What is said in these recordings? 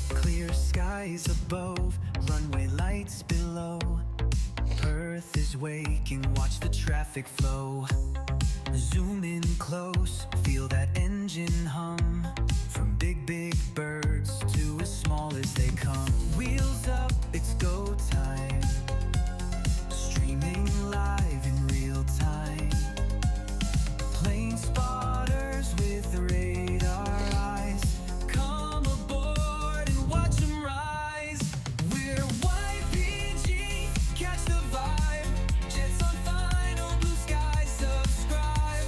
Clear skies above, runway lights below. Perth is waking, watch the traffic flow. Zoom in close, feel that engine hum. From big, big birds to as small as they come. Wheels up, it's go time. Streaming live in real time. Plane spotters with radar eyes. Come aboard and watch them rise. We're YPG, catch the vibe. Jets on final, blue sky, subscribe.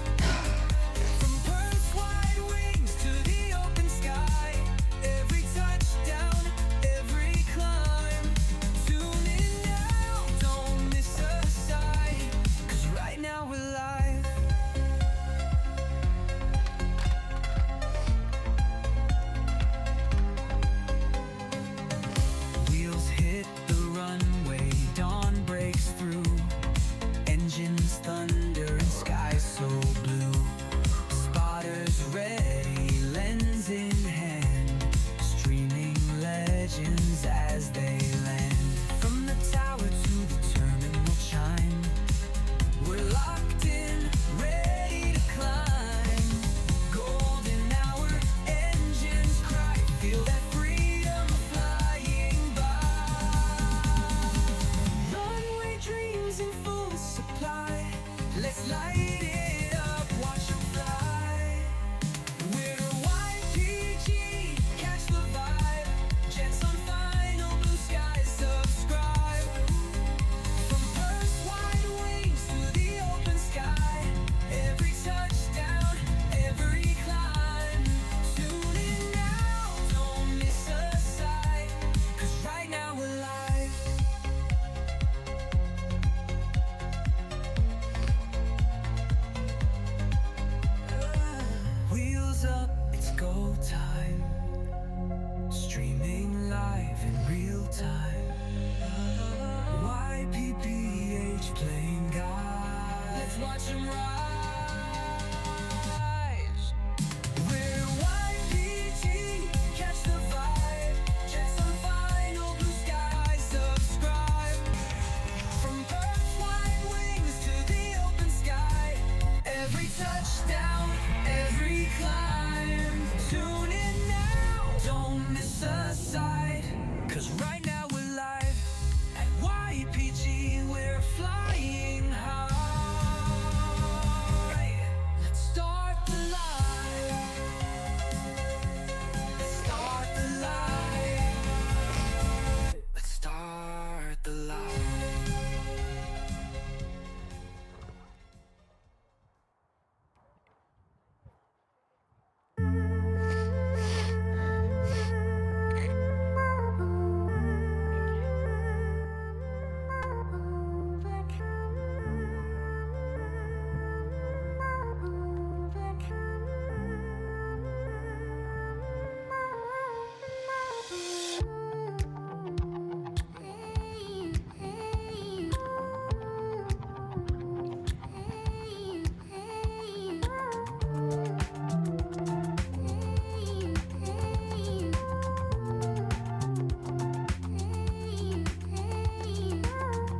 From Perth's wide wings to the open sky. Every touchdown, every climb. To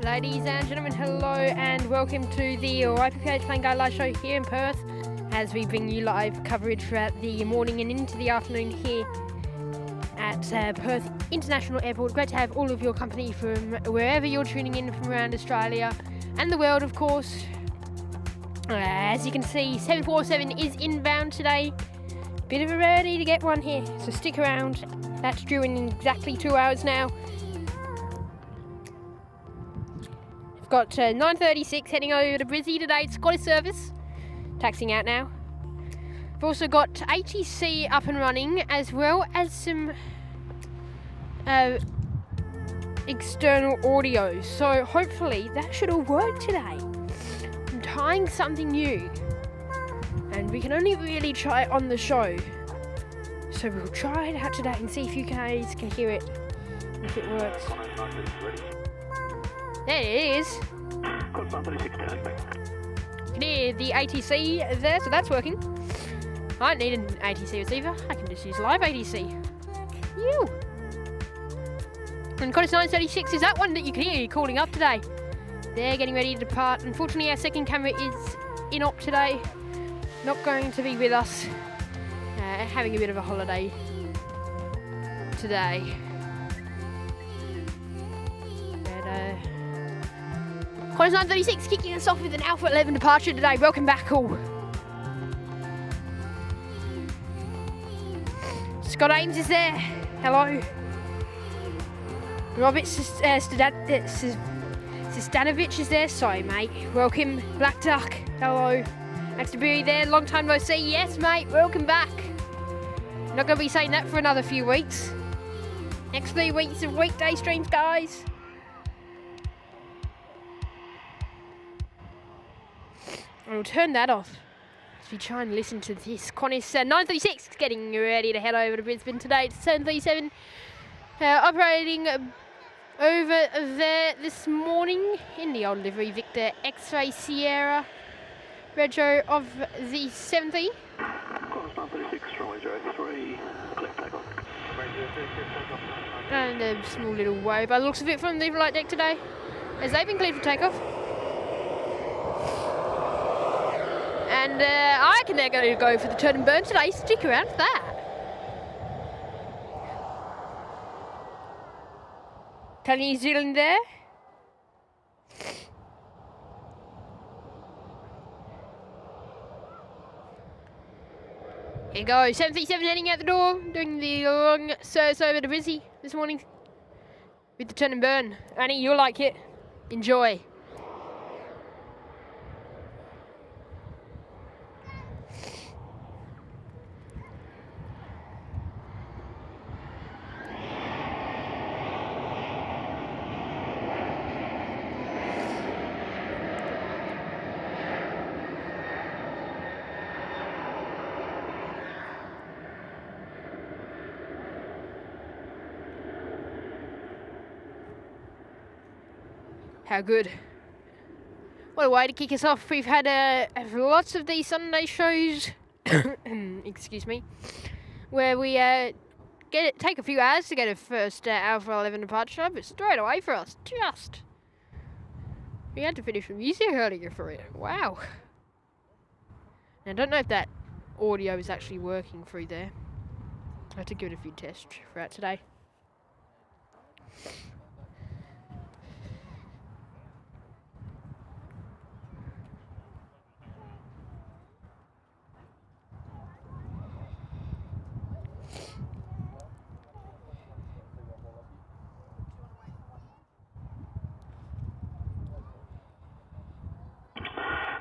Ladies and gentlemen, hello and welcome to the YPPH Plane Guide Live Show here in Perth, as we bring you live coverage throughout the morning and into the afternoon here at Perth International Airport. Great to have all of your company from wherever you're tuning in from around Australia and the world, of course. As you can see, 747 is inbound today. Bit of a rarity to get one here, so stick around. That's due in exactly 2 hours now. We've got 9:36 heading over to Brizzy today. It's Scottish service, taxiing out now. We've also got ATC up and running, as well as some external audio. So hopefully that should all work today. I'm trying something new, and we can only really try it on the show. So we'll try it out today and see if you guys can hear it, if it works. There it is. You can hear the ATC there, so that's working. I don't need an ATC receiver, I can just use live ATC. Ew. And Qantas 936 is that one that you can hear calling up today. They're getting ready to depart. Unfortunately, our second camera is in op today, not going to be with us, having a bit of a holiday today. Qantas 936 kicking us off with an Alpha 11 departure today. Welcome back all. Scott Ames is there. Hello. Robert Stanovic is there. Sorry, mate. Welcome. Black Duck. Hello. Nice to be there. Long time no see. Yes, mate. Welcome back. Not going to be saying that for another few weeks. Next 3 weeks of weekday streams, guys. I'll turn that off as we try and listen to this. Qantas 936 getting ready to head over to Brisbane today. It's 737 operating over there this morning in the old livery. Victor X-Ray Sierra retro of the 70. Qantas 936 runway 03, clear takeoff. And a small little wave by the looks of it from the flight deck today, as they've been cleared for takeoff. And I reckon they're going to go for the turn and burn today. Stick around for that. Tell New Zealand there. Here you go, 737 heading out the door, doing the long service over to Brizzy this morning with the turn and burn. Annie, you'll like it. Enjoy. How good. What a way to kick us off. We've had lots of these Sunday shows, excuse me, where we take a few hours to get a first Alpha 11 departure, but straight away for us, we had to finish the music earlier for it. Wow. Now, I don't know if that audio is actually working through there. I have to give it a few tests throughout today.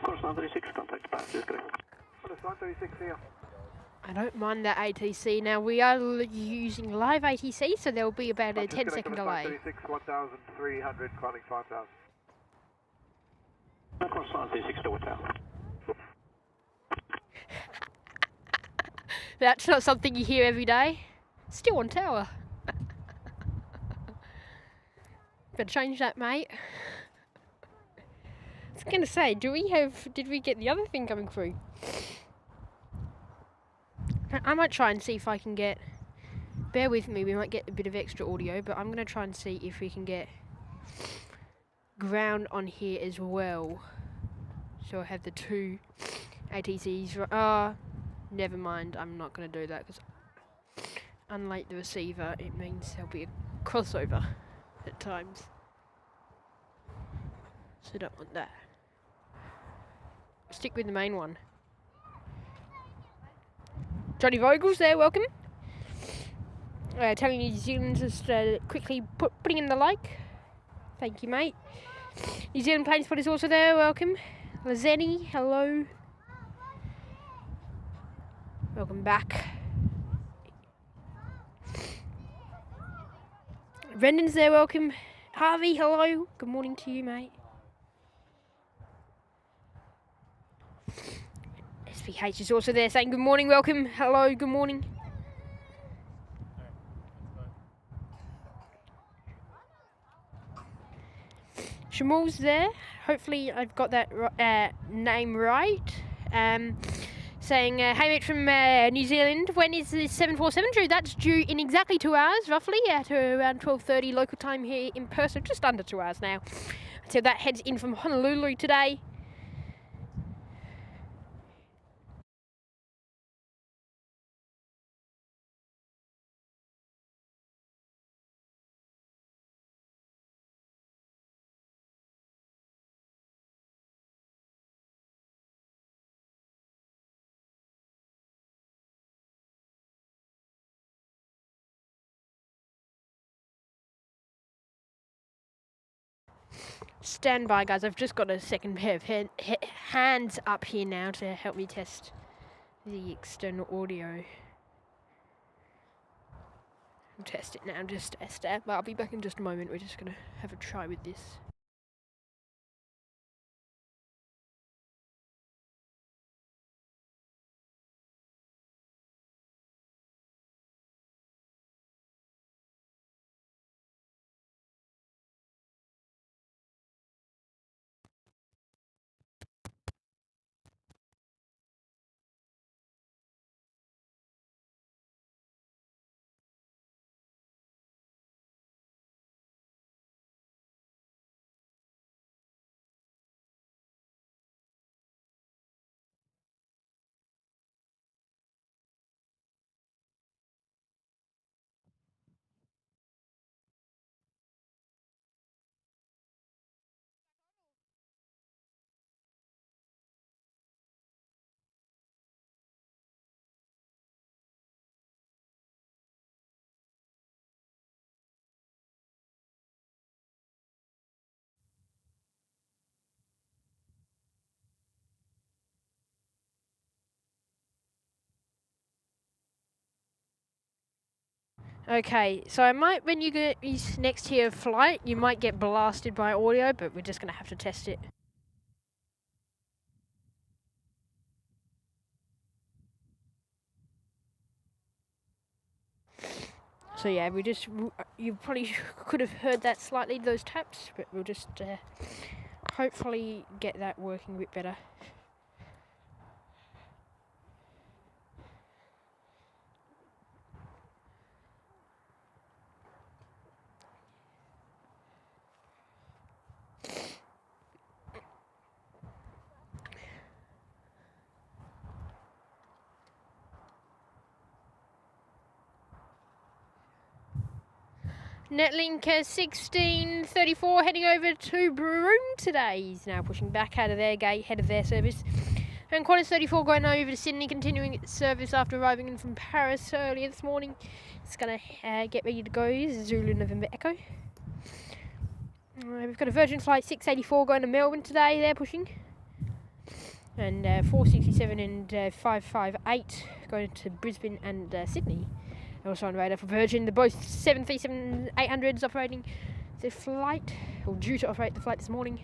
Qantas 936, contact passengers, correct. Qantas 936 here. I don't mind that ATC. Now, we are using live ATC, so there will be about a 10-second delay. 936, 1,300, climbing 5,000. Qantas 936 to Hotel. That's not something you hear every day. Still on tower. Better change that, mate. I was going to say, did we get the other thing coming through? I might try and see if I can get, bear with me, we might get a bit of extra audio, but I'm going to try and see if we can get ground on here as well. So I have the two ATCs. Never mind, I'm not going to do that because unlike the receiver, it means there'll be a crossover at times. So don't want that. Stick with the main one. Johnny Vogel's there, welcome. Telling New Zealand just quickly putting in the like. Thank you, mate. New Zealand Planespotting is also there, welcome. Lazeni, hello. Welcome back. Brendan's there, welcome. Harvey, hello. Good morning to you, mate. SPH is also there saying good morning, welcome. Hello, good morning. Shamal's there. Hopefully I've got that name right. Saying, hey mate from New Zealand, when is the 747 due? That's due in exactly 2 hours, roughly, at around 12:30 local time here in Perth, so just under 2 hours now. So that heads in from Honolulu today. Stand by, guys. I've just got a second pair of hands up here now to help me test the external audio. I'll test it now, just test it. But I'll be back in just a moment. We're just going to have a try with this. Okay, so I might, when you get next to your flight, you might get blasted by audio, but we're just going to have to test it. So yeah, you probably could have heard that slightly, those taps, but we'll just hopefully get that working a bit better. Netlink 1634 heading over to Broome today. He's now pushing back out of their gate, head of their service. And Qantas 34 going over to Sydney, continuing its service after arriving in from Paris earlier this morning. It's going to get ready to go. Zulu November Echo. We've got a Virgin Flight 684 going to Melbourne today. They're pushing. And 467 and 558 going to Brisbane and Sydney. Also on radar for Virgin. They're both 737-800s operating the flight, or due to operate the flight this morning.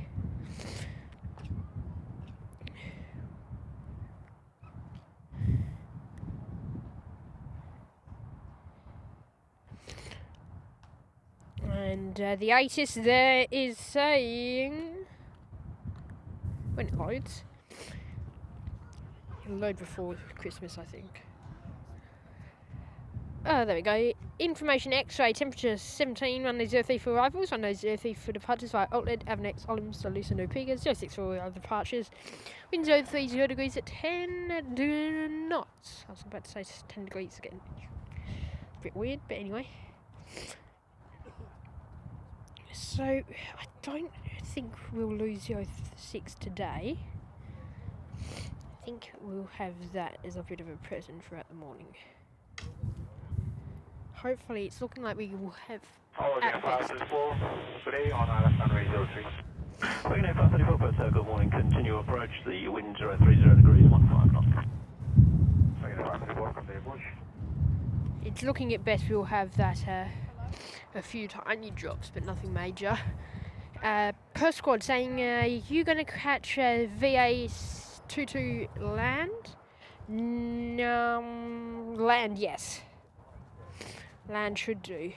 And the ATIS there is saying, when it loads, it'll load before Christmas, I think. There we go. Information X-ray, temperature 17, runway 03 for arrivals, runway 03 for departures via outlet, Avenex, Olympus, Lucia, no Pigas, 06 for arrival departures, wind 30 degrees at 10 knots. I was about to say 10 degrees again. A bit weird, but anyway. So, I don't think we'll lose 06 today. I think we'll have that as a bit of a present throughout the morning. Hopefully, it's looking like we will have at best. Today on ILS runway 03. Wagon 534, Perth, good morning. Continue approach. The wind 030 degrees, 15 knots. Wagon 534, come to approach. It's looking at best we'll have that a few tiny drops, but nothing major. Per squad saying you're going to catch VA22 land? Land, yes. Land should do.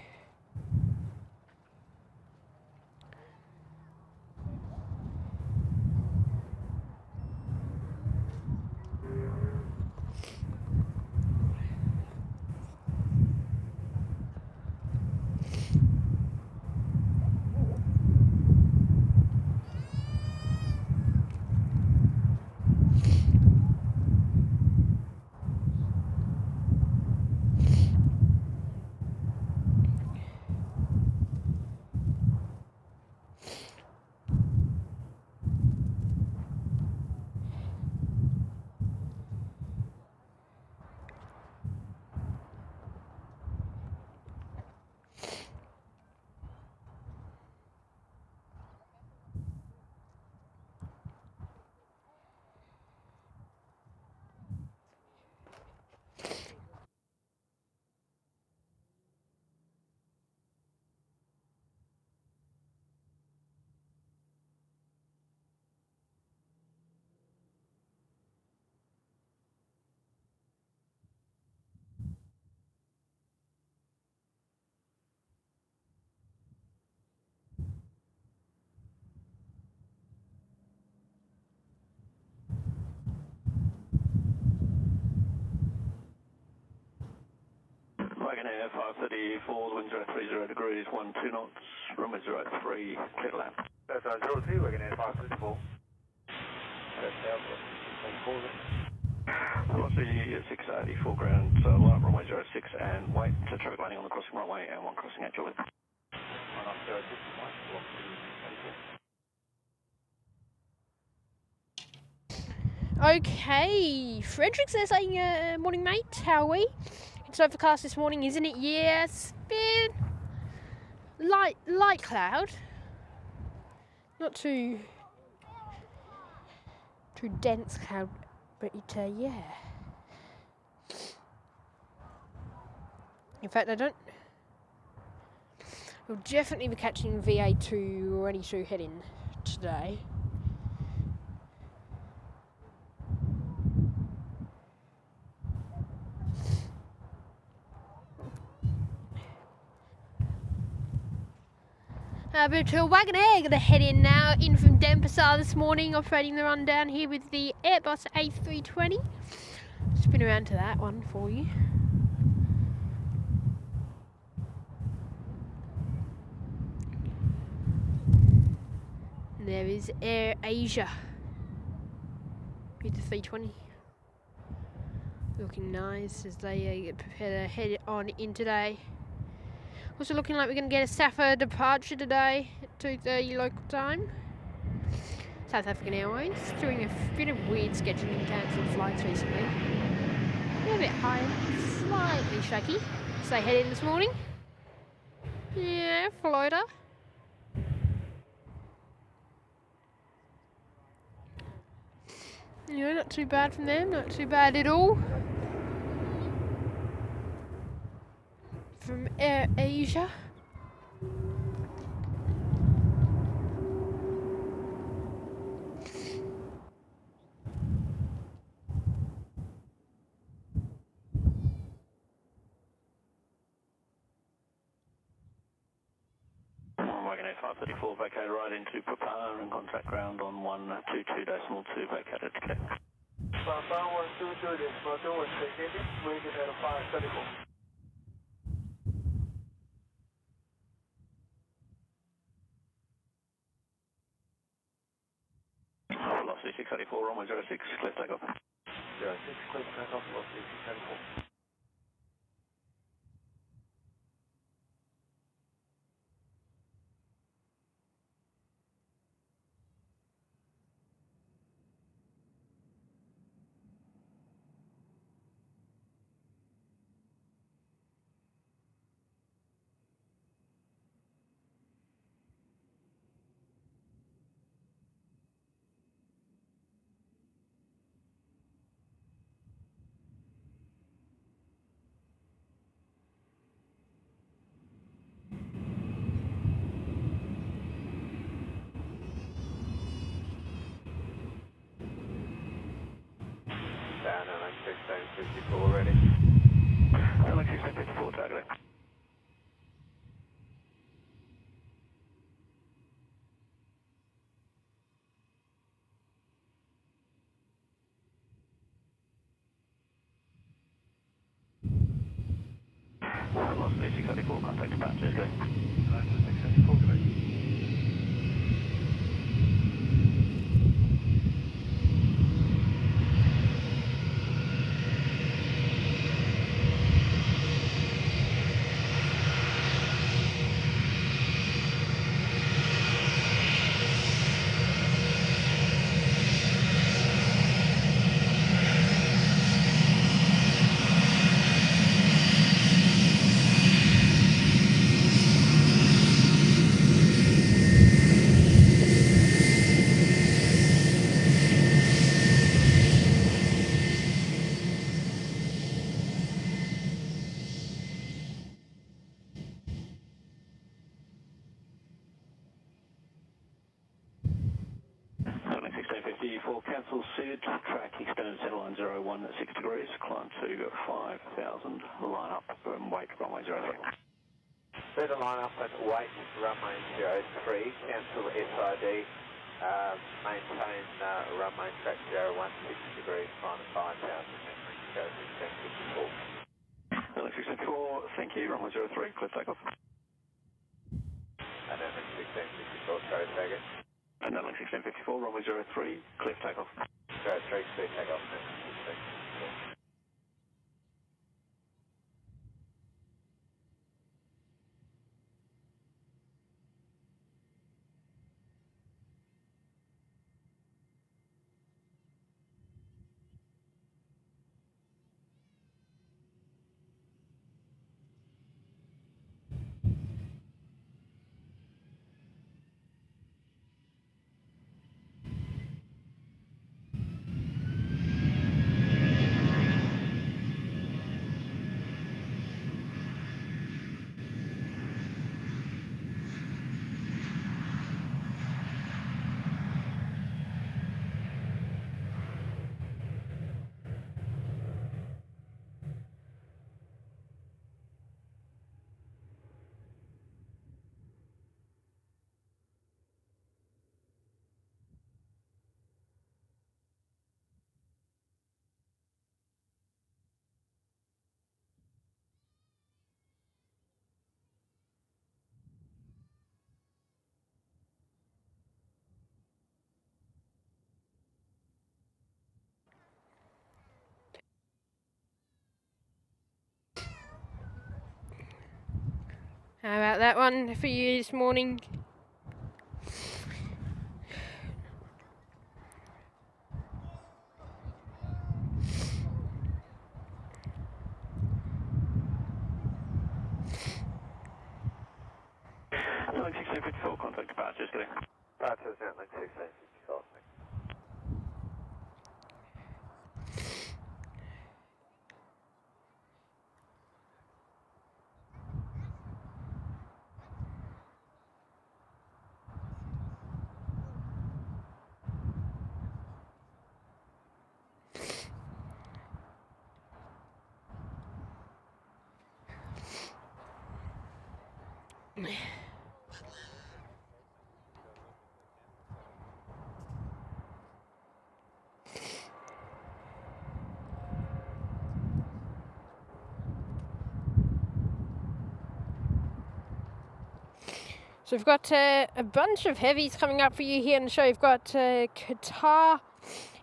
Wagon Air 534, wind 030 degrees, 12 knots, runway 03, clear to land. That's 03, Wagon Air 534. That's Velocity 680, full ground, line up runway 06 and wait to traffic landing on the crossing runway and one crossing actual width. Okay, Frederick's there saying, morning mate, how are we? It's overcast this morning, isn't it? Yes, bit light cloud. Not too dense cloud, but yeah. In fact, we'll definitely be catching VA2 ready to head in today. But to Wagonair, gonna head in now, in from Denpasar this morning, operating the rundown here with the Airbus A320. Spin around to that one for you. And there is Air Asia with the 320. Looking nice as they prepare to head on in today. Also looking like we're going to get a SAFA departure today at 2:30 local time. South African Airways doing a bit of weird scheduling, cancelled flights recently. A little bit high, slightly shaky. So they head in this morning. Yeah, floater. Yeah, not too bad from them, not too bad at all. From Air Asia. Wagon 534, vacated right into Papa and contact ground on 122.2, vacated to connect. Papa 122, this Papa 122, waiting at 534. Velocity 684, runway 06, clear takeoff. 06, clear takeoff, velocity 684. Down on 1654 ready. Runway 1654, targeting. Velocity 684, contact departure, go. 684, go. Runway 1654, cancel SID, track extended centerline 01 at 6 degrees, climb to 5,000, line up and wait runway 03. Better line up and wait, runway 03, cancel SID, maintain runway track 01, 6 degrees, climb to 5,000 meters, go 1654. Runway 1654, thank you, runway 03, clear takeoff. And then 1654, sorry, target. And then 1654, runway 03, clear takeoff. 03, clear takeoff, 1654. How about that one for you this morning? Runway 1654, contact departure, just getting. Departures outlet 1654. So we've got a bunch of heavies coming up for you here on the show. We've got Qatar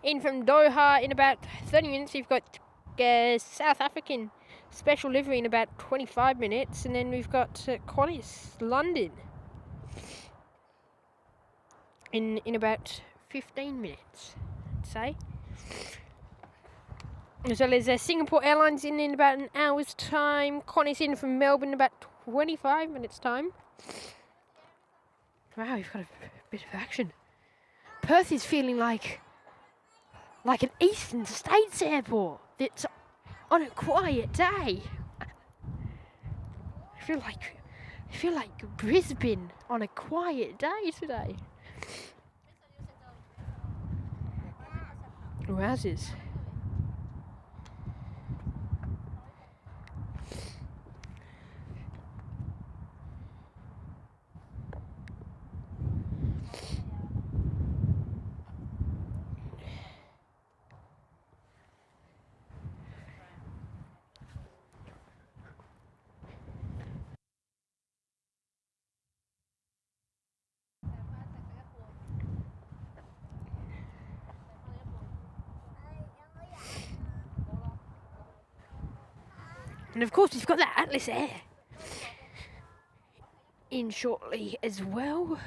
In from Doha in about 30 minutes. We've got South African special livery in about 25 minutes. And then we've got Qantas, London in about 15 minutes, I'd say. As well as Singapore Airlines in about an hour's time. Qantas in from Melbourne in about 25 minutes time. Wow, we've got a bit of action. Perth is feeling like an eastern states airport that's on a quiet day. I feel like Brisbane on a quiet day today. Wowzers. And of course we've got that Atlas Air in shortly as well.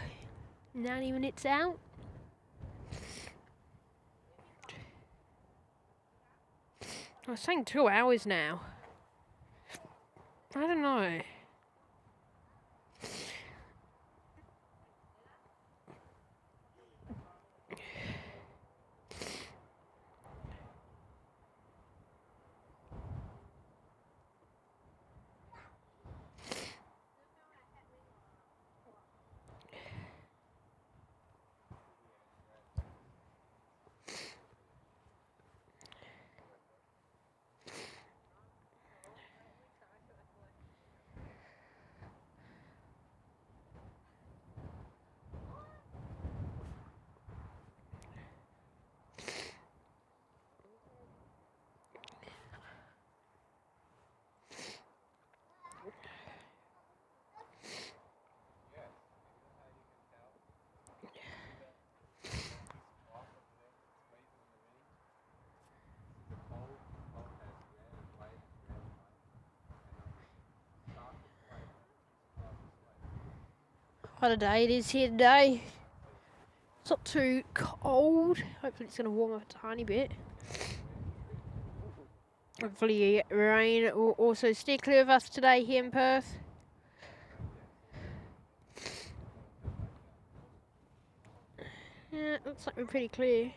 90 minutes out. I was saying 2 hours now. I don't know. What a day it is here today. It's not too cold. Hopefully it's going to warm up a tiny bit. Hopefully rain will also steer clear of us today here in Perth. Yeah, it looks like we're pretty clear.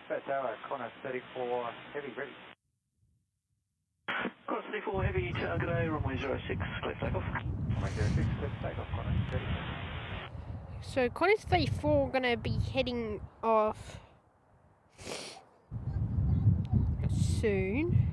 That's our Qantas 34 heavy ready. Qantas 34 heavy, target A, runway 06, clear takeoff. Runway 06, clear takeoff, Qantas 34. So Qantas 34 going to be heading off soon.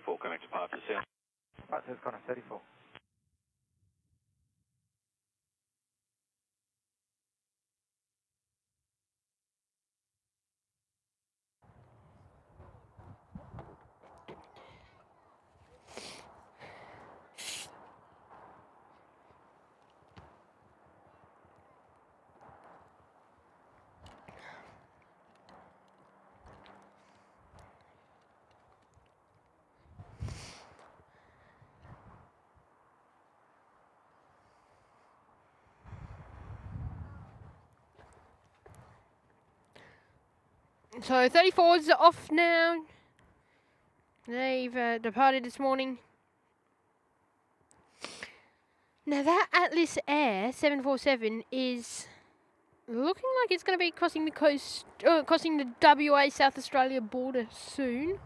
34, connect departure sound. Right, so it's gone to 34. So 34's off now. They've departed this morning. Now that Atlas Air 747 is looking like it's going to be crossing the coast, crossing the WA South Australia border soon.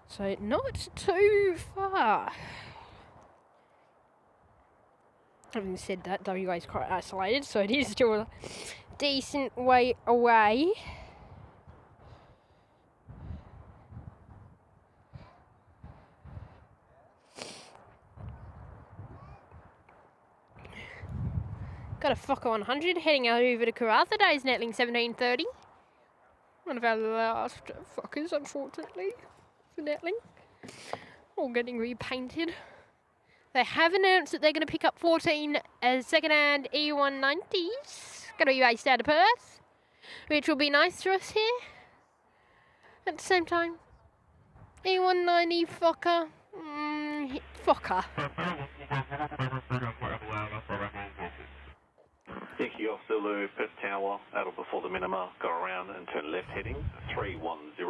So not too far. Having said that, WA is quite isolated, so it is still a decent way away. Got a Fokker 100 heading over to Karratha. Today's Netling 1730. One of our last Fokkers, unfortunately, for Netling. All getting repainted. They have announced that they're going to pick up 14 second-hand E190s. Going to be based out of Perth, which will be nice for us here. At the same time, E190 Fokker. Fokker. Yankee off Zulu, Perth Tower, out of before the minima, go around and turn left heading, 310,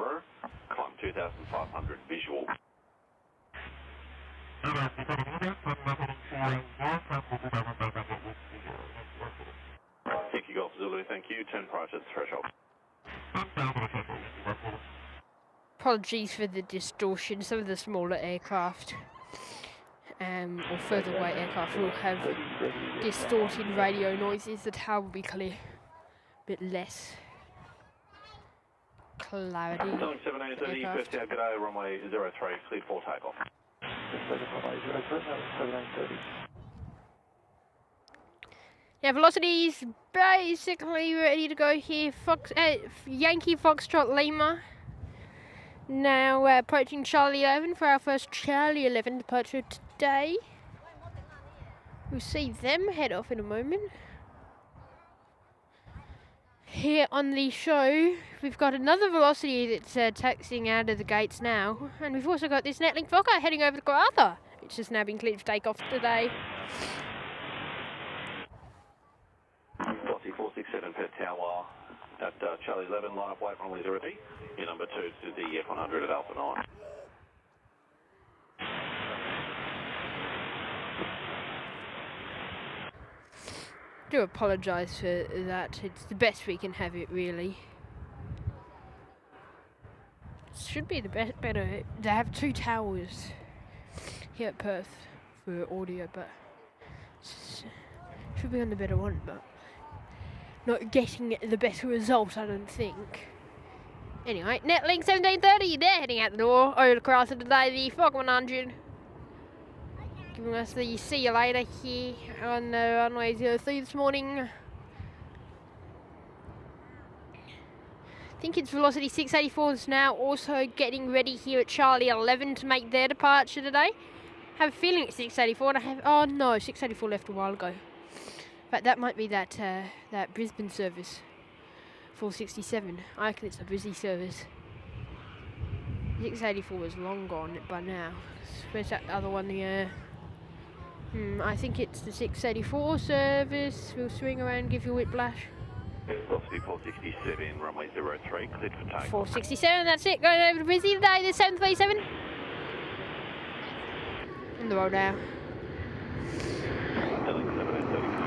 climb 2,500, visual. Yankee Golf Zulu, thank you, turn prior to the threshold. Apologies for the distortion. Some of the smaller aircraft or further away aircraft will have distorted radio noises. The tower will be clear, a bit less clarity. Telling 1730, Perth Tower, g'day, runway 03, cleared for takeoff. Yeah, velocity's basically ready to go here. Yankee Foxtrot Lima. Now approaching Charlie 11 for our first Charlie 11 departure today. We'll see them head off in a moment. Here on the show, we've got another Velocity that's taxiing out of the gates now. And we've also got this Netling Fokker heading over to Karratha, which has now been cleared for takeoff today. Velocity 467, Perth Tower, at Charlie 11, line up, wait, runway 03. Your number 2 to the F100 at Alpha 9. Do apologise for that. It's the best we can have it, really. Should be the better. They have 2 towers here at Perth for audio, but should be on the better one, but not getting the better result, I don't think. Anyway, Netling 1730, they're heading out the door over to Karratha today, the Fokker 100. Giving us the see you later here on the runway 03 this morning. I think it's Velocity 684s now also getting ready here at Charlie 11 to make their departure today. Have a feeling it's 684 and oh no, 684 left a while ago. But that might be that Brisbane service, 467. I reckon it's a busy service. 684 was long gone by now. Where's that other one? I think it's the 684 service. We'll swing around, give you whiplash. Velocity 467, runway 03, cleared for takeoff. 467, that's it. Going over to Brizzy today, the 737. On the road now. Telling 1730,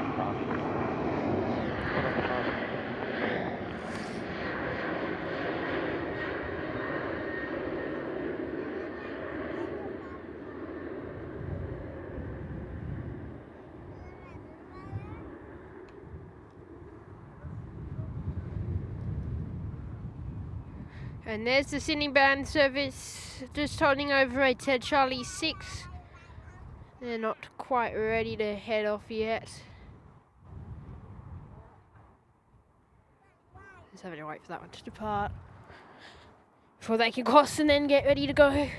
And there's the Sydney bound service just holding over at Charlie 6. They're not quite ready to head off yet. Just having to wait for that one to depart before they can cross and then get ready to go.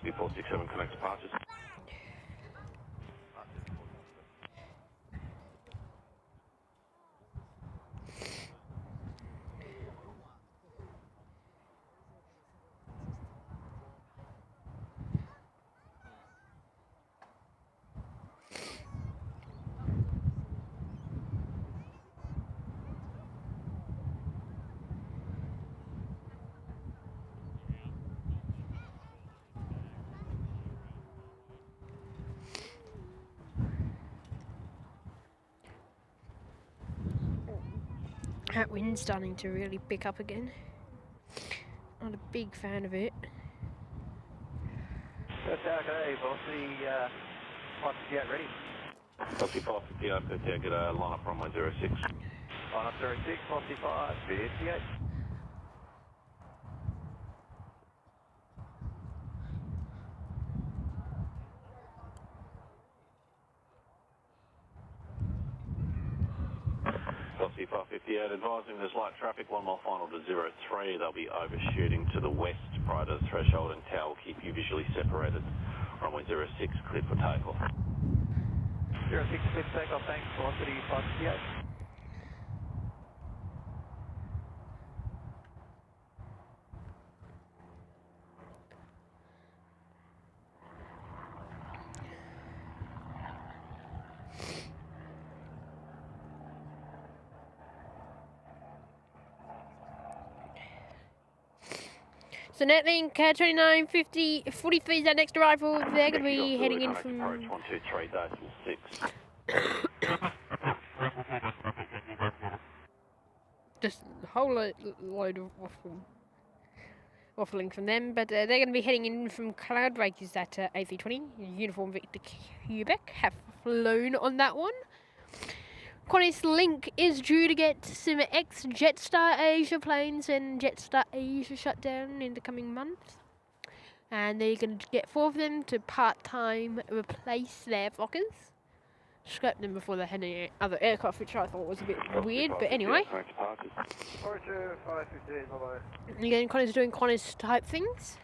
B747 connects departures. That wind's starting to really pick up again. Not a big fan of it. That's okay, Bossy. 558 ready. Bossy 558, Perth, get a line up runway 06. Line up 06, Bossy 558. Bossy 558, advising there's light traffic, 1 mile final to 03. They'll be overshooting to the west prior to the threshold, and tower will keep you visually separated. Runway 06, cleared for takeoff. 06, cleared for takeoff, thanks. Velocity 558. So Netlink 2950 43 is our next arrival. They're going to be heading in from. Approach 123.6. Just a whole load of waffling from them, but they're going to be heading in from Cloudbreakers at A320. Uniform Victor Quebec have flown on that one. Qantas Link is due to get some ex-Jetstar Asia planes, and Jetstar Asia shut down in the coming months. And they're going to get 4 of them to part-time replace their Fokkers. Scrap them before they had any other aircraft, which I thought was a bit weird, but anyway. Origin 515, bye-bye. Again, Qantas doing Qantas type things.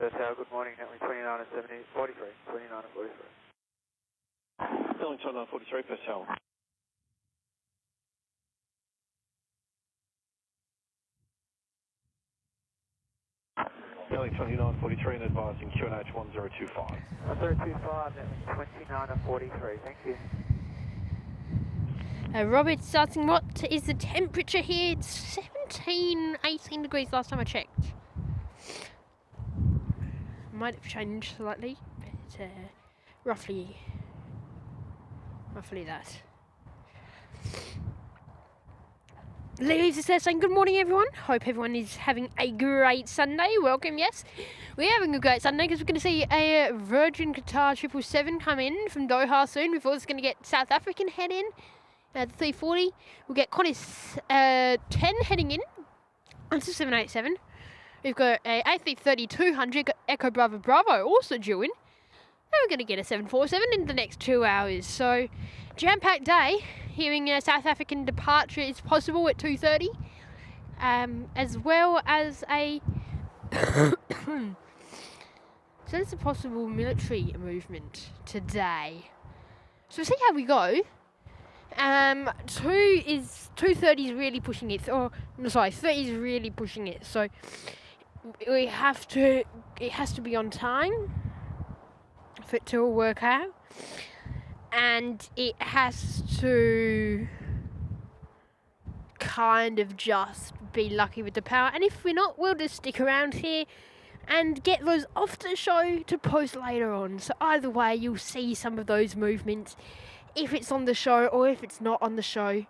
That's how, good morning, Netlink 29 and 70, 43, 29 and 43. Netlink 2943, Perth Tower. Netlink 2943 and advising QNH 1025. 1025, Netlink 29 and 43, thank you. Robert starting, what is the temperature here? It's 17, 18 degrees last time I checked. Might have changed slightly, but roughly that. Leaves is there saying good morning everyone. Hope everyone is having a great Sunday. Welcome, yes. We're having a great Sunday because we're going to see a Virgin Qatar 777 come in from Doha soon. We've also going to get South African head in at the 340. We'll get Qantas 10 heading in on 787. We've got a A330-200 Echo Bravo Bravo also due in. And we're going to get a 747 in the next 2 hours. So, jam-packed day. Hearing a South African departure is possible at 2:30, as well as a so there's a possible military movement today. So we'll see how we go. 2:30 is really pushing it. Or no, sorry, 30 is really pushing it. So it has to be on time for it to all work out. And it has to kind of just be lucky with the power. And if we're not, we'll just stick around here and get those off the show to post later on. So either way, you'll see some of those movements if it's on the show or if it's not on the show.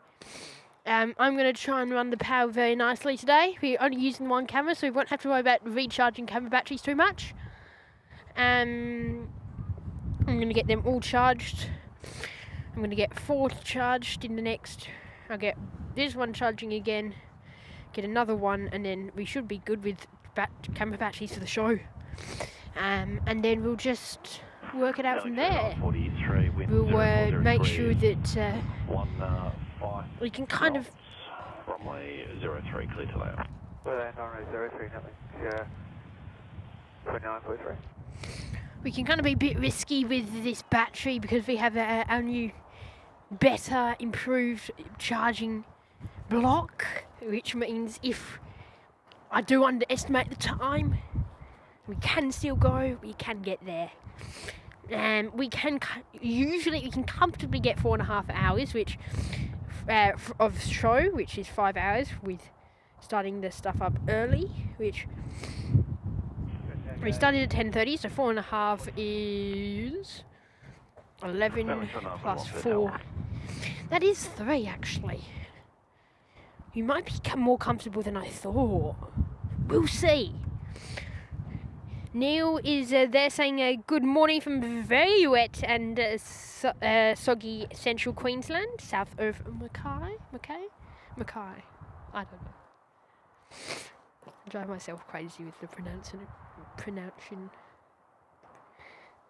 I'm going to try and run the power very nicely today. We're only using one camera, so we won't have to worry about recharging camera batteries too much. I'm going to get them all charged. I'm going to get 4 charged in the next... I'll get this one charging again, get another one, and then we should be good with camera batteries for the show. And then we'll just work it out from there. We'll make sure that we can kind of... Runway 03, clear to layout. Runway 03, nothing. 2943. We can kind of be a bit risky with this battery because we have our new, better, improved charging block, which means if I do underestimate the time, we can still go, we can get there. And we can comfortably get 4.5 hours, which of show, which is 5 hours with starting the stuff up early, which we started at 10:30, so 4.5 is 11 plus 4. That is 3 actually. You might become more comfortable than I thought. We'll see. Neil is there saying good morning from very wet and soggy central Queensland, south of Mackay. I don't know. I drive myself crazy with the pronouncing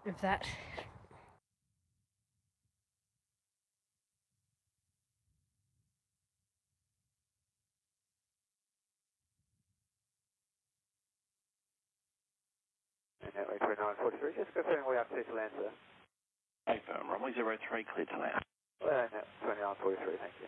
of that. Network 2943, just confirming we are clear to land, sir. Hey, firm, runway 03, clear to land. 2943, thank you.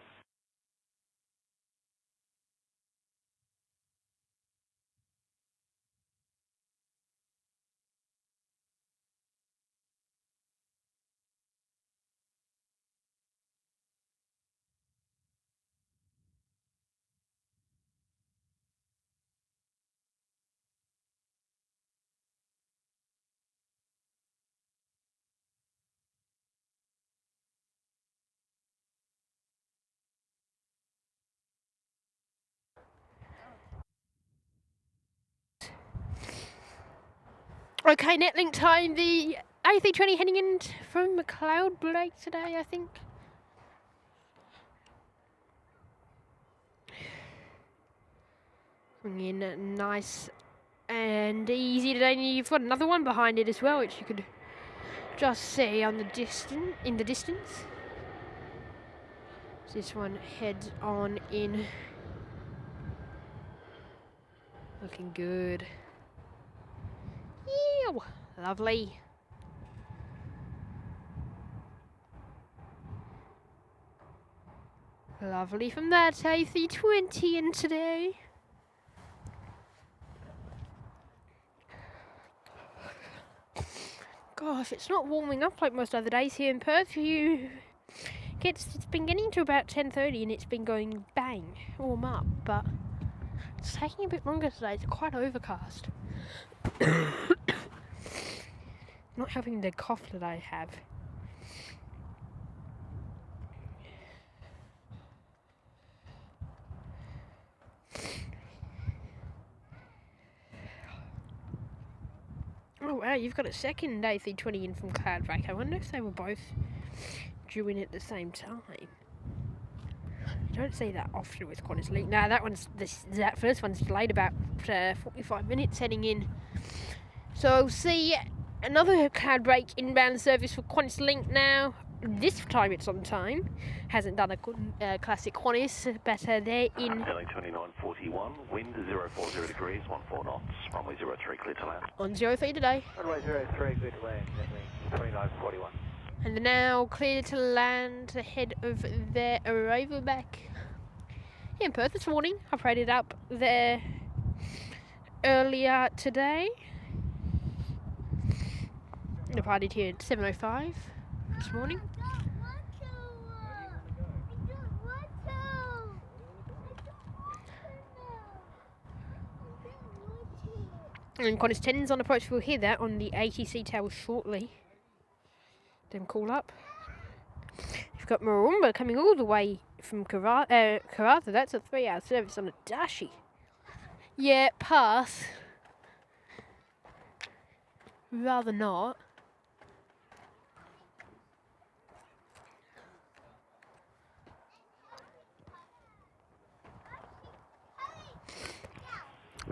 Okay, Netlink time, the A320 heading in from McLeod break today, I think. Coming in nice and easy today. And you've got another one behind it as well, which you could just see on the in the distance. This one heads on in. Looking good. Ew, lovely. Lovely from that A320 in today. Gosh, it's not warming up like most other days here in Perth. It's been getting to about 10:30 and it's been going bang, warm up, but it's taking a bit longer today. It's quite overcast. Not having the cough that I have. Oh wow, you've got a second A320 in from Cloudbreak. I wonder if they were both due in at the same time. You don't see that often with Qantas Link. No, that first one's delayed about 45 minutes heading in. So I'll see another Cloudbreak inbound service for Qantas Link now. This time it's on time. Hasn't done a classic Qantas, but they're in. Heading 2941, wind 040 degrees, 14 knots, runway 03 clear to land. On 03 today. Runway 03, good to land, 2941. And they're now clear to land ahead of their arrival back in Perth this morning. I operated up there earlier today. Departed here at 7:05 this morning. And Qantas 10's on approach. We'll hear that on the ATC tower shortly. Them call up. You've got Marumba coming all the way from Karratha. That's a 3-hour service on a Dashi. Yeah, pass. Rather not.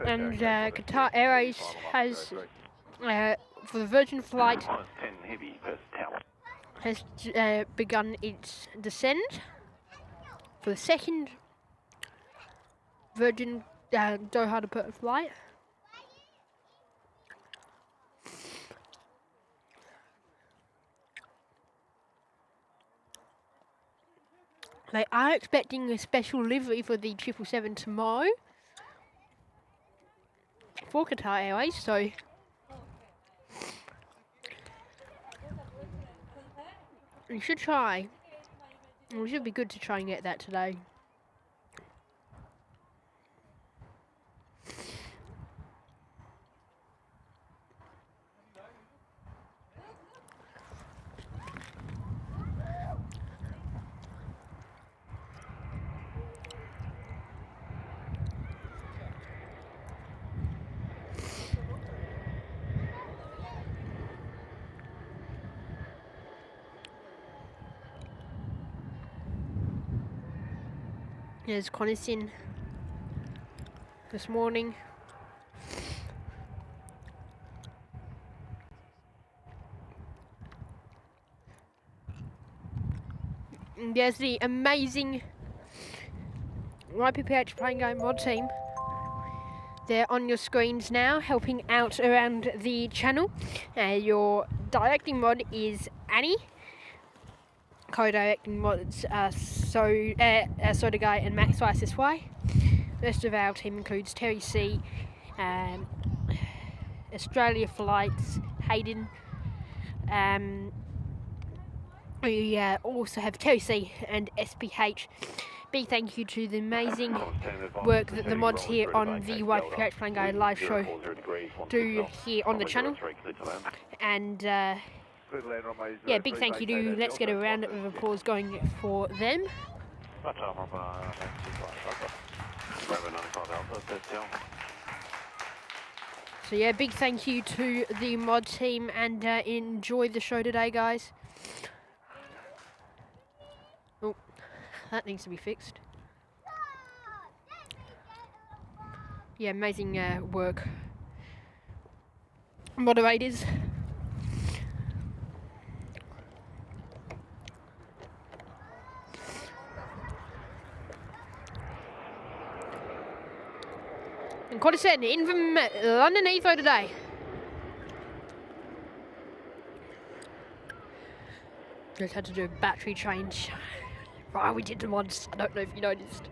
And Qatar Airways has, for the Virgin flight, 10 heavy, Perth tower. has begun its descent for the second Virgin Doha to Perth flight. They are expecting a special livery for the 777 tomorrow for Qatar Airways, so we should try. We should be good to try and get that today. There's Qantas in this morning. And there's the amazing YPPH Plane Guy mod team. They're on your screens now, helping out around the channel. Your directing mod is Annie. Co-directing mods are Soda Guy and Max YSSY. The rest of our team includes Terry C, Australia Flights, Hayden. We also have Terry C and SPH. Big thank you to the amazing work that the mods here on the YPPH Plane Guy live show do here on the channel. And yeah, big thank you to, let's get a round of applause going for them. So yeah, big thank you to the mod team, and enjoy the show today, guys. Oh, that needs to be fixed. Yeah, amazing work, moderators. And Qantas 10 in from London Heathrow today. Just had to do a battery change. Right, we did them once. I don't know if you noticed.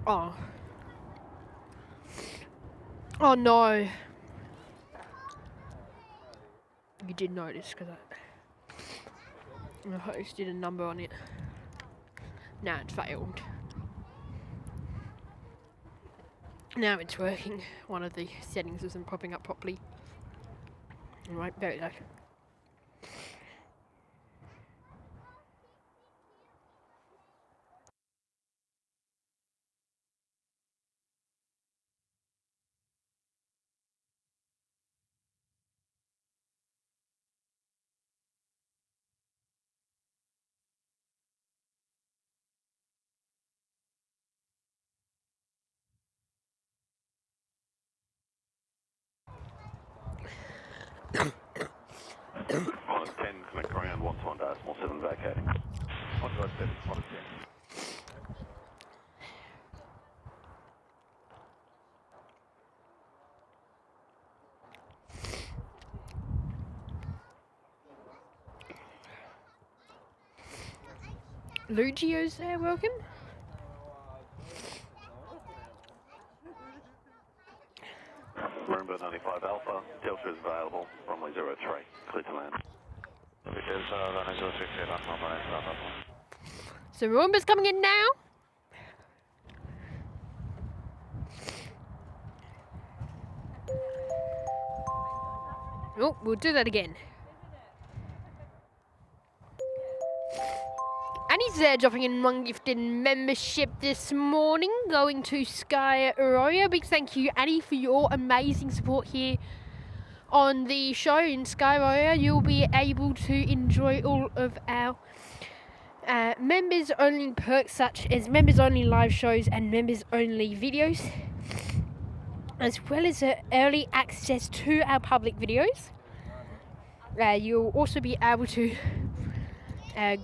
Oh. Oh no. You did notice because the host did a number on it. Nah, it failed. Now it's working. One of the settings isn't popping up properly. Alright, there we go. vacating. On road 7, model 10. Lugio's there, welcome. Remember 95 Alpha, Delta is available, runway 03, clear to land. So Roomba's coming in now. Oh, we'll do that again. Annie's there dropping in one gifted membership this morning, going to Sky Arroyo. Big thank you, Annie, for your amazing support here on the show in Sky Arroyo. You'll be able to enjoy all of our members only perks, such as members only live shows and members only videos, as well as early access to our public videos. You'll also be able to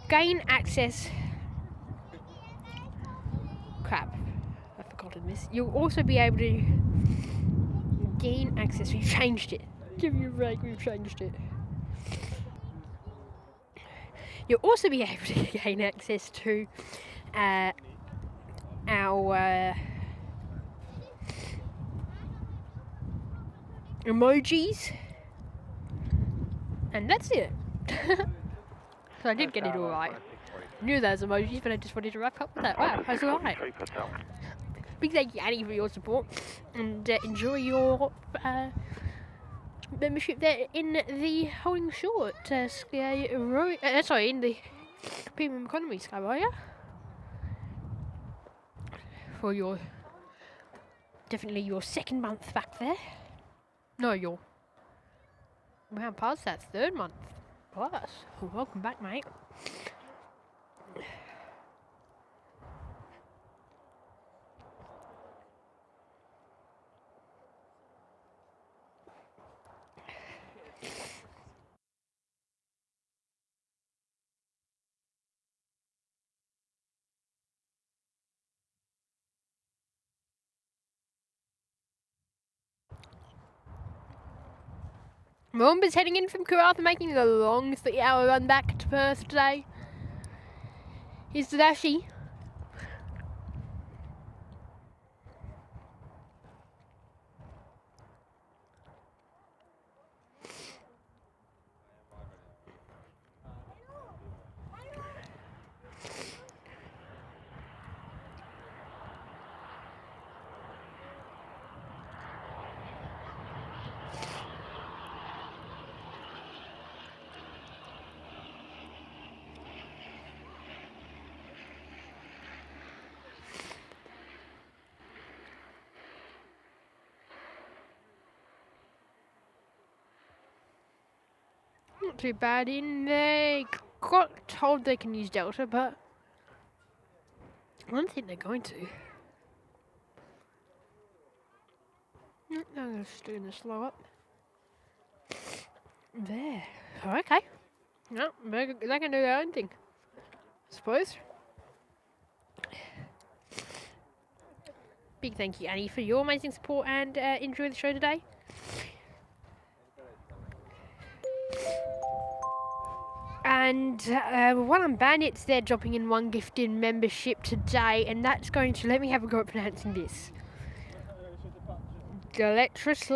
gain access. Crap, I've forgotten this. You'll also be able to gain access. We've changed it. Give me a break, we've changed it. You'll also be able to gain access to our emojis, and that's it. So I did get it all right. Knew those emojis, but I just wanted to wrap up with that. Wow, that's all right. Big thank you, Annie, for your support, and enjoy your membership there in the holding short Sky Arroyo. Sorry, in the premium economy Sky Arroyo. For your definitely your second month back there. No, your wow, past that third month plus. Welcome back, mate. Moomba's heading in from Karratha, making the long 3-hour run back to Perth today. Here's the Dashi. Not too bad in there. Got told they can use Delta, but I don't think they're going to. I'm just doing the slow up. There. Oh, okay. No, they can do their own thing, I suppose. Big thank you, Annie, for your amazing support, and enjoy the show today. And One Bandits, they're dropping in one gifted membership today, and that's going to, let me have a go at pronouncing this. Deletrous.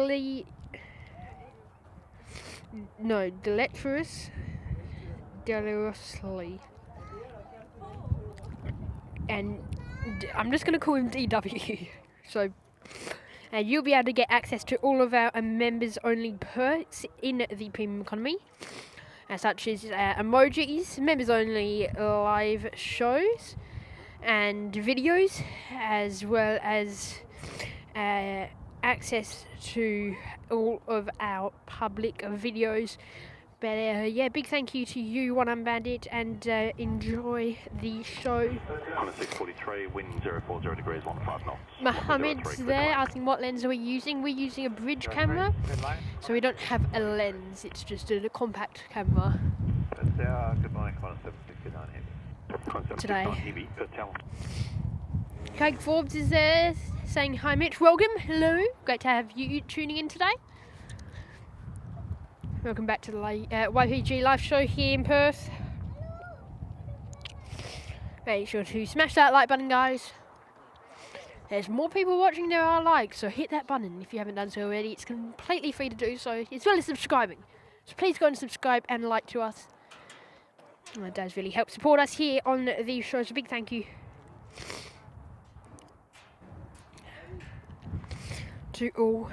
And I'm just going to call him DW. So, and you'll be able to get access to all of our members only perks in the premium economy, such as emojis, members only live shows and videos, as well as access to all of our public videos. But yeah, big thank you to you, One Bandit, and enjoy the show. On a 643, wind 040 degrees, 15 knots. Mohammed's there asking what lens are we using. We're using a bridge camera, so we don't have a lens, it's just a compact camera. Good morning, Connor 769 Heavy. Connor Today. 769 Heavy, per tower. Craig Forbes is there saying hi Mitch, welcome, hello, great to have you tuning in today. Welcome back to the YPG live show here in Perth. Make sure to smash that like button, guys. There's more people watching than there are likes, so hit that button if you haven't done so already. It's completely free to do so, as well as subscribing. So please go and subscribe and like to us. That does really help support us here on these shows. A big thank you to all.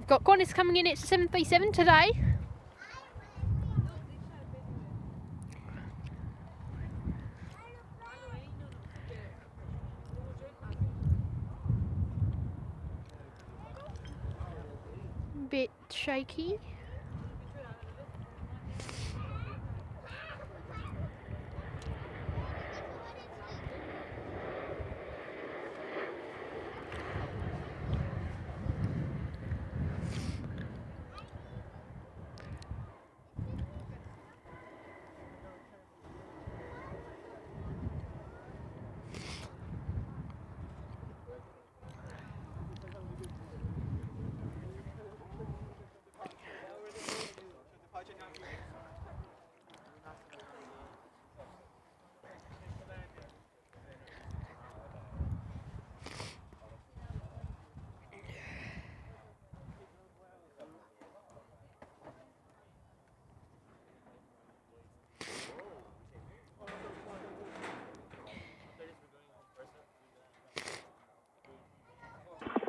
Got Qantas coming in at 737 today. Bit shaky.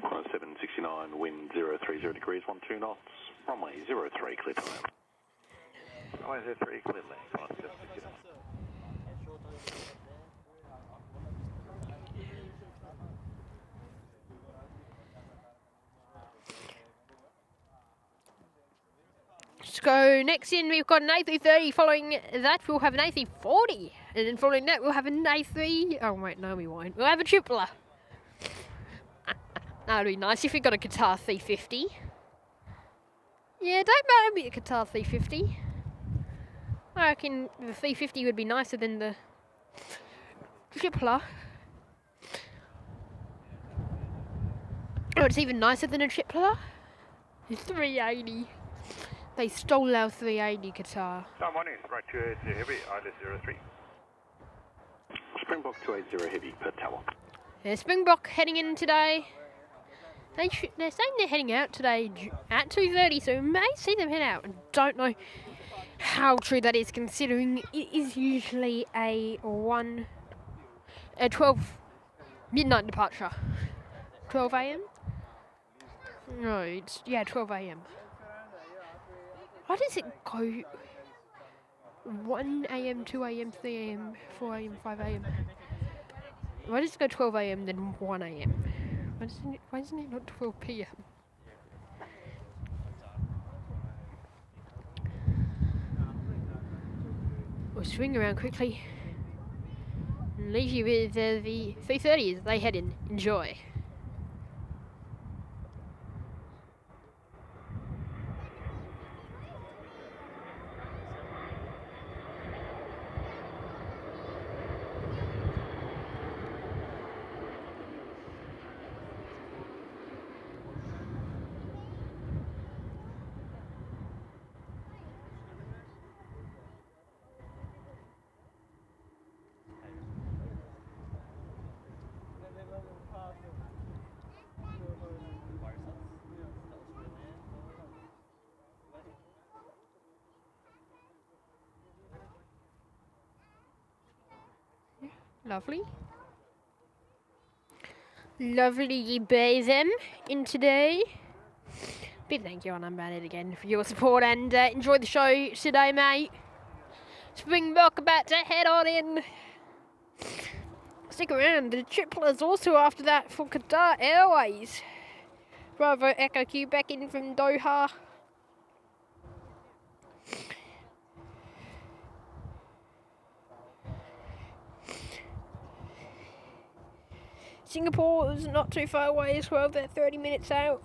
Connor 769, wind 030 degrees, 12 knots, runway 03, clear to land. Runway 03, clear land, Connor 769. So next in we've got an A330, following that we'll have an A340, and then following that we'll have an A3, oh wait, no we won't, we'll have a tripler. That'd be nice if we got a Qatar 350. Yeah, don't matter me a Qatar 350. I reckon the 350 would be nicer than the tripler. Oh, it's even nicer than a tripler. The 380. They stole our 380 Qatar. Good morning, right 280 Heavy, ILS 03. Springbok 280 heavy, per tower. Yeah, Springbok heading in today. They're saying they're heading out today at 2:30, so we may see them head out. And don't know how true that is, considering it is usually a 12 midnight departure. 12 a.m. No, it's 12 a.m. Why does it go 1 a.m., 2 a.m., 3 a.m., 4 a.m., 5 a.m.? Why does it go 12 a.m. then 1 a.m.? Why isn't it not 12 p.m.? We'll swing around quickly and leave you with the 330 as they head in. Enjoy. Lovely. Lovely you buy them in today. Big thank you, and I'm at it again for your support, and enjoy the show today, mate. Springbok about to head on in. Stick around, the tripler's also after that for Qatar Airways. Bravo Echo Q back in from Doha. Singapore is not too far away as well. They're 30 minutes out.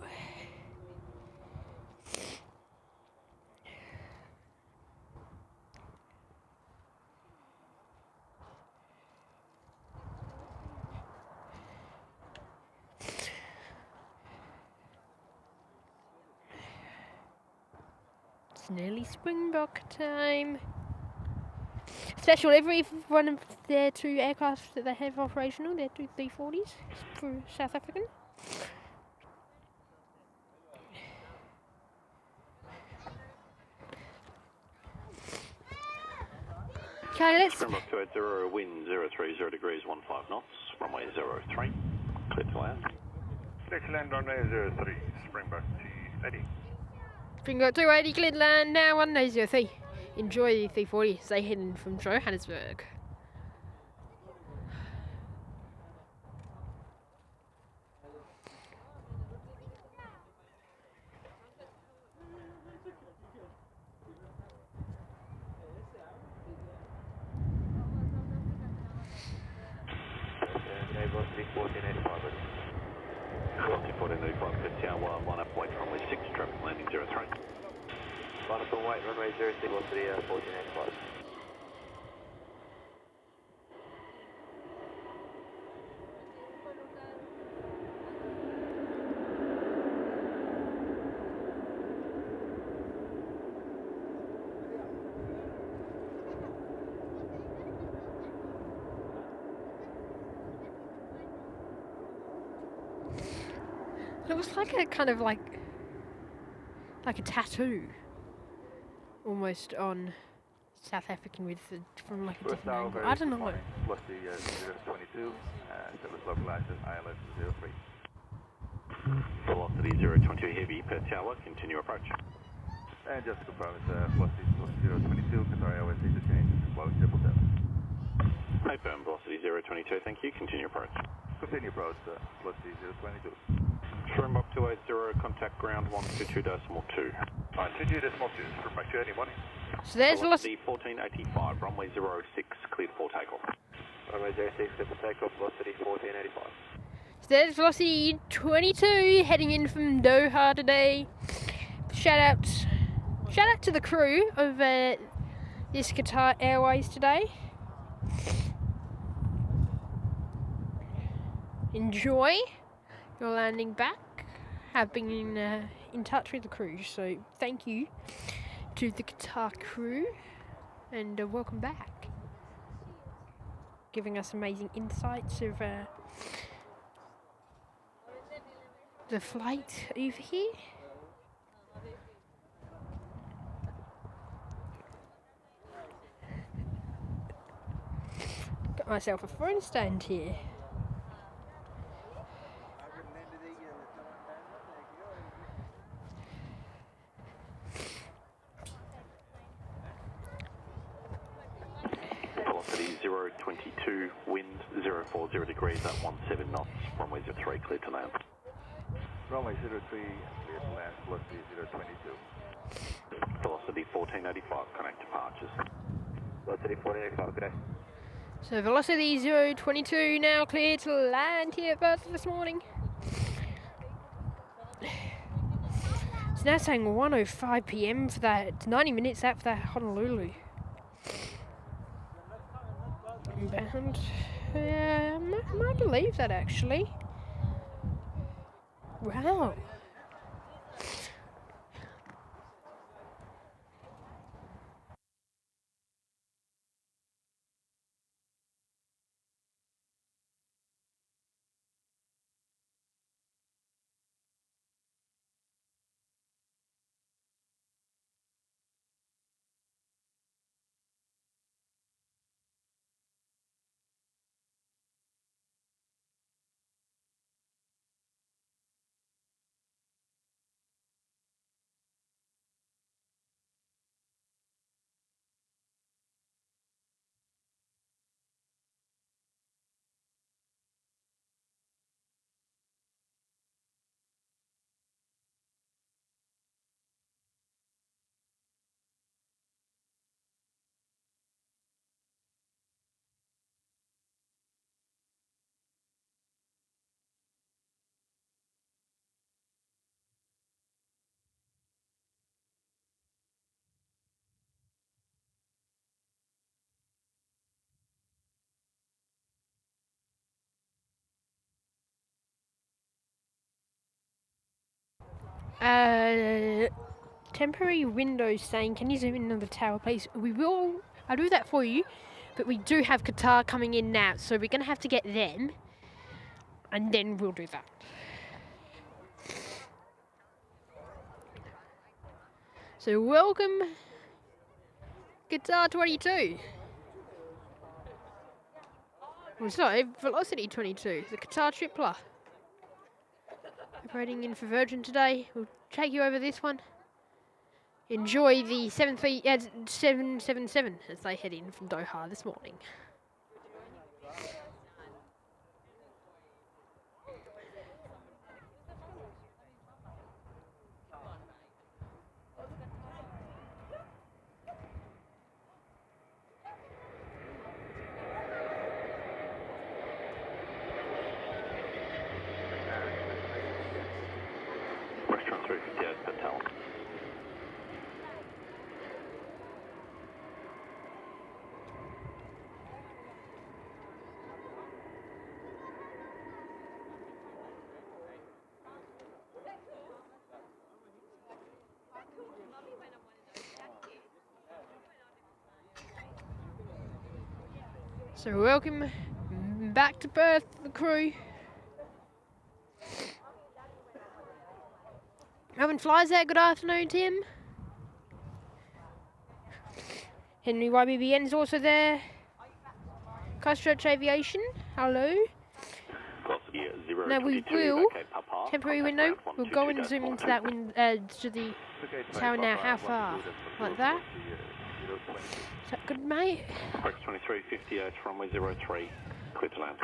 It's nearly Springbok time. Special every one of their 2 aircraft that they have operational, their 2 340s for South African. Okay, let's. Springbok 280, wind 030 degrees 15 knots, runway 03, clear to land. Clear to land runway 03, Springbok T80. Springbok 280 cleared land now on 03. Enjoy the 340 as they head in from Johannesburg. Velocity 1485. Velocity 1485, clear tower 1 up, wait runway 6, traffic landing 03. Line up and wait, runway 06, velocity 1485. It was like a kind of like a tattoo, almost on South African with the, from like a different angle. I don't know. Velocity 022, service localized at ILS 03. Velocity 020 heavy per tower, continue approach. And just to confirm, it's velocity 022, Qatar Airways interchange, Flow 777. Hey, firm, velocity 022, thank you, continue approach. Continue approach, velocity 022. Springbok 280, contact ground 122.2. 122.2, Springbok 280, morning. So there's velocity 1485, runway 06, cleared for takeoff. Runway 06, clear for takeoff, velocity 1485. So there's velocity 22 heading in from Doha today. Shout out to the crew of this Qatar Airways today. Enjoy your landing back. Have been in touch with the crew, so thank you to the Qatar crew, and welcome back. Giving us amazing insights of the flight over here. Got myself a phone stand here. Velocity 022, wind 040 degrees at 17 knots, runway 03, clear to land. Runway 03, clear to land, velocity 022. Velocity 1485, connect departures. Velocity 1485, good day. So velocity 022 now clear to land here at Perth this morning. It's now saying 1:05 p.m. for that. It's 90 minutes out for that Honolulu. Inbound. I might believe that actually. Wow. Temporary windows saying, can you zoom in on the tower, please? We will. I'll do that for you. But we do have Qatar coming in now, so we're going to have to get them. And then we'll do that. So welcome, Qatar 22. Well, sorry, Velocity 22, the Qatar Tripler. Operating in for Virgin today. We'll take you over this one. Enjoy the 777 as they head in from Doha this morning. Restaurant 358 Patel. So welcome back to Perth, the crew. Melbourne Flies out, good afternoon, Tim. Henry YPPH is also there. Christchurch Aviation, hello. Now we will, temporary window, we'll go and zoom into that to the tower now. How far? Like that? Is that good, mate? Rex 2358, runway 03, clear to land.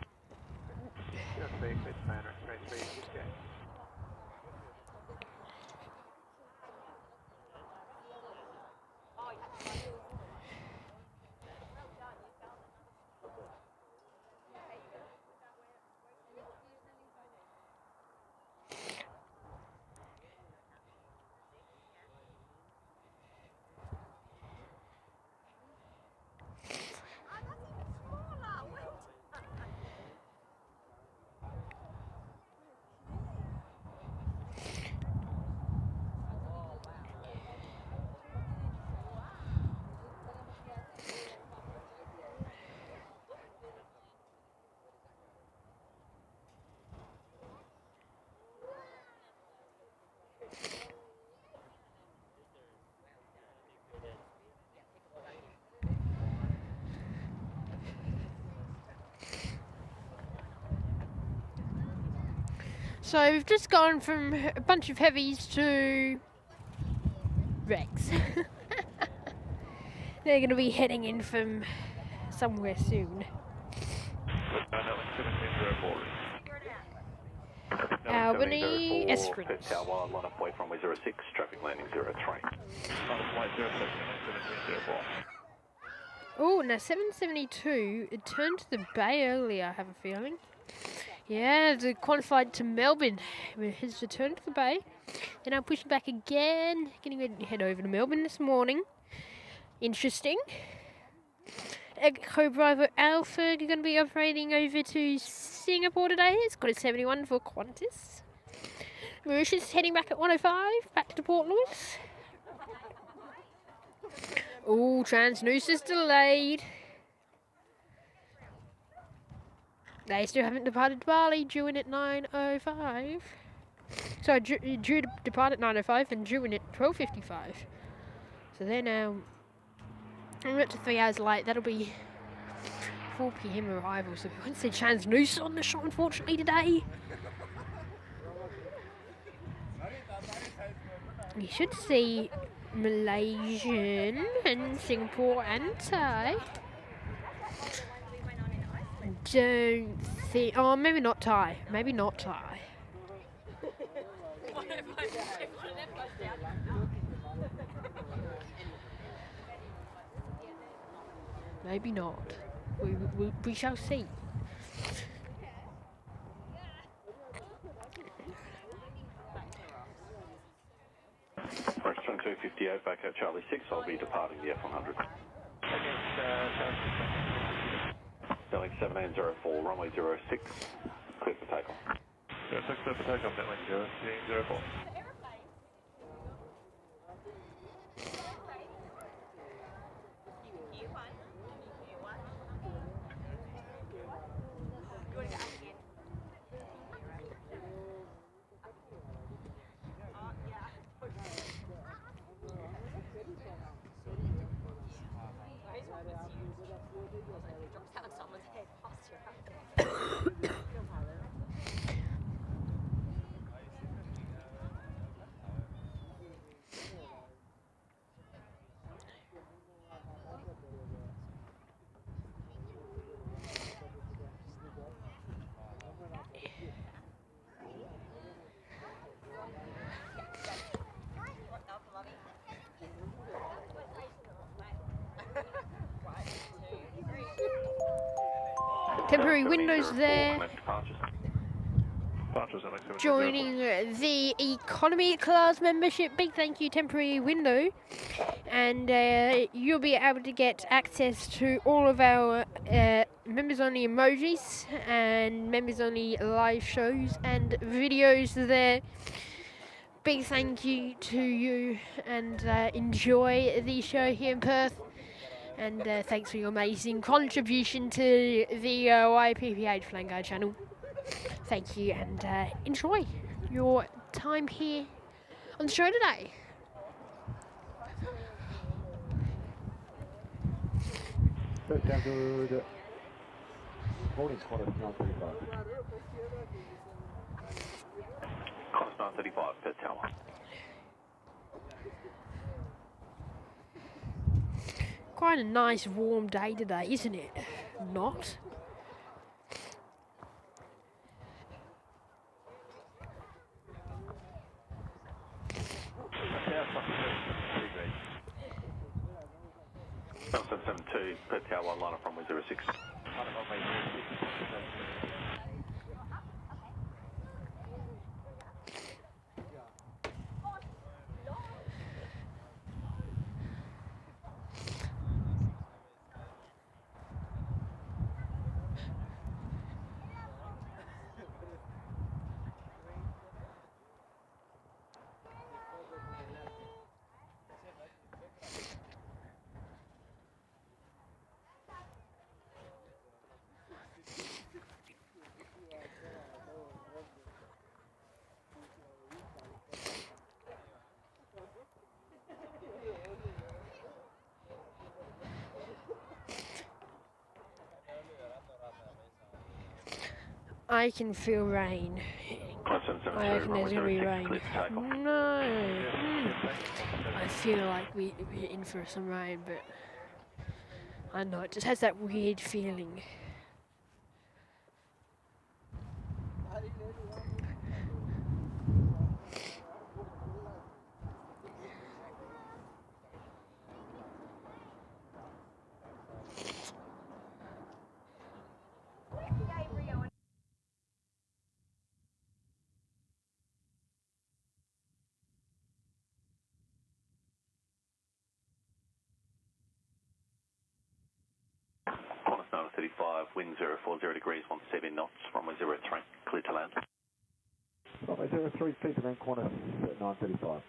So we've just gone from a bunch of heavies to Rex. They're going to be heading in from somewhere soon. Albany, Esperance. Tower, line up wait runway 06, traffic landing 03. Oh, now 772, it turned to the bay earlier, I have a feeling. Yeah, the qualified to Melbourne. Has returned to the bay. And I'm pushing back again. Getting ready to head over to Melbourne this morning. Interesting. Echo Bravo Alpha are going to be operating over to Singapore today. It's got a 71 for Qantas. Mauritius heading back at 105, back to Port Louis. Oh, Transnoosa's delayed. They still haven't departed Bali, due in at 9:05. So due to depart at 9:05 and due in at 12:55. So they're now up to 3 hours late. That'll be 4 PM arrival. So we won't see Transnoosa on the shot, unfortunately, today. You should see Malaysian and Singapore and Thai. Don't think. Oh, maybe not Thai. Maybe not Thai. Maybe not. We shall see. Rex 2258, back at Charlie 6, I'll be departing the F100. Selling 7804, runway 06, clear for takeoff. 06, clear for takeoff, Netling 0, 04. temporary windows there. Joining the economy class membership. Big thank you, temporary window. And you'll be able to get access to all of our members only emojis and members only live shows and videos there. Big thank you to you, and enjoy the show here in Perth. And thanks for your amazing contribution to the YPPH Flying Guide channel. Thank you, and enjoy your time here on the show today. First down good. Morning squad at 9:35. Cost 935 per tower. Quite a nice warm day today, isn't it? Not? Nelson 72 per tower, one line up runway 06. I can feel rain. I reckon there's going to be rain. No. I feel like we're in for some rain, but I don't know, it just has that weird feeling. Qantas 935, wind 040 degrees, 17 knots, runway 03, clear to land. Runway 03, clear to land, Qantas at 9:35.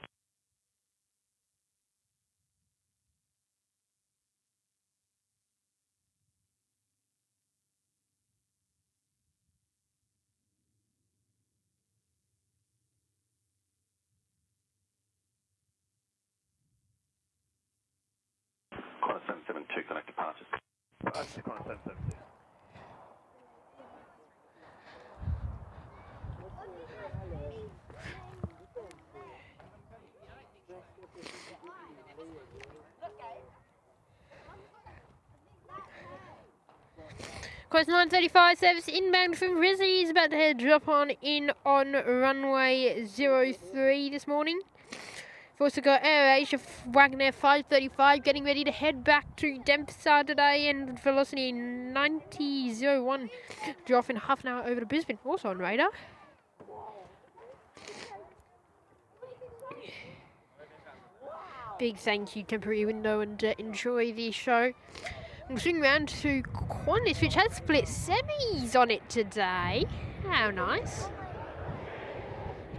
Qantas 772, connect departures. Qantas 772. Qantas 935 service inbound from Rizzy is about to drop on in on runway 03 this morning. We've also got Aviation Wagner 535 getting ready to head back to Dempsey today, and velocity 90.01 due off in half an hour over to Brisbane, also on radar. Big thank you, temporary window, and enjoy the show. I'm swinging around to Qantas, which has split semis on it today. How nice.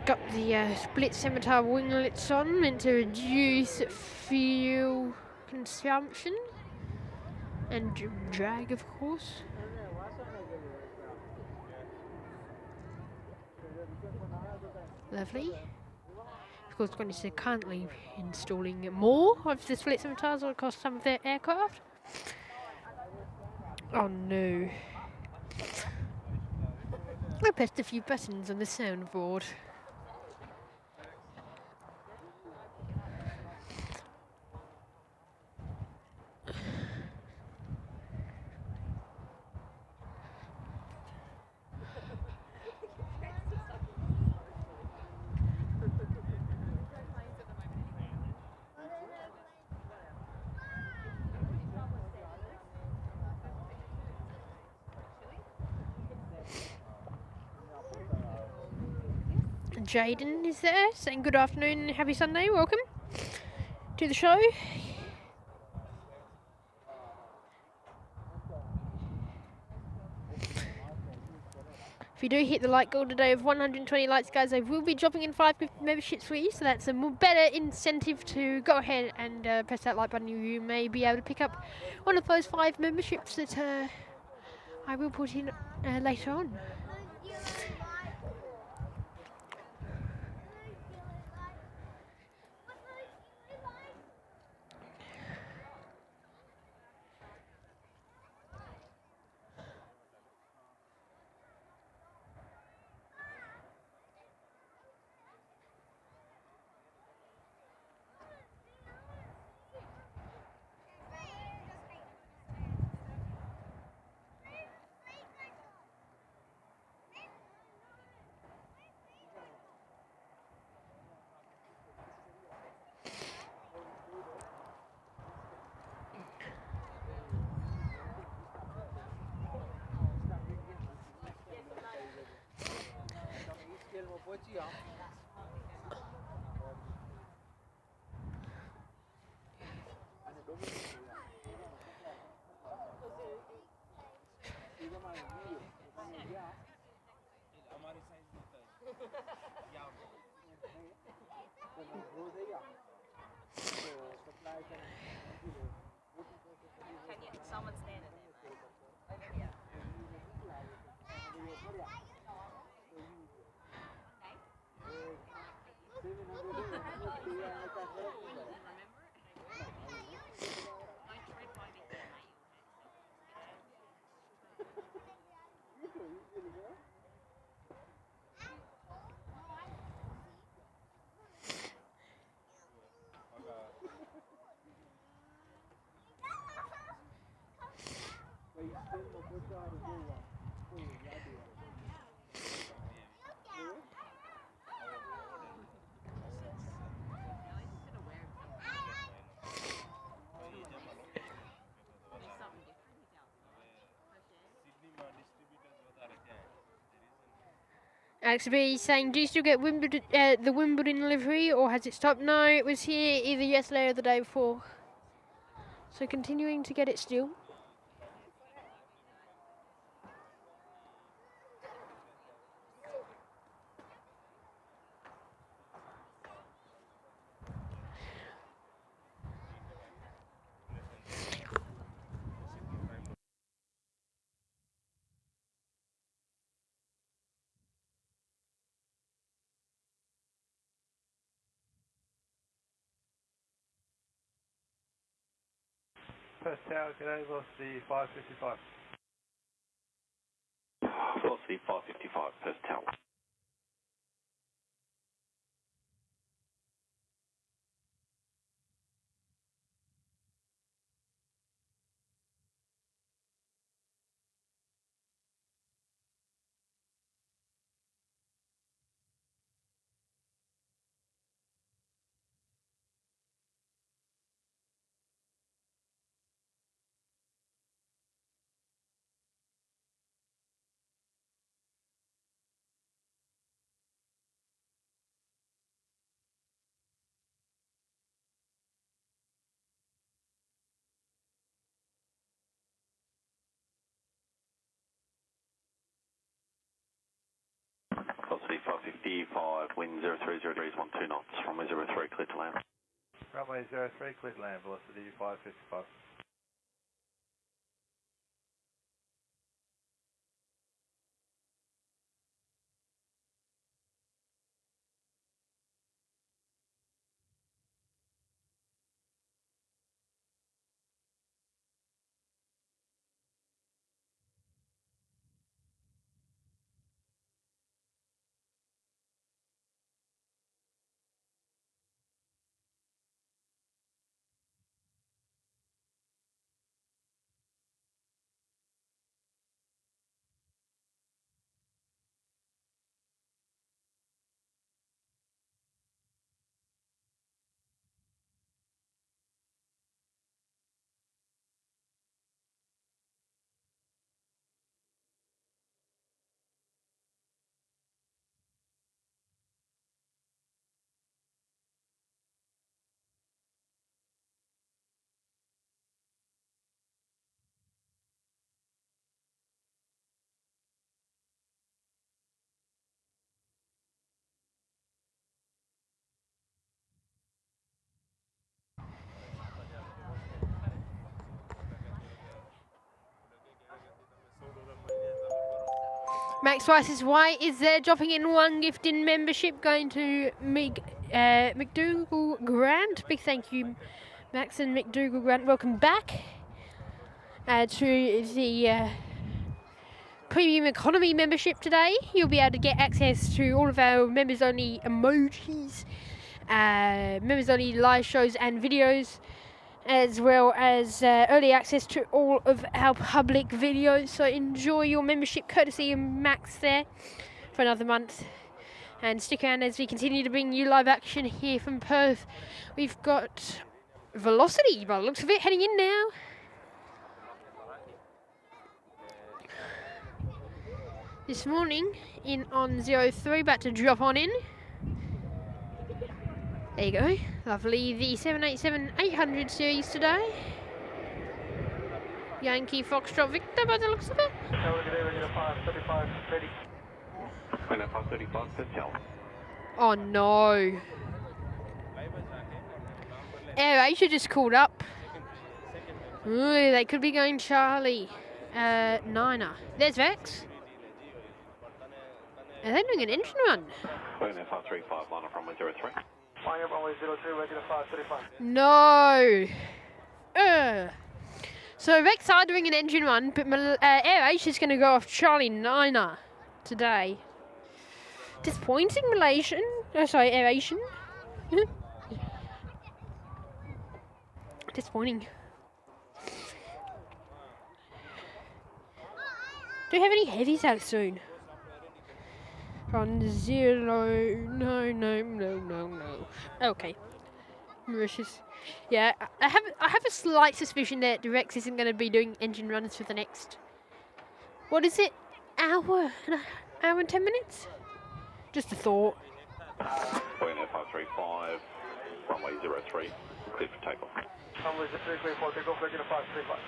Got the split scimitar winglets on, meant to reduce fuel consumption and drag, of course. Lovely. Of course, Qantas are currently installing more of the split scimitars across some of their aircraft. Oh no. I pressed a few buttons on the soundboard. Jaden is there, saying good afternoon and happy Sunday. Welcome to the show. If you do hit the like goal today of 120 likes, guys, I will be dropping in 5 memberships for you, so that's a more better incentive to go ahead and press that like button. You may be able to pick up one of those 5 memberships that I will put in later on. Alex B saying, do you still get Wimbledon, the Wimbledon livery, or has it stopped? No, it was here either yesterday or the day before. So continuing to get it still. Perth Tower, g'day, velocity 555. Velocity 555, Perth Tower. Velocity 555, wind 0303 is 12 knots, runway 03, clear to land. Runway 03, clear to land, velocity 555. Max Rice's White is there, dropping in one gift in membership, going to McDougal Grant. Big thank you, Max and McDougal Grant. Welcome back to the Premium Economy membership today. You'll be able to get access to all of our members-only emojis, members-only live shows and videos, as well as early access to all of our public videos. So enjoy your membership courtesy of Max there for another month. And stick around as we continue to bring you live action here from Perth. We've got Velocity, by the looks of it, heading in now. This morning, in on 03, about to drop on in. There you go, lovely, the 787-800 series today. Yankee Foxtrot Victor by the looks of it. Oh no. Aviation just called up. Ooh, they could be going Charlie. Niner. There's Vex. Are they doing an engine run? No. So Rex are doing an engine run, but AirH is going to go off Charlie Niner today. Disappointing Malaysian. Oh, sorry, Aviation. Disappointing. Do you have any heavies out soon? On 0, no. Okay. Mauritius. Yeah, I have a slight suspicion that Rex isn't going to be doing engine runs for the next, what is it, hour and 10 minutes? Just a thought. Boeing 535, runway 03, clear for takeoff. Runway 03, clear for takeoff, regular 535.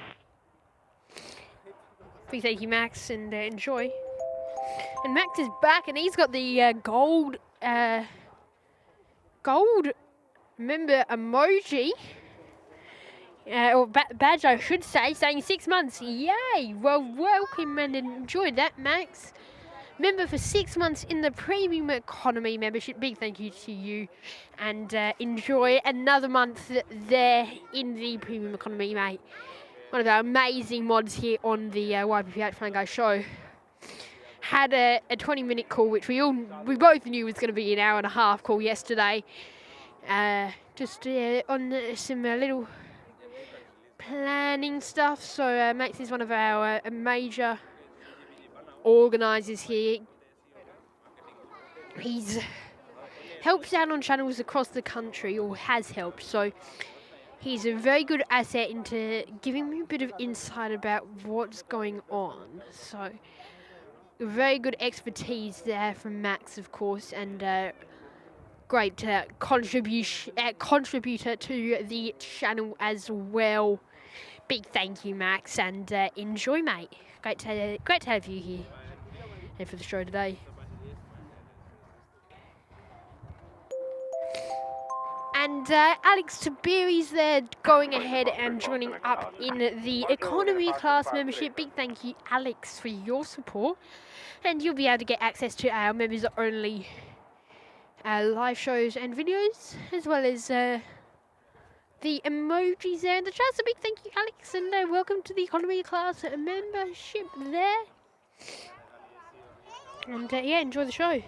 Please thank you, Max, and enjoy. And Max is back, and he's got the gold member emoji, or badge, I should say, saying 6 months. Yay! Well, welcome and enjoy that, Max. Member for 6 months in the Premium Economy membership. Big thank you to you, and enjoy another month there in the Premium Economy, mate. One of our amazing mods here on the YPPH Flying Guy show. Had a 20-minute call, which we both knew was going to be an hour and a half call yesterday. Just on some little planning stuff. So Max is one of our major organisers here. He's helps out on channels across the country, or has helped. So he's a very good asset into giving me a bit of insight about what's going on. So very good expertise there from Max, of course, and great contributor to the channel as well. Big thank you, Max, and enjoy, mate. Great to have you here and for the show today. And Alex Tabiri's there, going ahead and joining up in the economy class membership. Big thank you, Alex, for your support. And you'll be able to get access to our members only live shows and videos, as well as the emojis there in the chat. So big thank you, Alex, and welcome to the economy class membership there. And yeah, enjoy the show.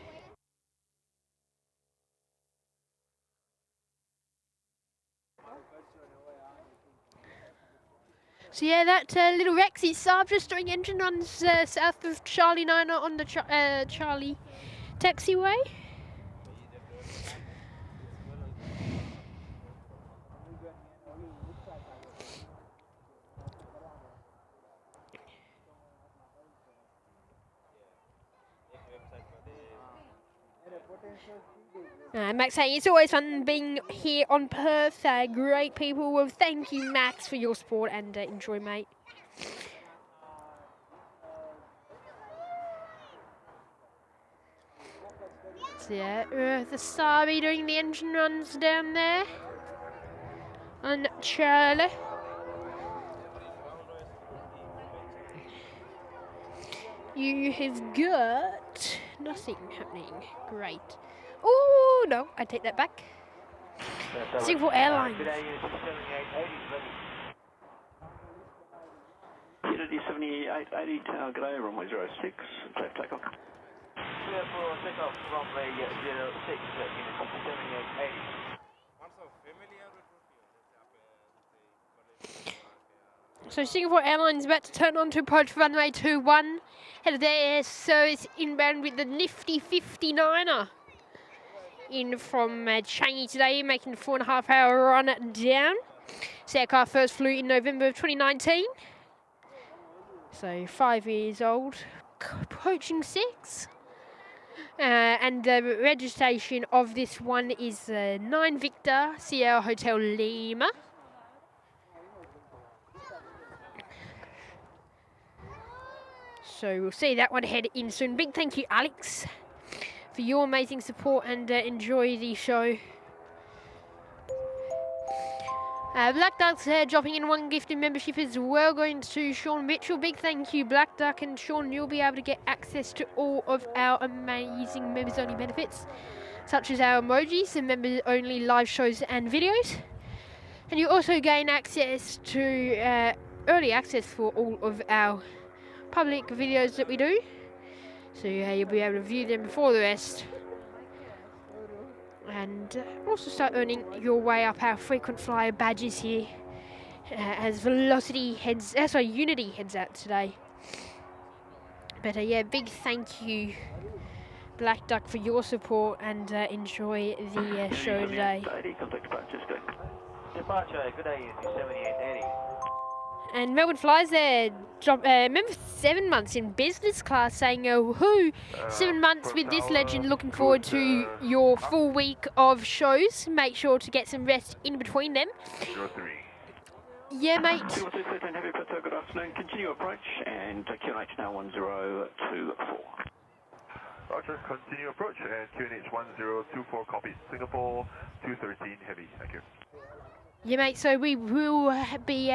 So yeah, that little Rex is just doing engine runs south of Charlie 9 on the Charlie taxiway. Max saying it's always fun being here on Perth. Great people. Well, thank you, Max, for your support, and enjoy, mate. So yeah, the Sabi doing the engine runs down there on Charlie. You have got nothing happening. Great. Oh no, I take that back. Singapore Airlines. Unity 7880, tower g'day, runway 06, safe takeoff. Clear for takeoff, runway 06, Unity 7880. So Singapore Airlines about to turn on to approach runway 21. Headed there, so it's inbound with the nifty 59er. In from Changi today, making a 4.5 hour run down. This aircraft first flew in November of 2019. So 5 years old, approaching 6. And the registration of this one is 9 Victor Sierra Hotel Lima. So we'll see that one head in soon. Big thank you, Alex, for your amazing support, and enjoy the show. Black Duck's dropping in 1 gifted membership as well, going to Sean Mitchell. Big thank you, Black Duck, and Sean, you'll be able to get access to all of our amazing members-only benefits, such as our emojis and members-only live shows and videos. And you also gain access to early access for all of our public videos that we do, so you'll be able to view them before the rest, and also start earning your way up our frequent flyer badges here as Unity heads out today. But yeah, big thank you, Black Duck, for your support, and enjoy the show today. Departure, good day, 7880. And Melbourne Flies there, remember 7 months in business class, saying woohoo, 7 months with this legend, looking forward to your full week of shows. Make sure to get some rest in between them. 03. Yeah, mate. 213 Heavy Plateau, good afternoon, continue approach, and QNH now 1024. Roger, continue approach, and QNH 1024 copies. Singapore 213 Heavy, thank you. Yeah, mate, so we will be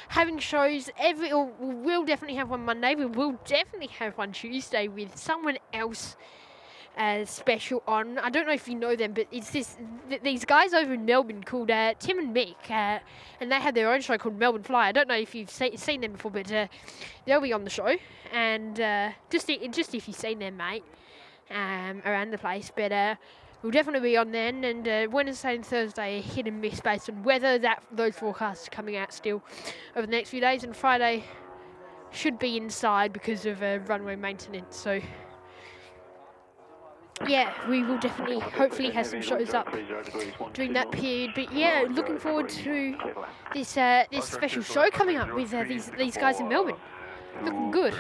having shows we'll definitely have one Monday. We will definitely have one Tuesday with someone else special on. I don't know if you know them, but it's these guys over in Melbourne called Tim and Mick, and they have their own show called Melbourne Fly. I don't know if you've seen them before, but they'll be on the show, and just if you've seen them, mate, around the place. But we'll definitely be on then, and Wednesday and Thursday are hit and miss based on whether those forecasts are coming out still over the next few days, and Friday should be inside because of runway maintenance. So yeah, we will definitely hopefully have some shows up during that period. But yeah, looking forward to this special show coming up with these guys in Melbourne. Looking good.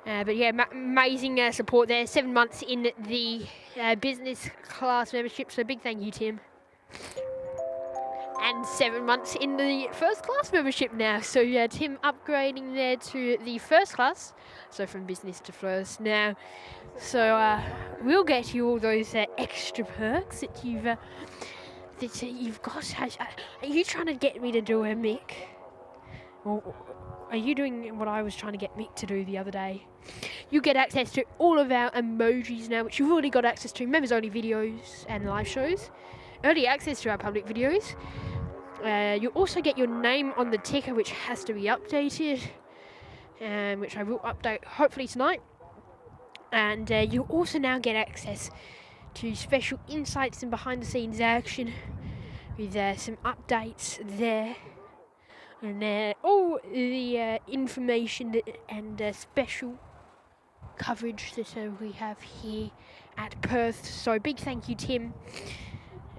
But yeah, amazing support there. 7 months in the business class membership, so big thank you, Tim. And 7 months in the first class membership now, so yeah, Tim upgrading there to the first class, so from business to first now. So we'll get you all those extra perks that you've got. Are you trying to get me to do a Mick? Or are you doing what I was trying to get Mick to do the other day? You get access to all of our emojis now, which you've already got access to, members only videos and live shows, early access to our public videos. You also get your name on the ticker, which has to be updated, which I will update hopefully tonight. And you also now get access to special insights and behind the scenes action with some updates there. And all the information and special coverage that we have here at Perth. So big thank you, Tim,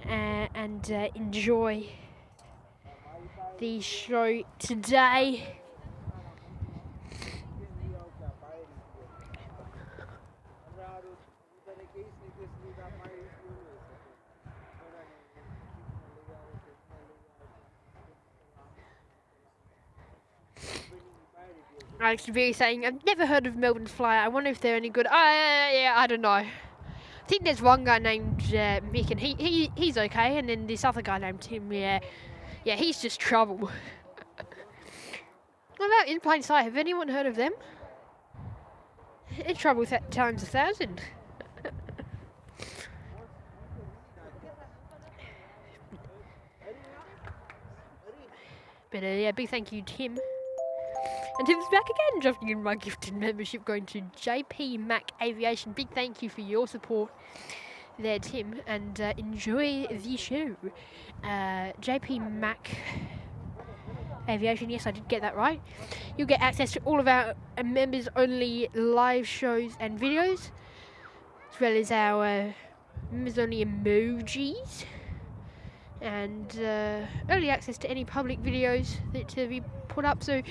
and enjoy the show today. Alex Devere saying, I've never heard of Melbourne Flyer. I wonder if they're any good. Yeah, I don't know. I think there's one guy named Mick, and he's okay, and then this other guy named Tim, yeah, he's just trouble. What about In Plain Sight? Have anyone heard of them? It's trouble times 1,000. But yeah, big thank you, Tim. And Tim's back again, dropping in my gifted membership going to JP Mac Aviation. Big thank you for your support there, Tim, and enjoy the show. JP Mac Aviation, yes, I did get that right. You'll get access to all of our members-only live shows and videos, as well as our members-only emojis, and early access to any public videos that we put up. So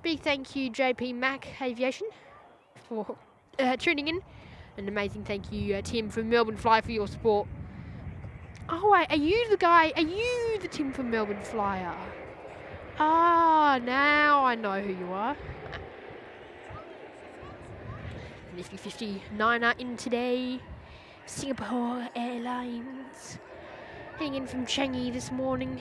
big thank you, JP Mac Aviation, for tuning in. An amazing thank you, Tim from Melbourne Fly, for your support. Oh wait, are you the guy? Are you the Tim from Melbourne Flyer? Ah, now I know who you are. Nifty 59er in today. Singapore Airlines. Heading in from Changi this morning.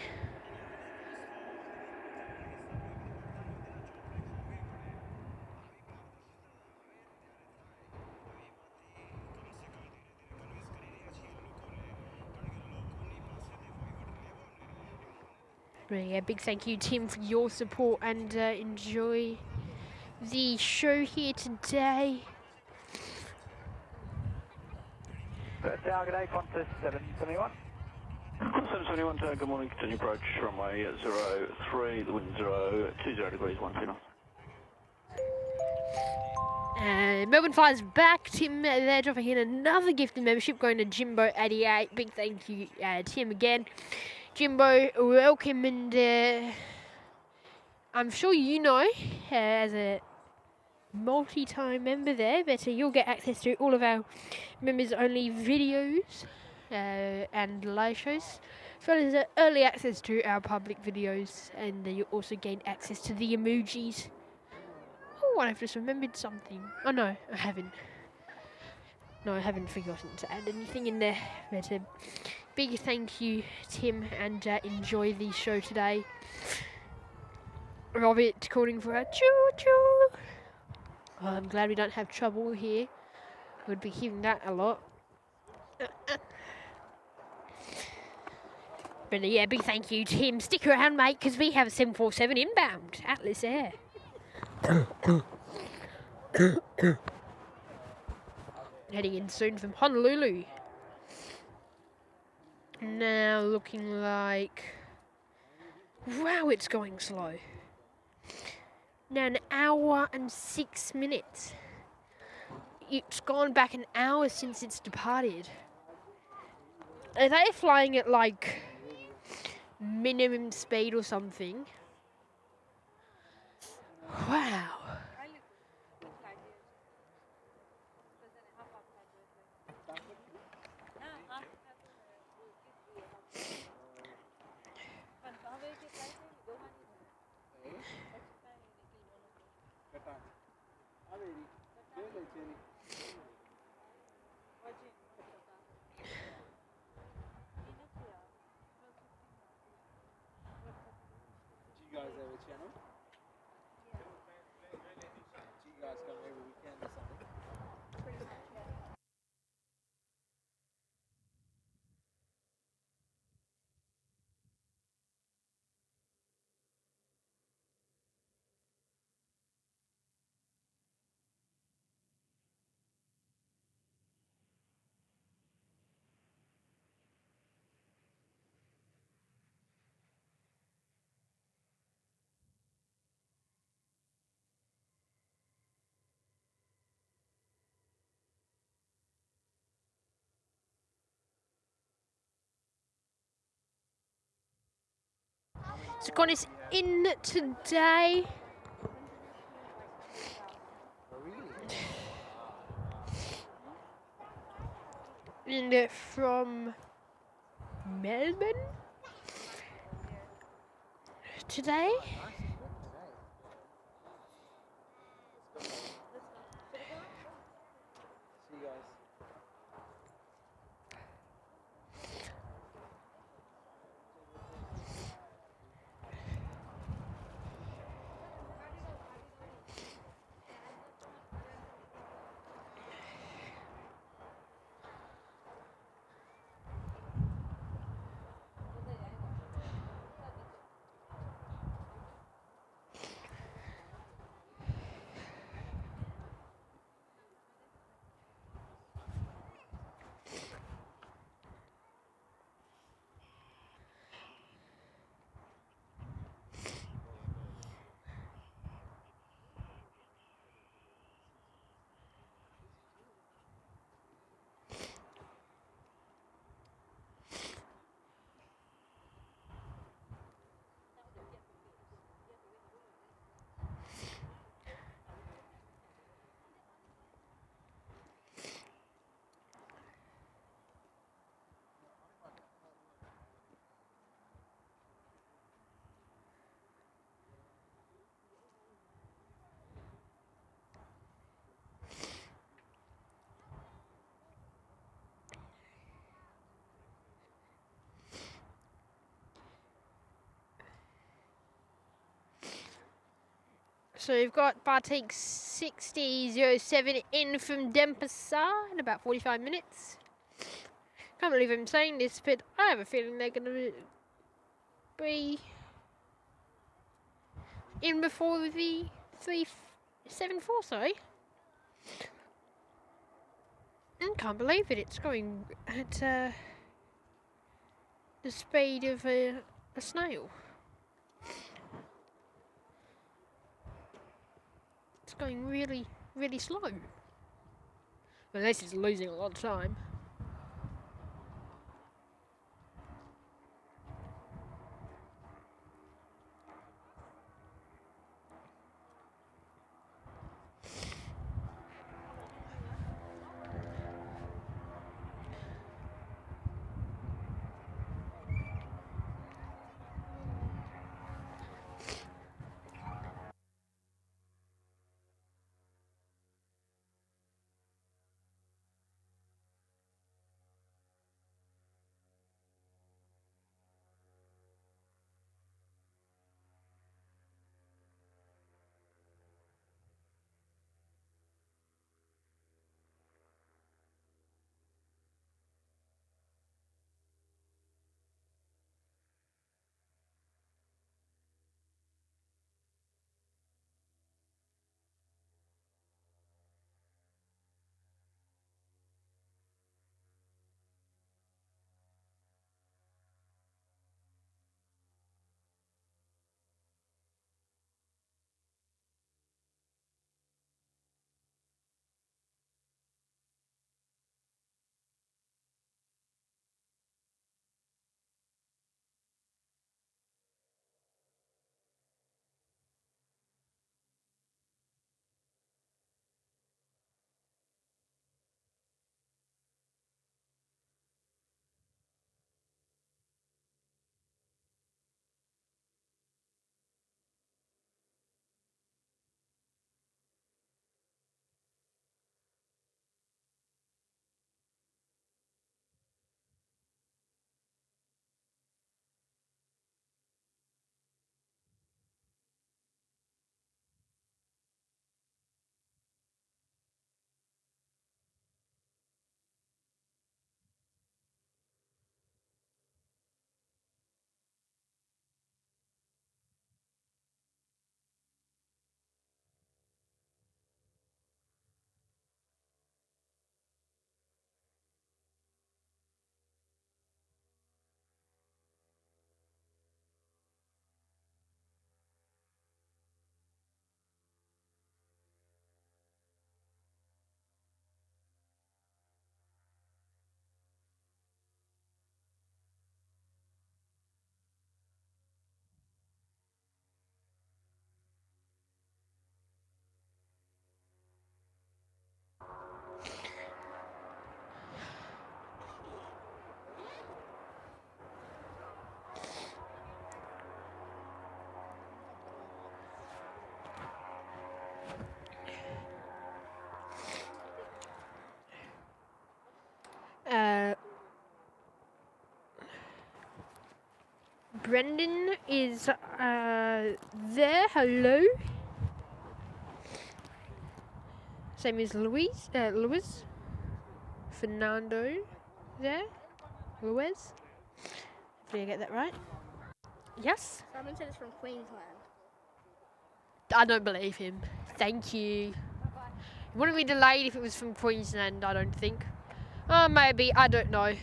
Yeah, big thank you, Tim, for your support, and enjoy the show here today. Tower, good day, Qantas 771. 771, good morning, continue approach, runway 03, the wind 20 degrees, 12 knots. Melbourne Fly's back. Tim there dropping in another gifted membership going to Jimbo88. Big thank you, Tim, again. Jimbo, welcome, and I'm sure you know, as a multi-time member there, but you'll get access to all of our members-only videos and live shows, as well as early access to our public videos, and you'll also gain access to the emojis. Oh, I've just remembered something. Oh no, I haven't. No, I haven't forgotten to add anything in there, but big thank you, Tim, and enjoy the show today. Robert calling for a choo-choo. Oh, I'm glad we don't have trouble here. We'd be hearing that a lot. But yeah, big thank you, Tim. Stick around, mate, because we have a 747 inbound. Atlas Air. Heading in soon from Honolulu. Now looking like... Wow, it's going slow. Now an hour and 6 minutes. It's gone back an hour since it's departed. Are they flying at like minimum speed or something? Wow. So Connor's in today. And from Melbourne today. So we've got Bartik 6007 in from Denpasar in about 45 minutes. Can't believe I'm saying this, but I have a feeling they're going to be in before the 374, sorry. I can't believe it, it's going at the speed of a snail. It's going really, really slow. Unless it's losing a lot of time. Brendan is there. Hello. Same as Luis. Fernando there. Luis. Did I get that right? Yes? Simon said it's from Queensland. I don't believe him. Thank you. It wouldn't be delayed if it was from Queensland, I don't think. Oh, maybe. I don't know.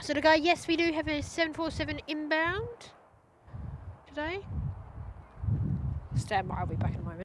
So the guy, yes, we do have a 747 inbound today. Stand by, I'll be back in a moment.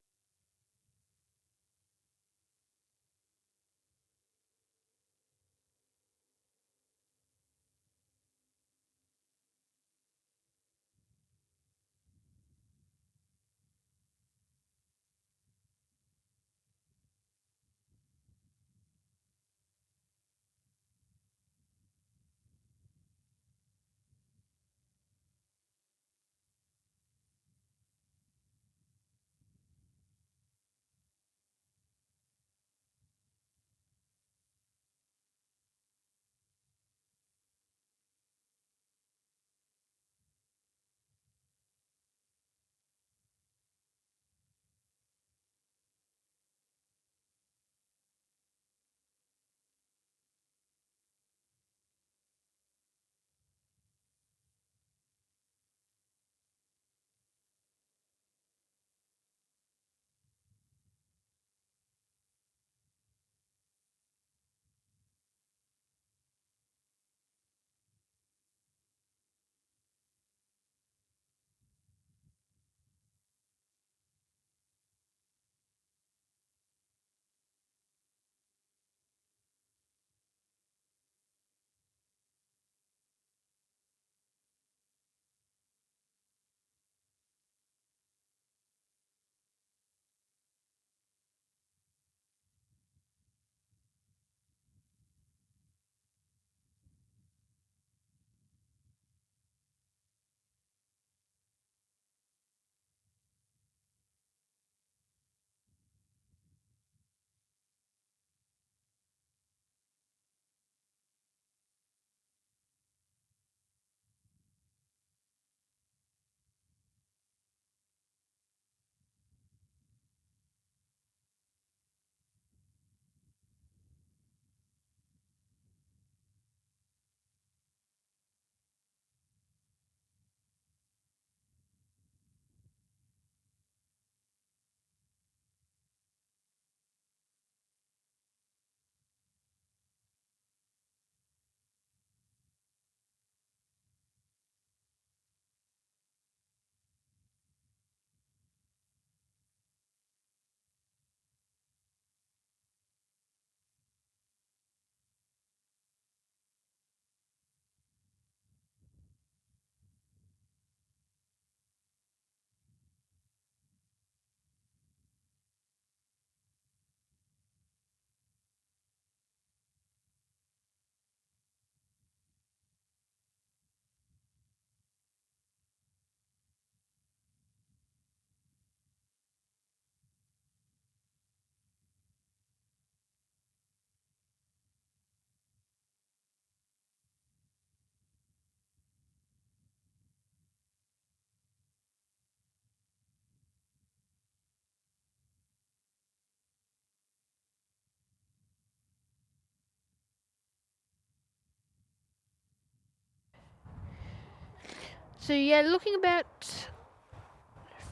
So yeah, looking about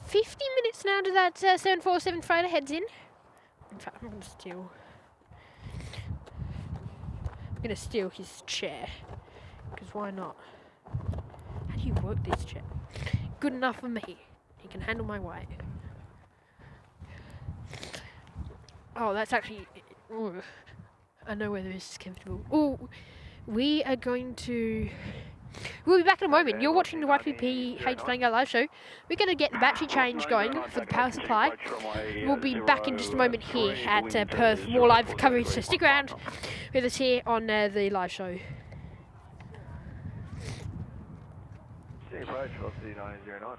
50 minutes now to that 747 freighter heads in. In fact, I'm gonna steal his chair, because why not? How do you work this chair? Good enough for me. He can handle my weight. Oh, that's actually... Ooh, I know whether this is comfortable. Oh, we are going to... We'll be back in a moment. You're watching the YPPH Flying Guy live show. We're going to get the battery change going for the power supply. We'll be back in just a moment here at Perth. More live coverage, so stick around with us here on the live show. Approach, velocity 909.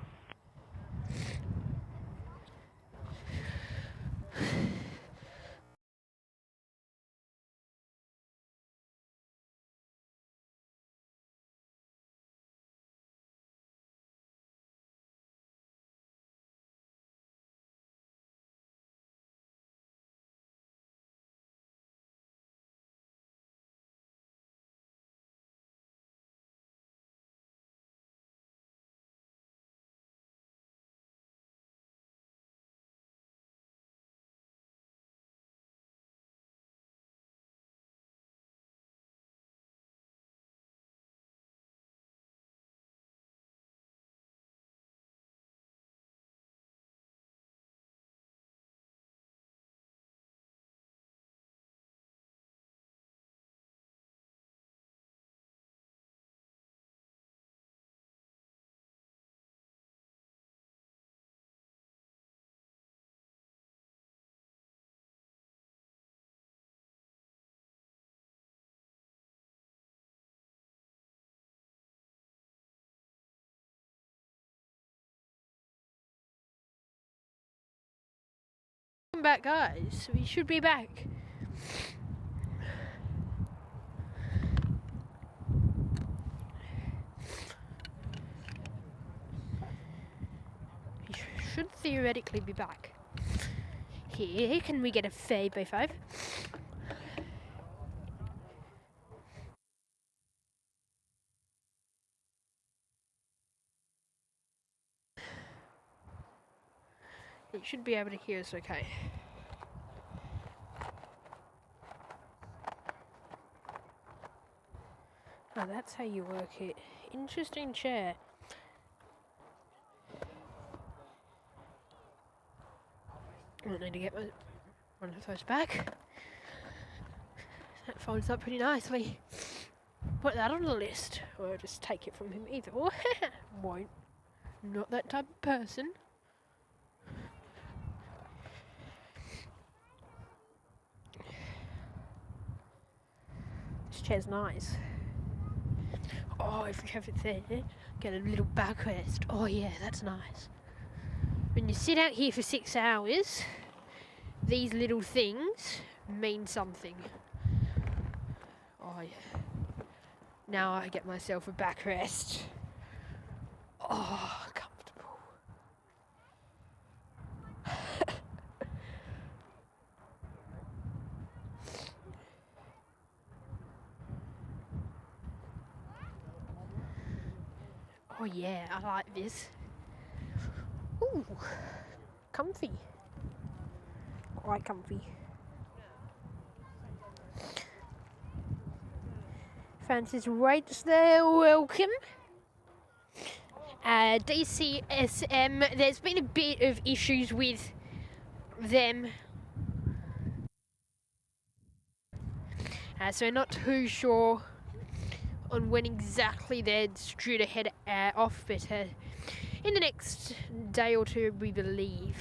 back, guys. We should be back. We should theoretically be back. Here, can we get a 5x5? You should be able to hear us okay. Oh, that's how you work it. Interesting chair. I need to get one of those back. That folds up pretty nicely. Put that on the list, or just take it from him either. Or won't. Not that type of person. This chair's nice. Oh, if you have it there, get a little backrest. Oh yeah, that's nice. When you sit out here for 6 hours, these little things mean something. Oh yeah. Now I get myself a backrest. Oh, comfortable. Oh yeah, I like this. Ooh, comfy. Quite comfy. Francis Waits there, welcome. DCSM, there's been a bit of issues with them. So we're not too sure on when exactly they're due to head off, but in the next day or two, we believe.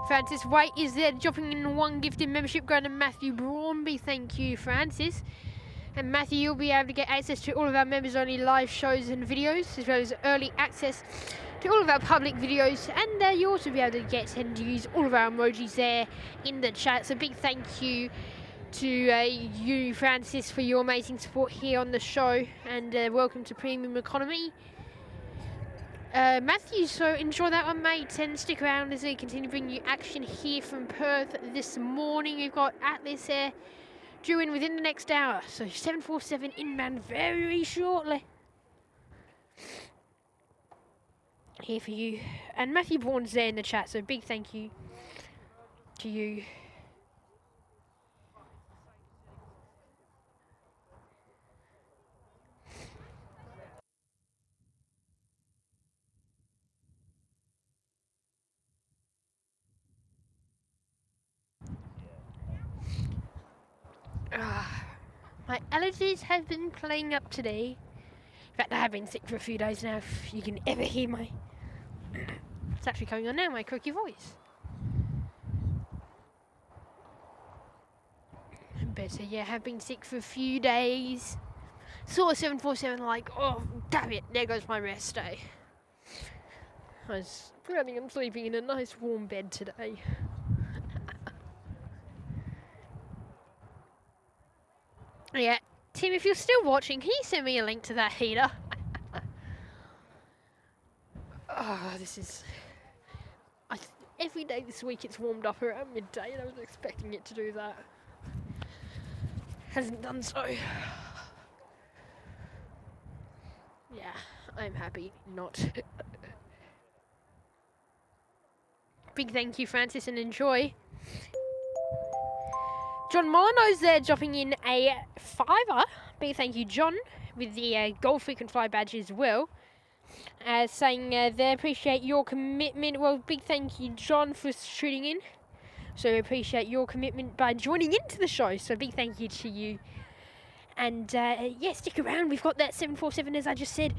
Francis White is there dropping in one gifted membership going to Matthew Braunby. Thank you, Francis. And Matthew, you'll be able to get access to all of our members only live shows and videos, as well as early access to all of our public videos, and you'll also be able to get and use all of our emojis there in the chat. So big thank you to you, Francis, for your amazing support here on the show, and welcome to Premium Economy. Matthew, so enjoy that one, mate, and stick around as we continue bringing you action here from Perth this morning. We've got Atlas Air due in within the next hour, so 747 inbound very shortly. Here for you. And Matthew Bourne's there in the chat, so big thank you to you. My allergies have been playing up today. In fact, I have been sick for a few days now, if you can ever hear my... It's actually coming on now, my croaky voice. But yeah, I have been sick for a few days. Saw a 747 like, oh, damn it, there goes my rest day. I was planning on sleeping in a nice warm bed today. Yeah, Tim, if you're still watching, can you send me a link to that heater? Oh, this is... every day this week it's warmed up around midday, and I was expecting it to do that. Hasn't done so. Yeah, I'm happy not. Big thank you, Francis, and enjoy. John Molyneux's there dropping in a $5. Big thank you, John, with the Gold Frequent Fly badge as well. Saying they appreciate your commitment. Well, big thank you, John, for shooting in. So we appreciate your commitment by joining into the show. So big thank you to you. And yeah, stick around. We've got that 747, as I just said.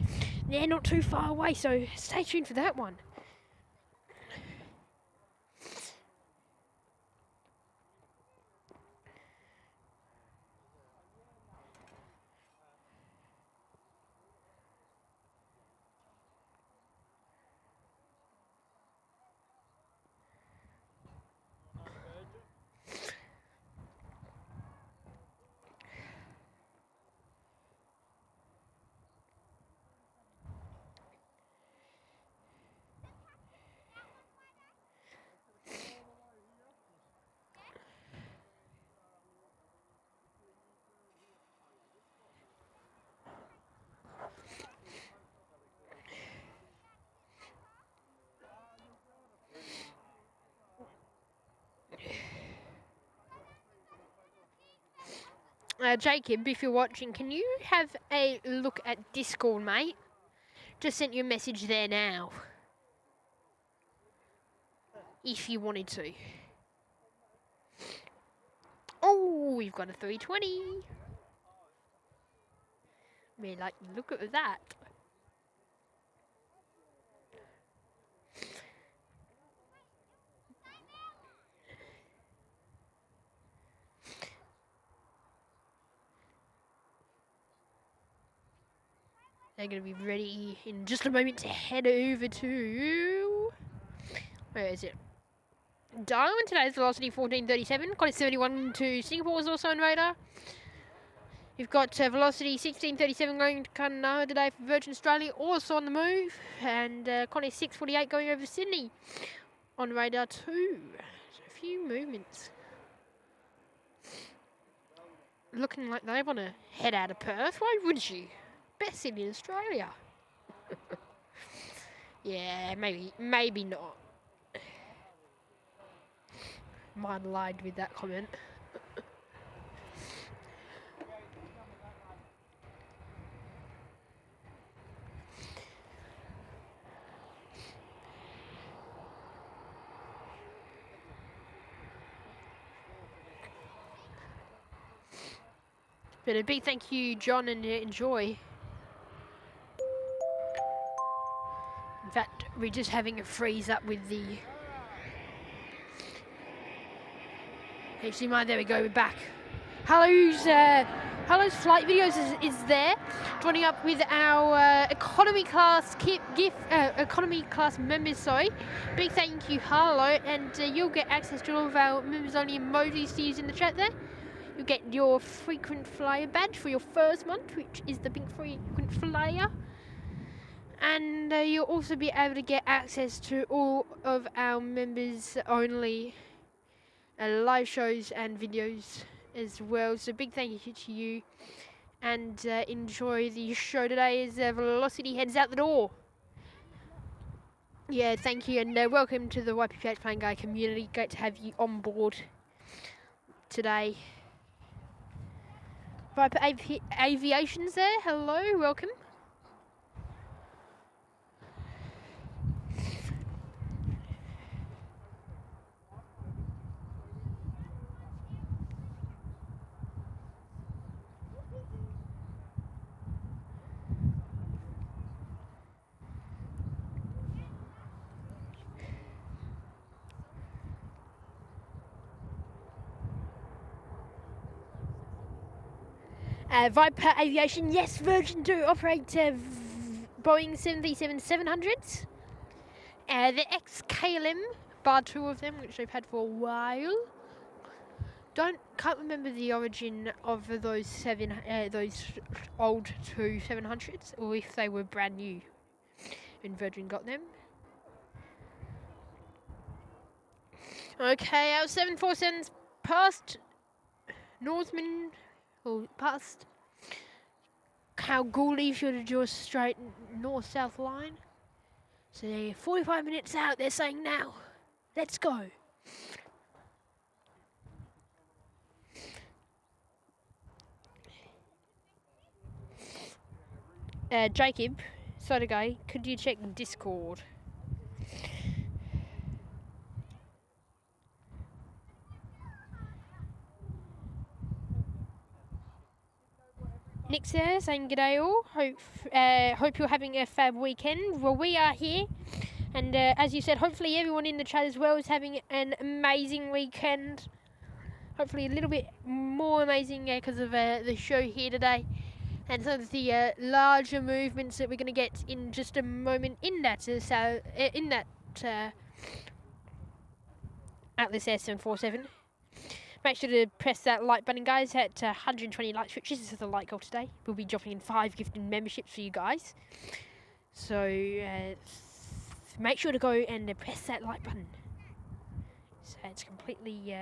They're not too far away, so stay tuned for that one. Jacob, if you're watching, can you have a look at Discord, mate? Just sent you a message there now. If you wanted to. Oh, we've got a 320. Me like, look at that. They're going to be ready in just a moment to head over to... Where is it? Darwin. Today's velocity 1437. Got a 71 to Singapore is also on radar. You've got velocity 1637 going to Kanawa today for Virgin Australia, also on the move. And Connie 648 going over Sydney on radar too. So a few movements. Looking like they want to head out of Perth. Why would you? Best city in Australia. Yeah, maybe not. Mine lied with that comment. But a big thank you, John, and enjoy. In fact, we're just having a freeze up with the HDMI. There we go, we're back. Hello's flight videos is there, joining up with our economy class economy class members. Sorry, big thank you, hello, and you'll get access to all of our members only emojis to use in the chat there. You'll get your frequent flyer badge for your first month, which is the pink frequent flyer. And you'll also be able to get access to all of our members only live shows and videos as well. So big thank you to you, and enjoy the show today as Velocity heads out the door. Yeah, thank you, and welcome to the YPPH Plane Guy community. Great to have you on today. Aviation's there. Hello, welcome. Viper Aviation, yes, Virgin do operate Boeing 737-700s. The XKLM, bar two of them, which they've had for a while. Can't remember the origin of those old two 700s, or if they were brand new and Virgin got them. Okay, our 747's past Northman. Or past Kalgoorlie if you were to do a straight north-south line. So they're 45 minutes out, they're saying now. Let's go. Jacob, Soda Guy, could you check Discord? Nick's there saying g'day all. Hope you're having a fab weekend. Well, we are here, and as you said, hopefully everyone in the chat as well is having an amazing weekend. Hopefully a little bit more amazing because of the show here today, and some of the larger movements that we're going to get in just a moment in that Atlas S747. Make sure to press that like button, guys, at 120 likes, which is the like goal today. We'll be dropping in 5 gifted memberships for you guys. So make sure to go and press that like button. So it's completely,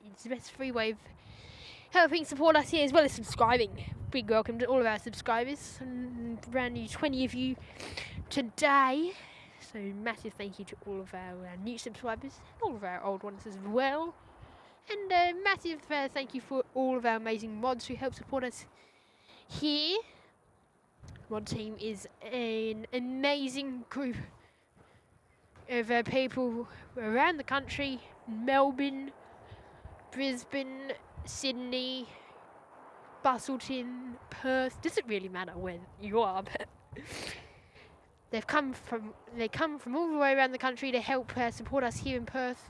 it's the best free way of helping support us here, as well as subscribing. Big welcome to all of our subscribers, and brand new 20 of you today. So massive thank you to all of our new subscribers, and all of our old ones as well. And a massive thank you for all of our amazing mods who help support us here. Mod team is an amazing group of people around the country: Melbourne, Brisbane, Sydney, Bustleton, Perth. Doesn't really matter where you are, but they come from all the way around the country to help support us here in Perth.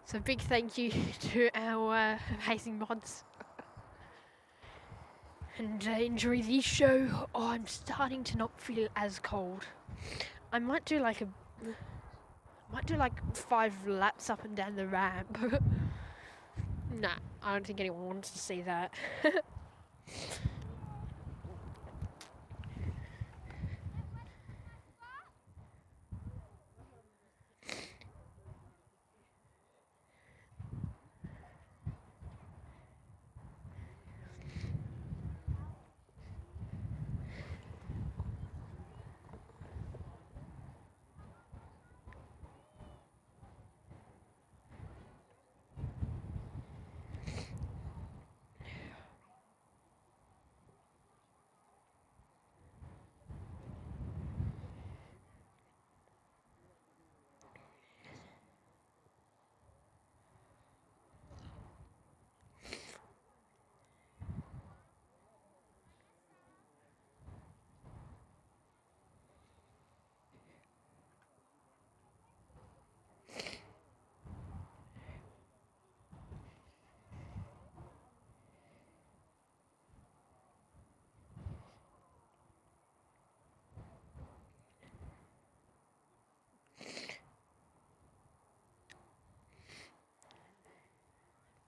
So big thank you to our amazing mods. And enjoy the show. Oh, I'm starting to not feel as cold. I might do like 5 laps up and down the ramp. Nah, I don't think anyone wants to see that.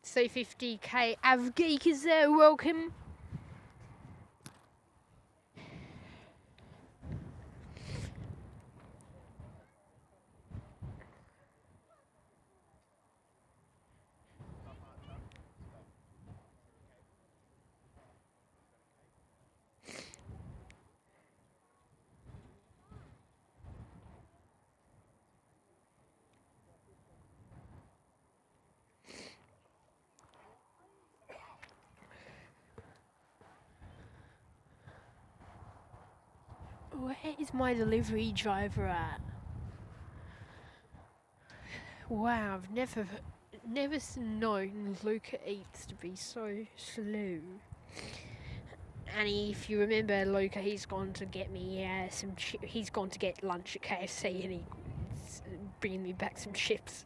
So 50k Avgeek is there, welcome. Where is my delivery driver at? Wow, I've never known Luca Eats to be so slow. And if you remember Luca, he's gone to get me he's gone to get lunch at KFC and he's bringing me back some chips.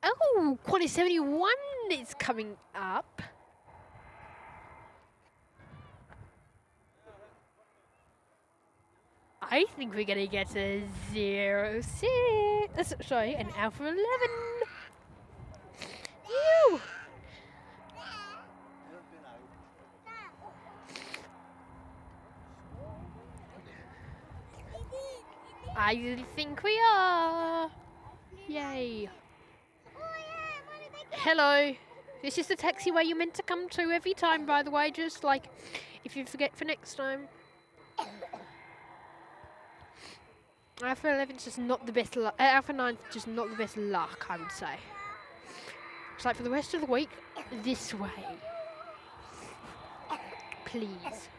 Oh, Quantity 71 is coming up. I think we're gonna get a 06. Sorry, an Alpha 11. Ew. I think we are. Yay. Hello. This is the taxiway you're meant to come to every time, by the way, just like if you forget for next time. Alpha 11's just not the best luck. Alpha 9's just not the best luck, I would say. It's like for the rest of the week, this way. Please.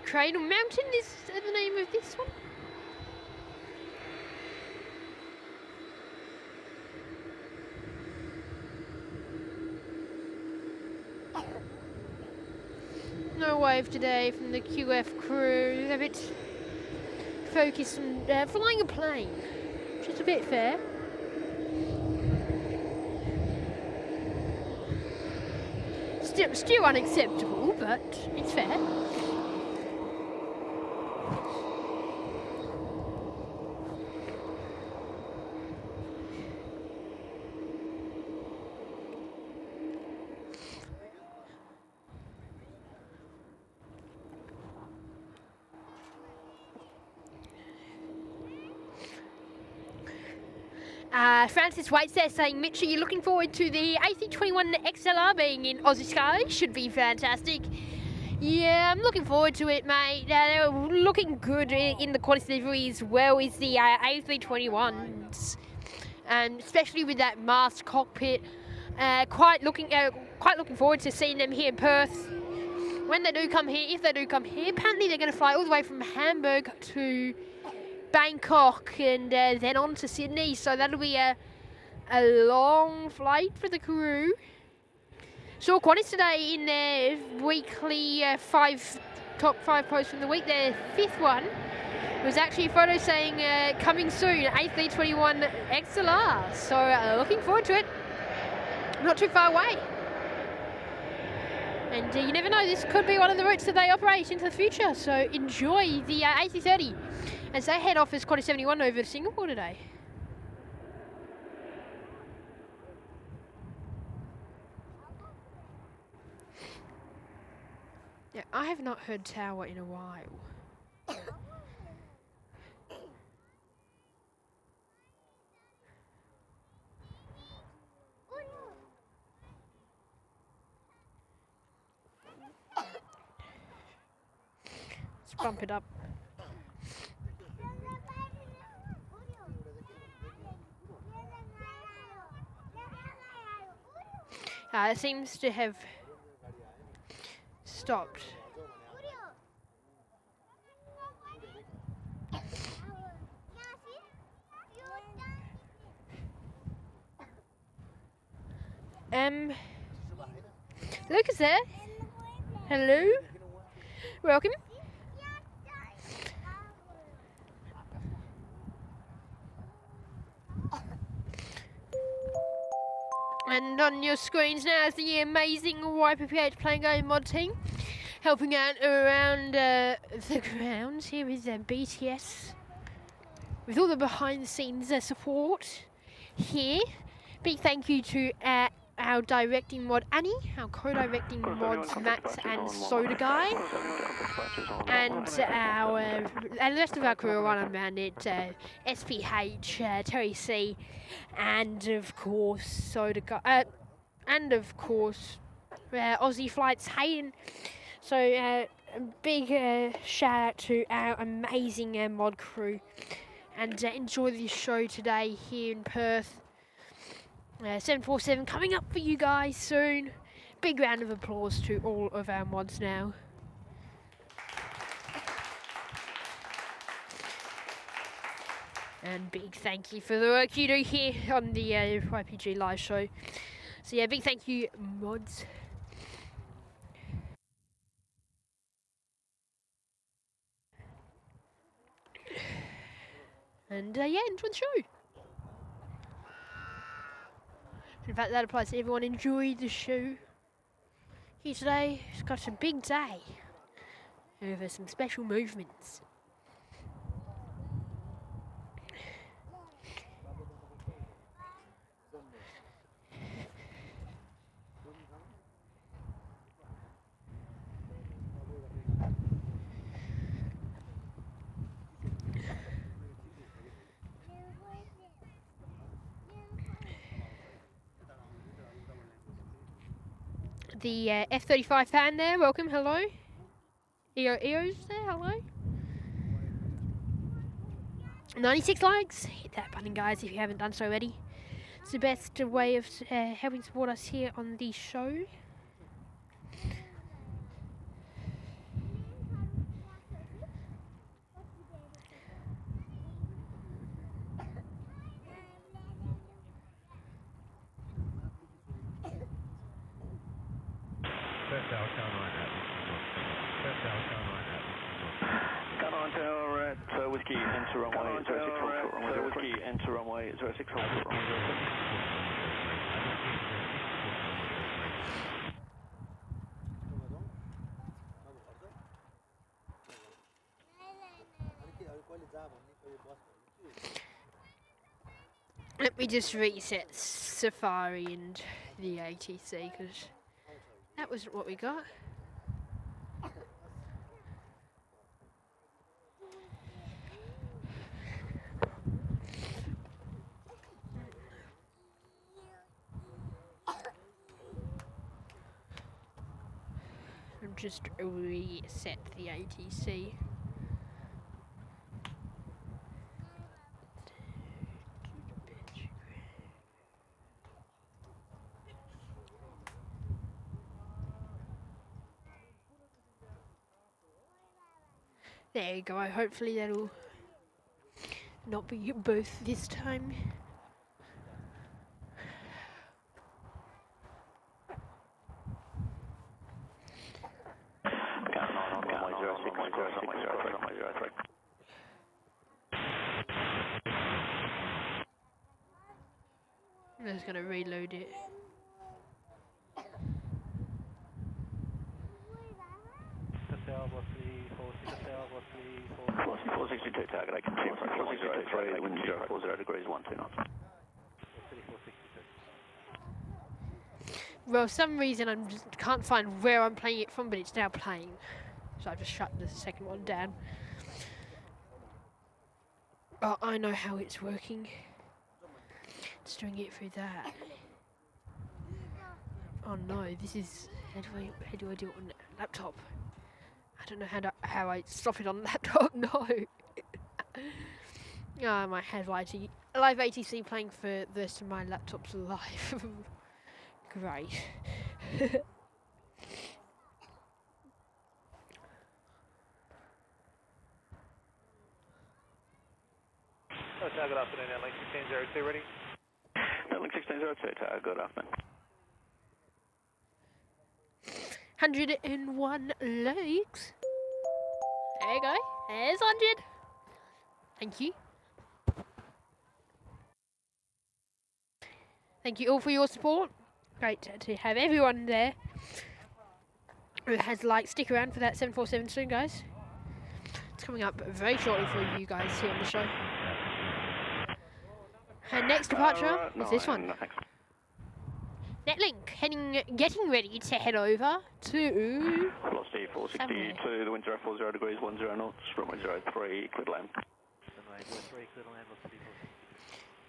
Cradle Mountain is the name of this one. No final wave today from the QF crew. A bit focused on flying a plane, which is a bit fair. Still unacceptable, but it's fair. Francis Waits there saying, Mitch, are you looking forward to the AC21 XLR being in Aussie Sky? Should be fantastic. Yeah, I'm looking forward to it, mate. They're looking good in the quantity delivery as well as the A321s, and especially with that masked cockpit. Quite looking forward to seeing them here in Perth. When they do come here, if they do come here, apparently they're going to fly all the way from Hamburg to Bangkok and then on to Sydney, so that'll be a long flight for the crew. Saw Qantas today in their weekly top 5 posts from the week. Their 5th one was actually a photo saying coming soon, A321 XLR, so looking forward to it. Not too far away. And you never know, this could be one of the routes that they operate into the future, so enjoy the A330 as they head off as Qantas 71 over to Singapore today. Yeah, I have not heard Tower in a while. Let's bump it up. It seems to have stopped. Lucas there. Hello. Welcome. And on your screens now is the amazing YPPH Playing Game mod team, helping out around the grounds. Here is BTS, with all the behind the scenes support here. Big thank you to our directing mod Annie, our co-directing mods Matt and Soda Guy, and the rest of our crew are around it, SPH, Terry C, and of course Soda Guy, and of course Aussie Flights Hayden. So a big shout out to our amazing mod crew, and enjoy this show today here in Perth. 747 coming up for you guys soon. Big round of applause to all of our mods now. And big thank you for the work you do here on the YPG live show. So yeah, big thank you, mods. And yeah, enjoy the show. In fact, that applies to everyone. Enjoy the show here today. It's got a big day over some special movements. The F-35 fan there, welcome, hello. EO's there, hello. 96 likes, hit that button guys if you haven't done so already. It's the best way of helping support us here on the show. Whiskey, enter runway 06, hold short runway 06. Let me just reset Safari and the ATC because that wasn't what we got. I'll just reset the ATC. There you go, hopefully that'll not be both this time. I'm just gonna reload it. Velocity 462, target I can see 403, wind 040 degrees, 12 knots. Well, for some reason I just can't find where I'm playing it from, but it's now playing. So I've just shut the second one down. Oh, I know how it's working. It's doing it through that. Oh no, this is... How do I do it on laptop? I don't know how I stop it on laptop, no. Oh, my head live ATC playing for the rest of my laptop's life. Great. Good afternoon, Link 1602 ready? Link 1602, good afternoon. 101 legs. There you go. There's 100. Thank you. Thank you all for your support. Great to have everyone there who has liked. Stick around for that 747 soon, guys. It's coming up very shortly for you guys here on the show. And next departure is this one. Netlink getting ready to head over to... Velocity 462, the wind 040 degrees, 10 knots, runway 03, clear to land.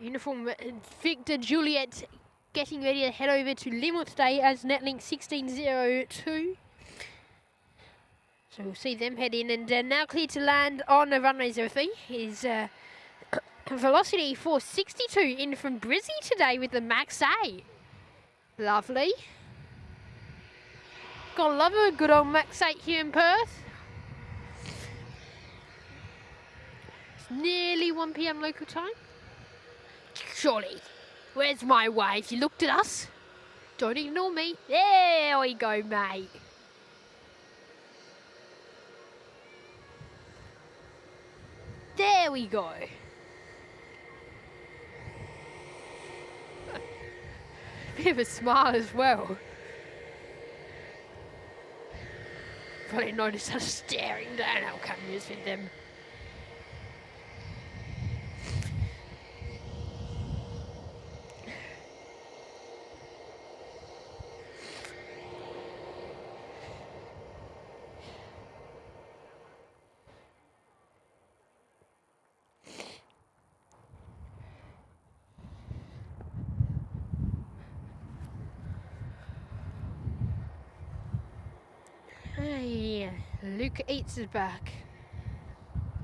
Uniform Victor Juliet getting ready to head over to Lima today as Netlink 1602. So we'll see them head in, and now clear to land on runway 03 is Velocity 462 in from Brizzy today with the Max A. Lovely. Gotta love a good old Max 8 here in Perth. It's nearly 1 PM local time. Surely. Where's my wave? You looked at us? Don't ignore me. There we go, mate. There we go. Bit of a smile as well. Probably noticed us staring down our cameras with them. Hey, Luke Eats is back.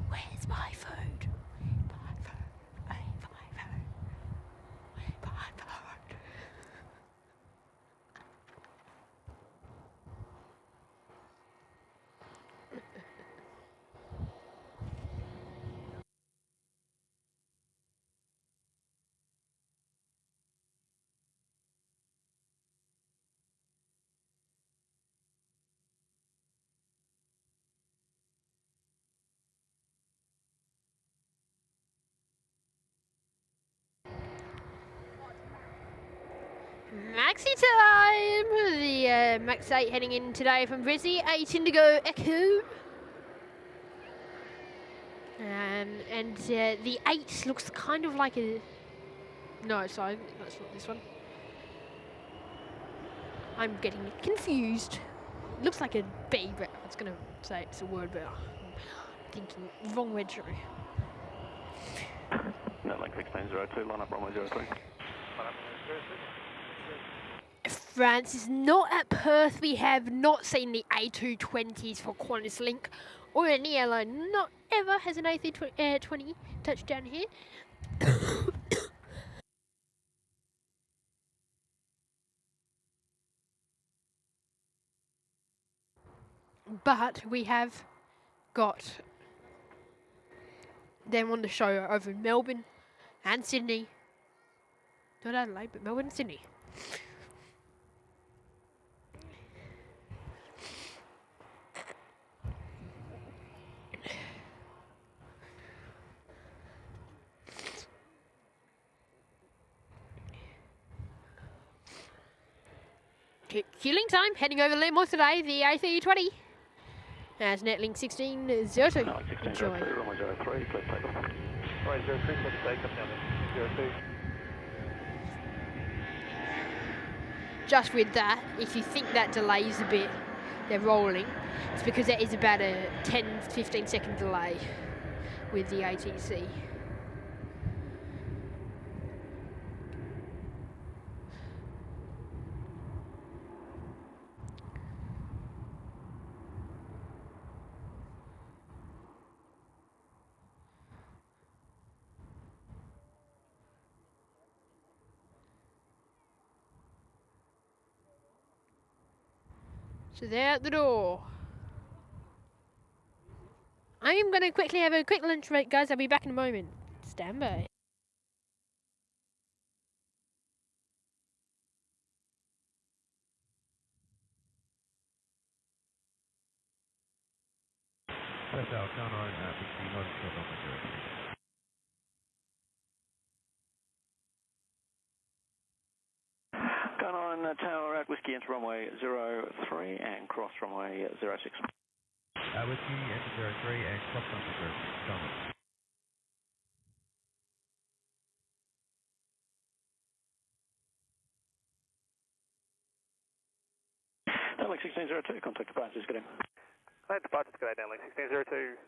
Where's my food? Where's my food? Where's my food? Where's my food? Maxi time! The Max 8 heading in today from Brizzy, 8 Indigo Echo. And the 8 looks kind of like a... No, sorry, that's not this one. I'm getting confused. Looks like a B, but I was going to say it's a word, but I'm thinking wrong word through. No, like 1602, line up runway 03. France is not at Perth. We have not seen the A220s for Qantas Link or any airline. Not ever has an A320 touched down here. But we have got them on the show over in Melbourne and Sydney. Not Adelaide, but Melbourne and Sydney. Fueling time, heading over Landmore today, the A320. As Netlink 1602. No, like 1602, Enjoy. runway 03, please take off. Runway 03, please take off down there. 02. Just with that, if you think that delays a bit, they're rolling, it's because there is about a 10-15 second delay with the ATC. So they're at the door. I am going to quickly have a quick lunch break, guys. I'll be back in a moment. Stand by. Press out, count on, between one and runway 03. Gun on tower at whiskey into runway 03 and cross runway 06. Whiskey, enter 03 and cross runway 06. Count on. Downlink 1602, contact departures, get in. Hi, departures, good day, downlink 1602.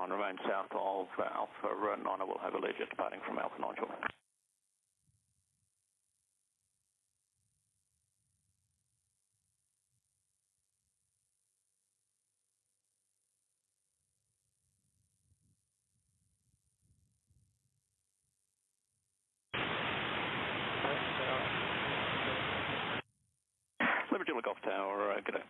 9, remain south of Alpha 9. I will have a lead jet departing from Alpha 9 shortly. Liberty Golf Tower, good day.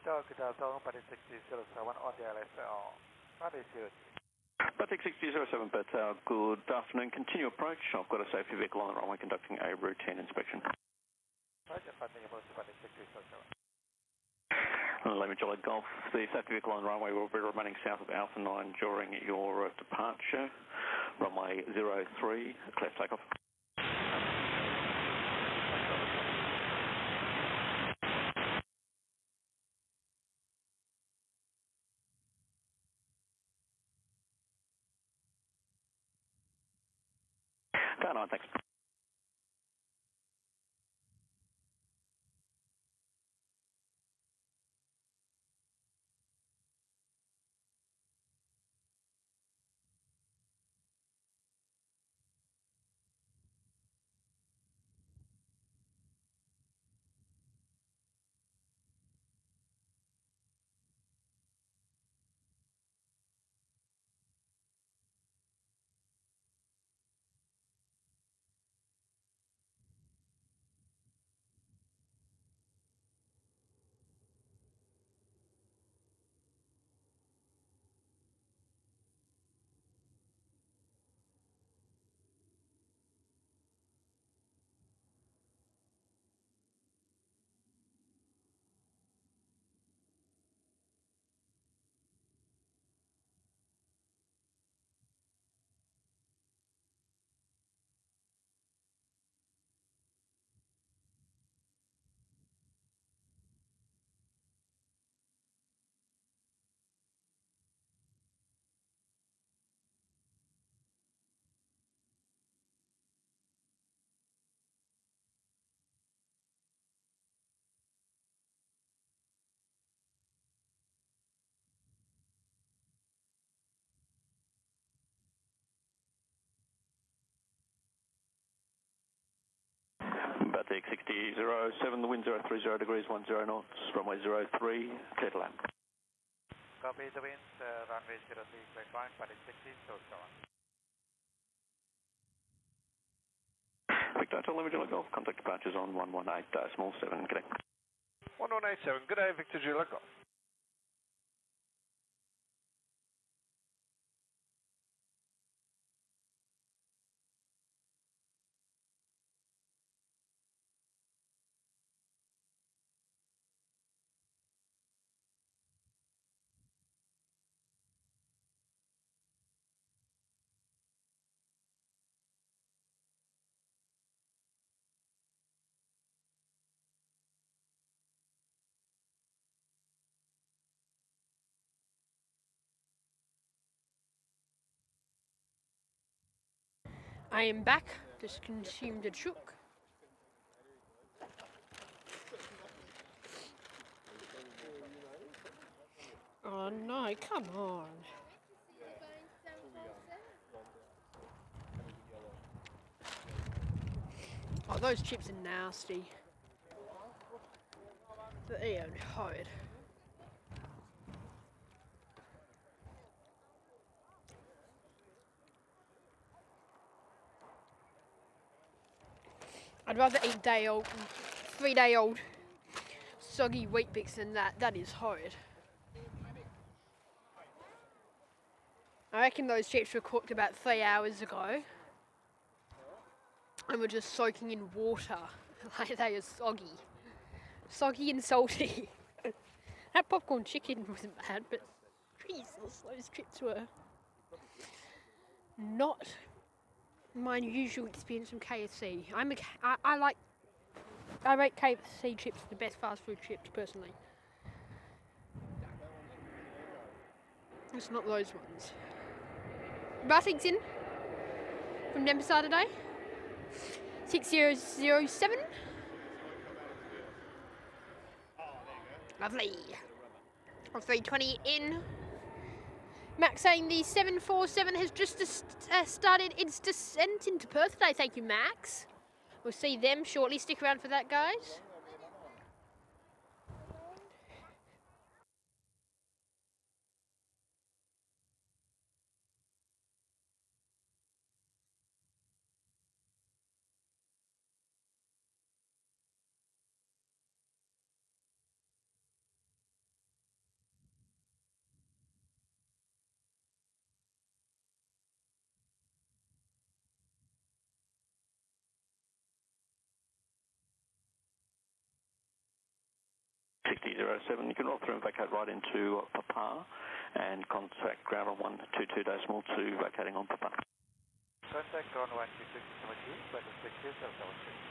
Good afternoon, Patrick 6007 on the LSL. What is your Patrick 6007, but good afternoon. Continue approach. I've got a safety vehicle on the runway conducting a routine inspection. Roger, Patrick 6007. Lima Jolly Golf. The safety vehicle on the runway will be remaining south of Alpha 9 during your departure. Runway 03, clear takeoff. Down on, thanks. Batik 6007, the wind 030 degrees, 10 knots, runway 03, clear to land. Copy the wind, runway 03, clear to land, Patrick 6007. Victor Hotel, Lima Jolly Golf, contact departures on 118.7, good day. 1187, good day, Victor Julia Golf. I am back. Just consumed a chook. Oh no, come on. Oh, those chips are nasty. They are horrid. I'd rather eat day-old, 3-day-old soggy wheat bix than that. That is horrid. I reckon those chips were cooked about 3 hours ago and were just soaking in water. Like they are soggy. Soggy and salty. That popcorn chicken wasn't bad, but Jesus, those chips were not my usual experience from KFC. I rate KFC chips the best fast food chips personally. It's not those ones. Bussington from Dempsey today. 6007. Lovely. 320 in. Max saying the 747 has just started its descent into Perth today. Thank you, Max. We'll see them shortly. Stick around for that, guys. You can roll through and vacate right into Papa and contact ground on 122 decimal to vacating on Papa. Contact ground 122 Emoji, but the 60776.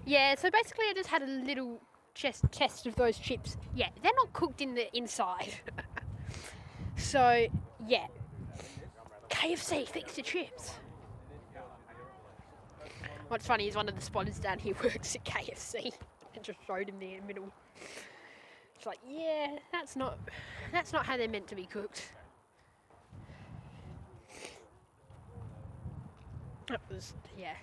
Yeah, so basically I just had a little test of those chips. Yeah, they're not cooked in the inside. So, yeah. KFC, fix the chips. What's funny is one of the spotters down here works at KFC. And just showed him there in the middle. It's like, yeah, that's not how they're meant to be cooked. That was, yeah.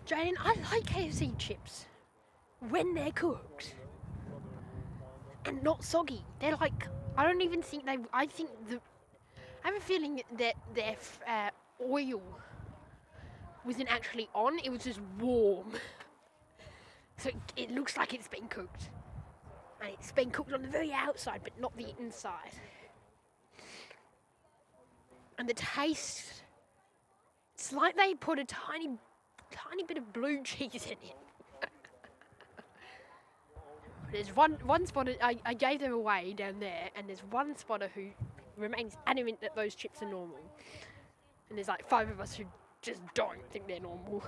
Jaden, I like KFC chips when they're cooked and not soggy. They're like, I don't even think they, I have a feeling that their oil wasn't actually on, it was just warm. So it looks like it's been cooked. And it's been cooked on the very outside, but not the inside. And the taste, it's like they put a tiny bit of blue cheese in it. There's one spotter, I gave them away down there, and there's one spotter who remains adamant that those chips are normal. And there's like 5 of us who just don't think they're normal.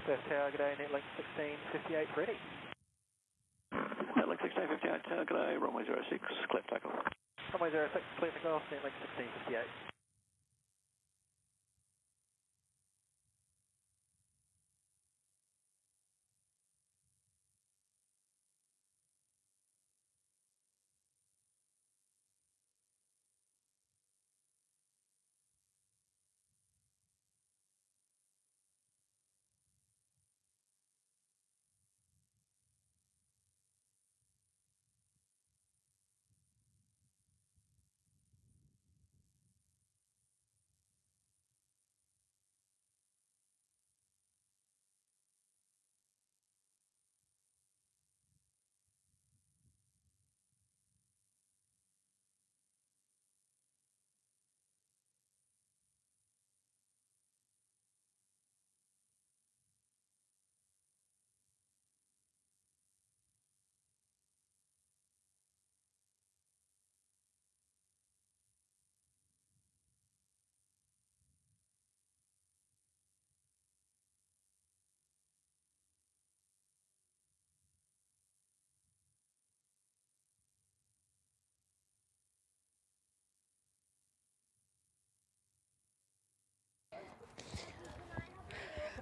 Perth Tower, good day, netlink 1658 ready. Netlink 1658, good day, runway 06, clear takeoff. Runway 06, clear takeoff, netlink 1658.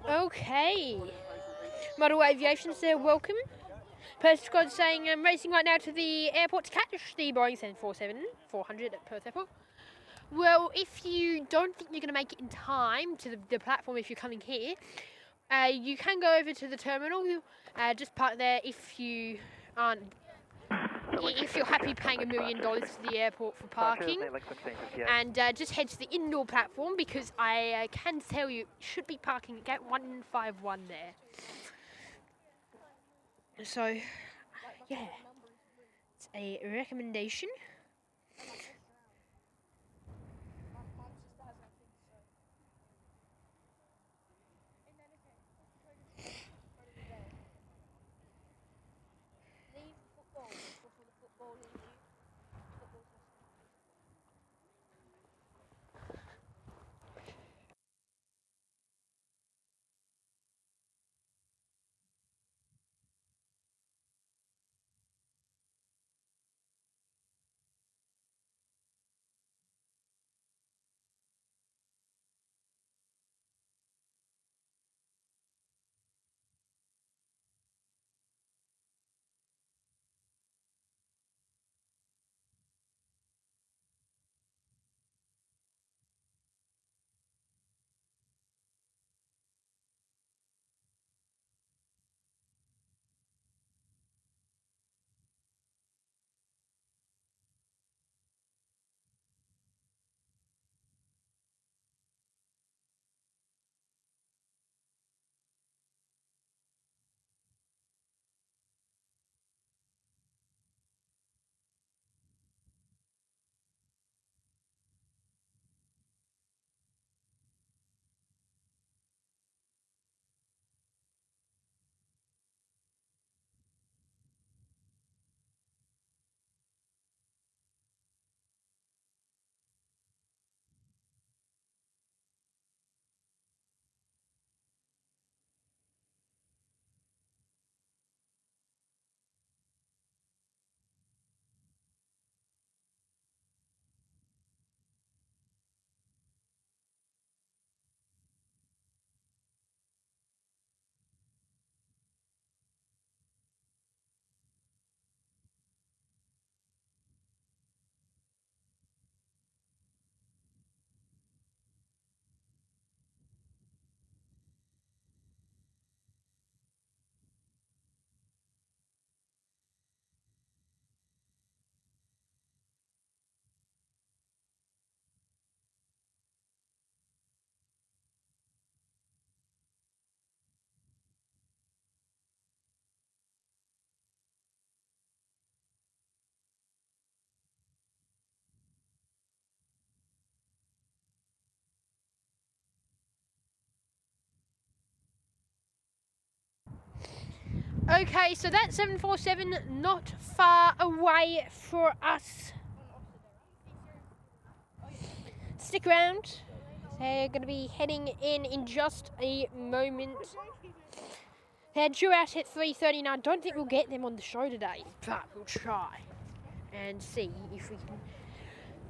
Okay. Model Aviation there, welcome. Perth squad saying I'm racing right now to the airport to catch the Boeing 747-400 at Perth Airport. Well, if you don't think you're going to make it in time to the platform if you're coming here, you can go over to the terminal, just park there if you aren't, if you're happy paying $1 million to the airport for parking, and just head to the indoor platform because I can tell you should be parking at gate 151 there. So, yeah, it's a recommendation. Okay, so that 747 not far away for us. Stick around. They're going to be heading in just a moment. They're due out at 3:30 now. I don't think we'll get them on the show today, but we'll try and see if we can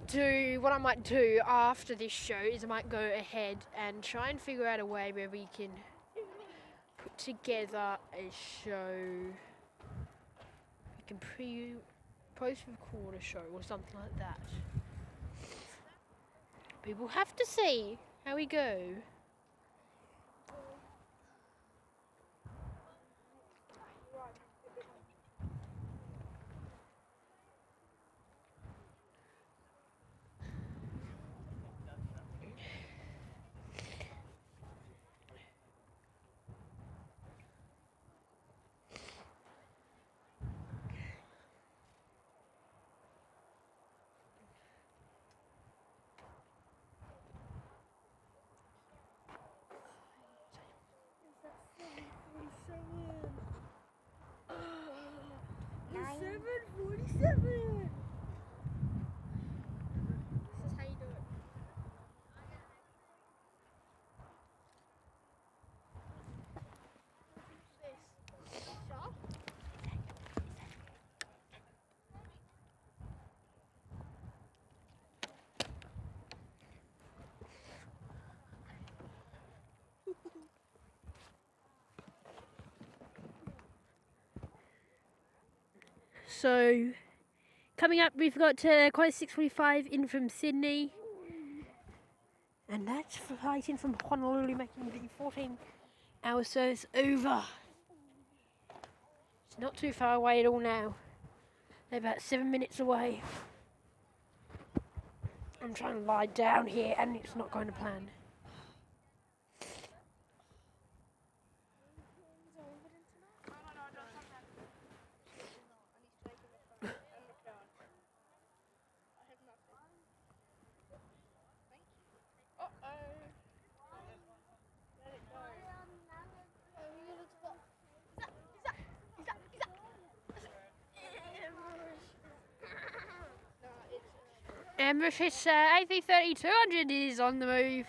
do. What I might do after this show is I might go ahead and try and figure out a way where we can put together a show. We can post-record a show or something like that. We will have to see how we go. So, coming up, we've got Qantas 645 in from Sydney. And that's flight in from Honolulu, making the 14-hour service over. It's not too far away at all now. They're about 7 minutes away. I'm trying to lie down here and it's not going to plan. Amberfish A330-200 is on the move.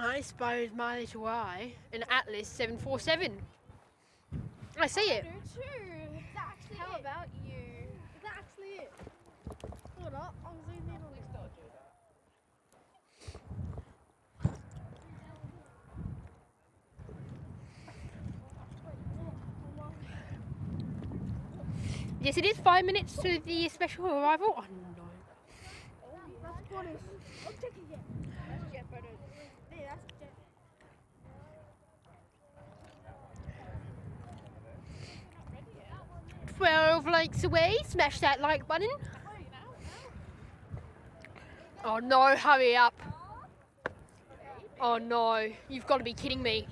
I suppose my little eye, an Atlas 747. I see it. I do too. Exactly. How about you? Exactly it. Hold up, I'm zooming in on this dodge. Yes, it is 5 minutes to the special arrival. Oh no. That's Qantas. I'm checking it. That's jet photos. Yeah, that's jet. 12 likes away. Smash that like button. Oh no, hurry up. Oh no, you've got to be kidding me.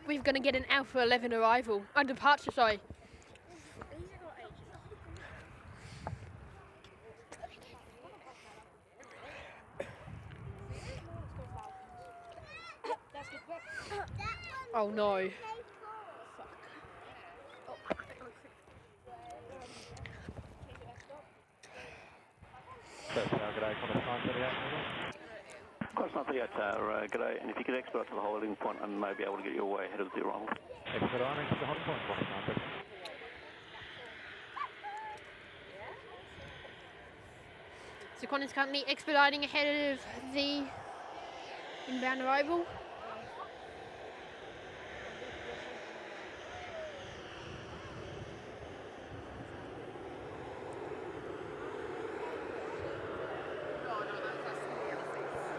We're going to get an Alpha 11 arrival. Departure, sorry. Oh no. G'day, Qantas 938. Close 938, g'day, and if you could expedite to the holding point and maybe able to get your way ahead of the arrival. Expediting to the holding point, Qantas 938. So Qantas currently expediting ahead of the inbound arrival.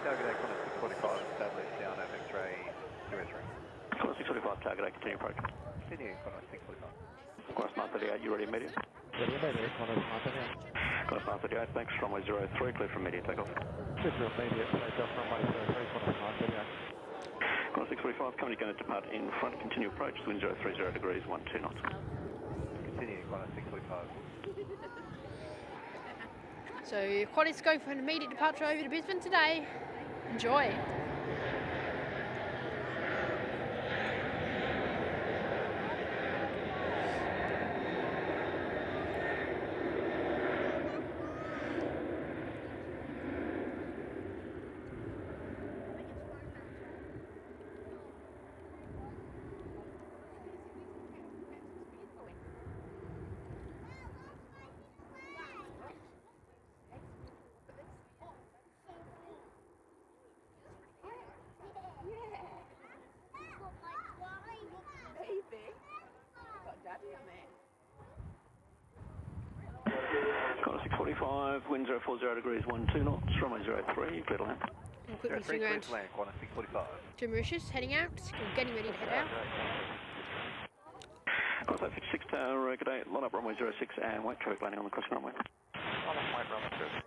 G'day, Qantas 645, established down at X-ray 03. Qantas 645, target A, continue approach. Continue, Qantas 645. Qantas 938, you ready immediate? Ready immediate, Qantas 938. Qantas 938, thanks, runway 03, clear for immediate takeoff. Clear for immediate, takeoff runway 03, Qantas 938. Qantas 645, company going to depart in front, continue approach, wind 030 degrees, 12 knots. Continue, Qantas 645. So Qantas go for an immediate departure over to Brisbane today. Enjoy. Qantas 645, wind 040 degrees, 12 knots, runway 03, clear to land. We'll quickly 03, swing clear around to land, Qantas 645. to Mauritius, heading out, getting ready to head out. Qantas 56 tower, g'day, line up runway 06 and wait traffic landing on the crossing runway. On the white runway 06.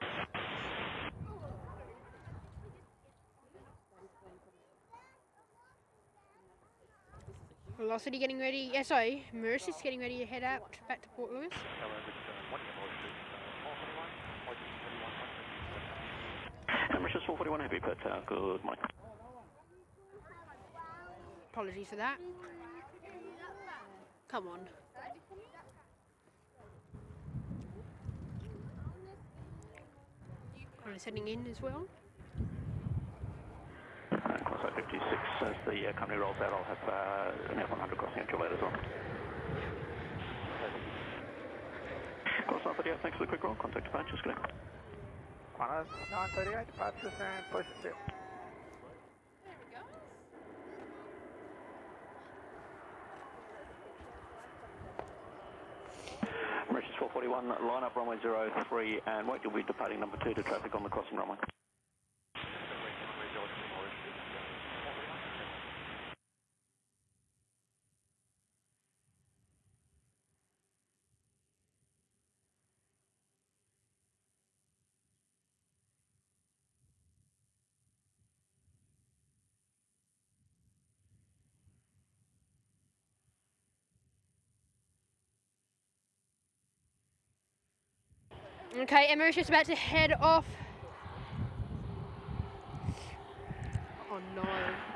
Velocity getting ready, sorry, Mauritius getting ready to head out back to Port Louis. Mauritius 441, heavy per tower, good morning. Apologies for that. Come on. Qantas heading in as well. Qantas 56, as the company rolls out, I'll have an F100 crossing at your late as well. Qantas 938, thanks for the quick roll, contact departures, good day. Qantas 938, departures and push it. Mauritius 441, line up runway 03 and wait, you'll be departing number 2 to traffic on the crossing runway. Okay, and Mauritius about to head off. Oh no.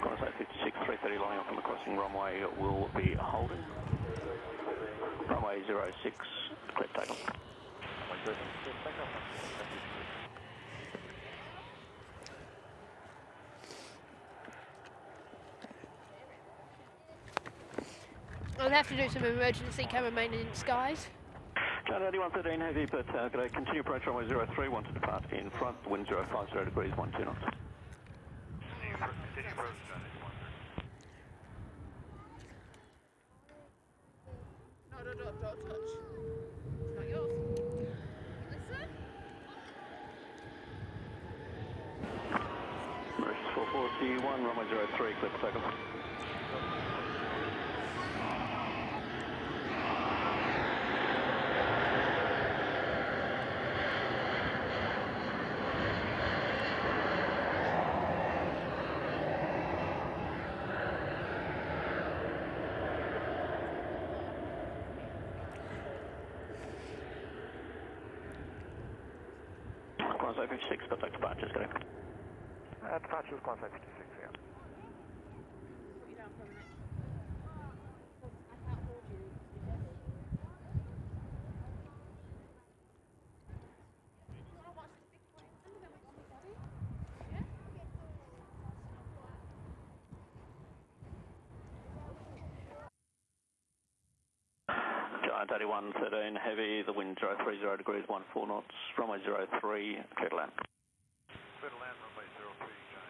Qantas 56, 330 lining up on the crossing runway will be holding. Runway 06, clear takeoff. I'll have to do some emergency camera maintenance, guys. China 8113, heavy per tower, g'day, continue approach runway 03, want to depart in front, wind 050 degrees, 12 knots. Continue approach, No, don't touch. It's not yours. Listen. Mauritius 441, runway 03, clear for takeoff. Qantas 56, contact departures, go ahead. Departures, Qantas 56, yeah. Put you down for a minute. Giant 8113 heavy, the wind 030 degrees, 14 knots, runway 03, clear to land. Clear to land, runway 03, Giant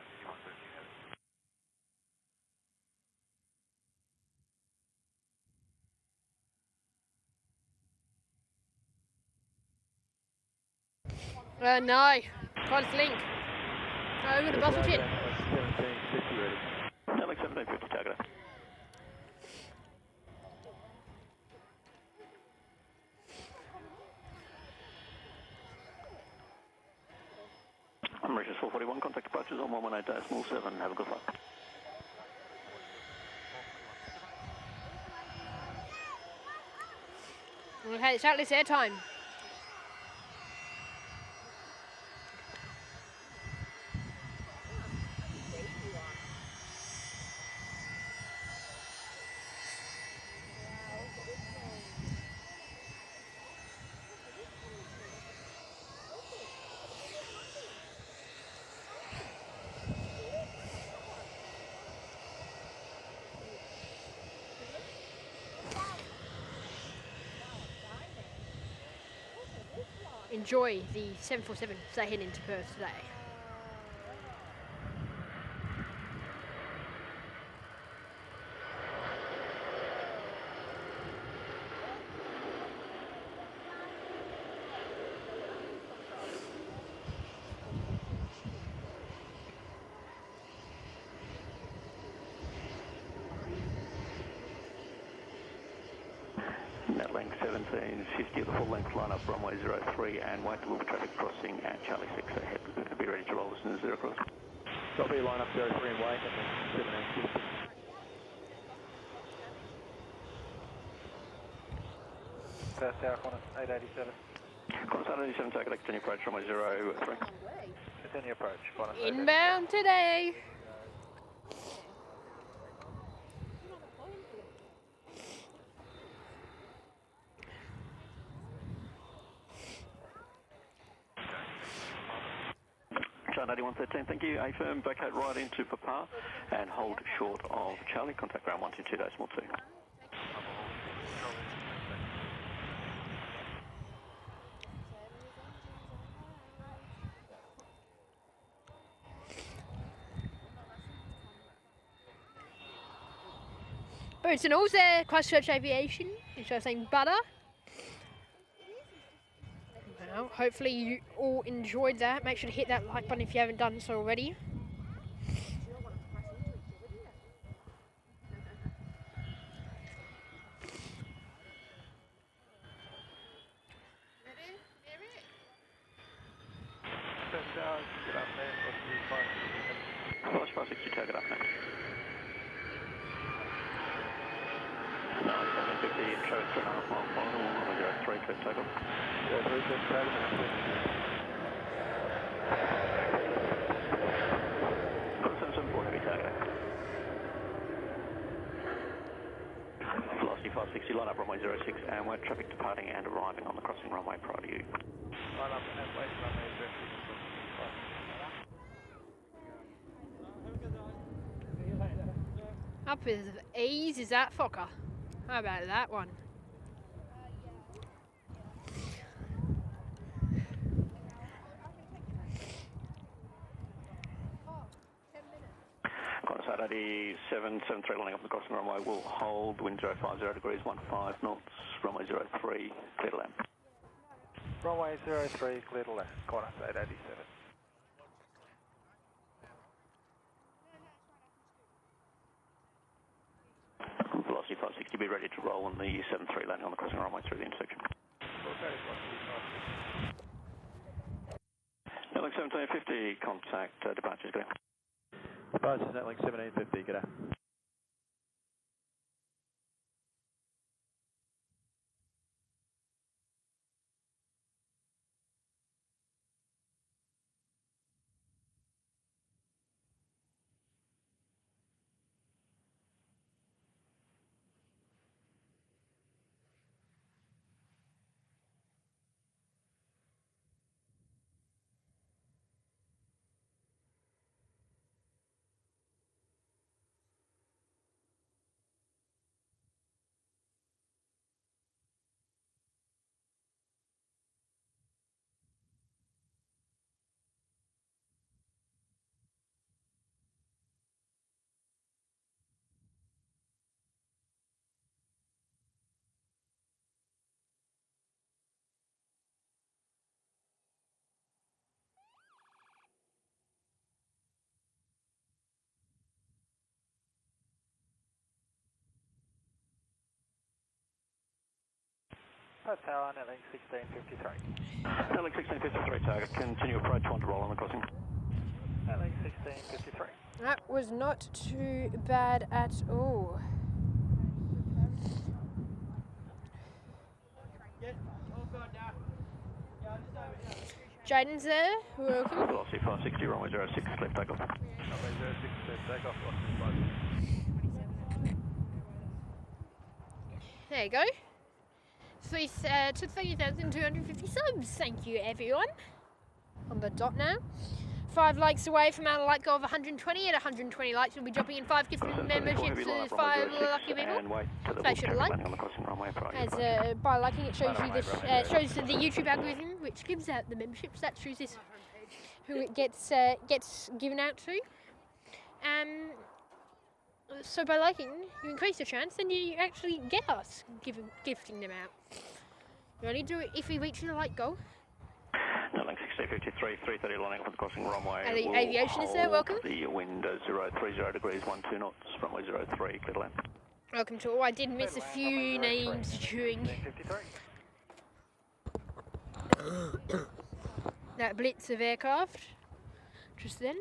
8113 heavy. No. Can't link. Over the bustle chin. 1750 ready. Nelly 1750, target. Mauritius 441, contact approaches on 118.7, have a good flight. Okay, it's outlist airtime. Enjoy the 747 as they head into Perth today. Netlink 1750 of the full length line up runway 03 and wait till the traffic crossing at Charlie 6 ahead. Be ready to roll as soon as 0 cross. Copy, line up 03 and wait, and then 1750. Perth Tower, Qantas 887. Qantas 887, take a continue approach runway 03. Continue approach, Qantas 887. Inbound today. Giant 8113, thank you. A firm, vacate right into Papa and hold short of Charlie. Contact ground 122.2. Boots and alls there, Christchurch Aviation. Instead of saying butter. Well, hopefully you all enjoyed that. Make sure to hit that like button if you haven't done so already. Perth Tower, good afternoon, what's the 560? Flash 560, take it up next. No, 750, show 2.5 mile final, runway 03, clear to take off. 03, clear to take off. Qantas 774, heavy target. Velocity 560, line up runway 06 and wait traffic departing and arriving on the crossing runway prior to you. Line up and wait, runway 06. Up with ease is that Fokker. How about that one? Qantas 887, 73 lining up the crossing runway will hold, wind 050 degrees, 15 knots, runway 03, clear to land. Runway 03, clear to land, Qantas 887. Velocity 560, be ready to roll on the 73 landing on the crossing runway through the intersection. Netlink 1750, contact departures, go. Departures Netlink 1750, g'day. Perth Tower, Netlink 1653. Netlink 1653 target, continue approach, want to roll on the crossing. Netlink 1653. That was not too bad at all. Jaden's there, welcome. Velocity 560, runway 06, clear takeoff. Runway 06, clear takeoff, There you go. To 3,250 subs. Thank you, everyone. On the dot now. 5 likes away from our like goal of 120. At 120 likes, we'll be dropping in 5 gift memberships to 5 lucky people. They should like. As by liking it shows you this, shows the YouTube algorithm, which gives out the memberships. That chooses who it gets given out to. So by liking, you increase the chance, and you actually get us gifting them out. You only do it if we reach the like goal. Netlink 1653, 330 lining up at the crossing runway. Aviation is there, welcome. The wind 030 degrees, 12 knots, runway 03, clear to land. Welcome to all. I did miss a few names during that blitz of aircraft just then.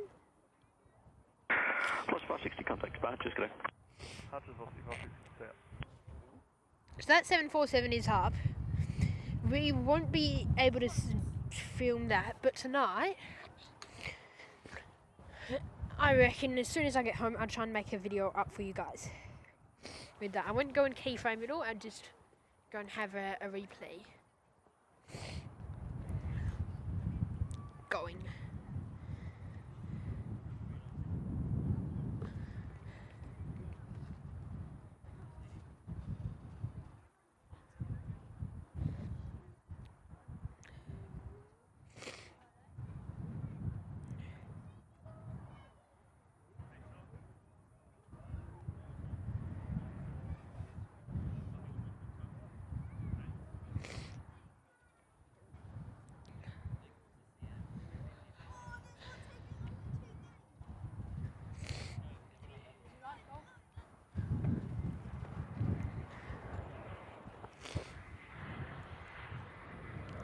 Plus 560 contact, just go. So that 747 is up. We won't be able to film that, but tonight, I reckon as soon as I get home, I'll try and make a video up for you guys with that. I won't go and keyframe it all, I'll just go and have a replay going.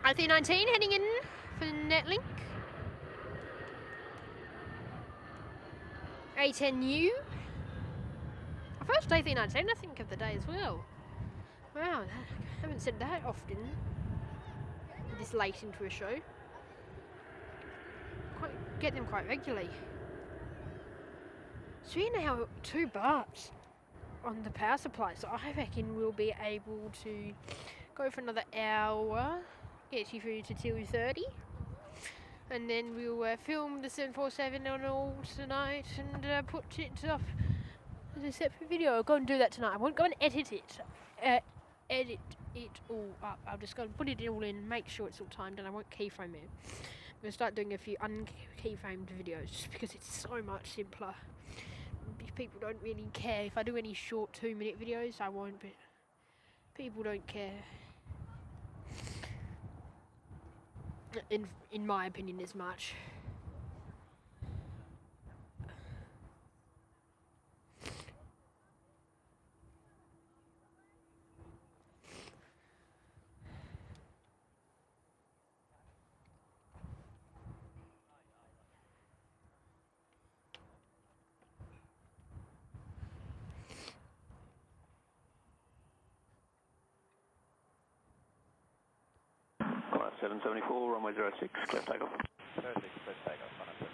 I-319 heading in for Netlink. A10U. Our first A319, I think, of the day as well. Wow, I haven't said that often this late into a show. Get them quite regularly. So we now have 2 bars on the power supply, so I reckon we'll be able to go for another hour. Gets you through to 2:30, and then we'll film the 747 on all tonight and put it up as a separate video. I'll go and do that tonight. I won't go and edit it all up. I'll just go and put it all in, make sure it's all timed, and I won't keyframe it. I'm going to start doing a few unkeyframed videos just because it's so much simpler. People don't really care. If I do any short 2-minute videos, I won't, but people don't care. In my opinion, as much. Alright, 774, runway 06, clear takeoff. 06, clear takeoff, 774.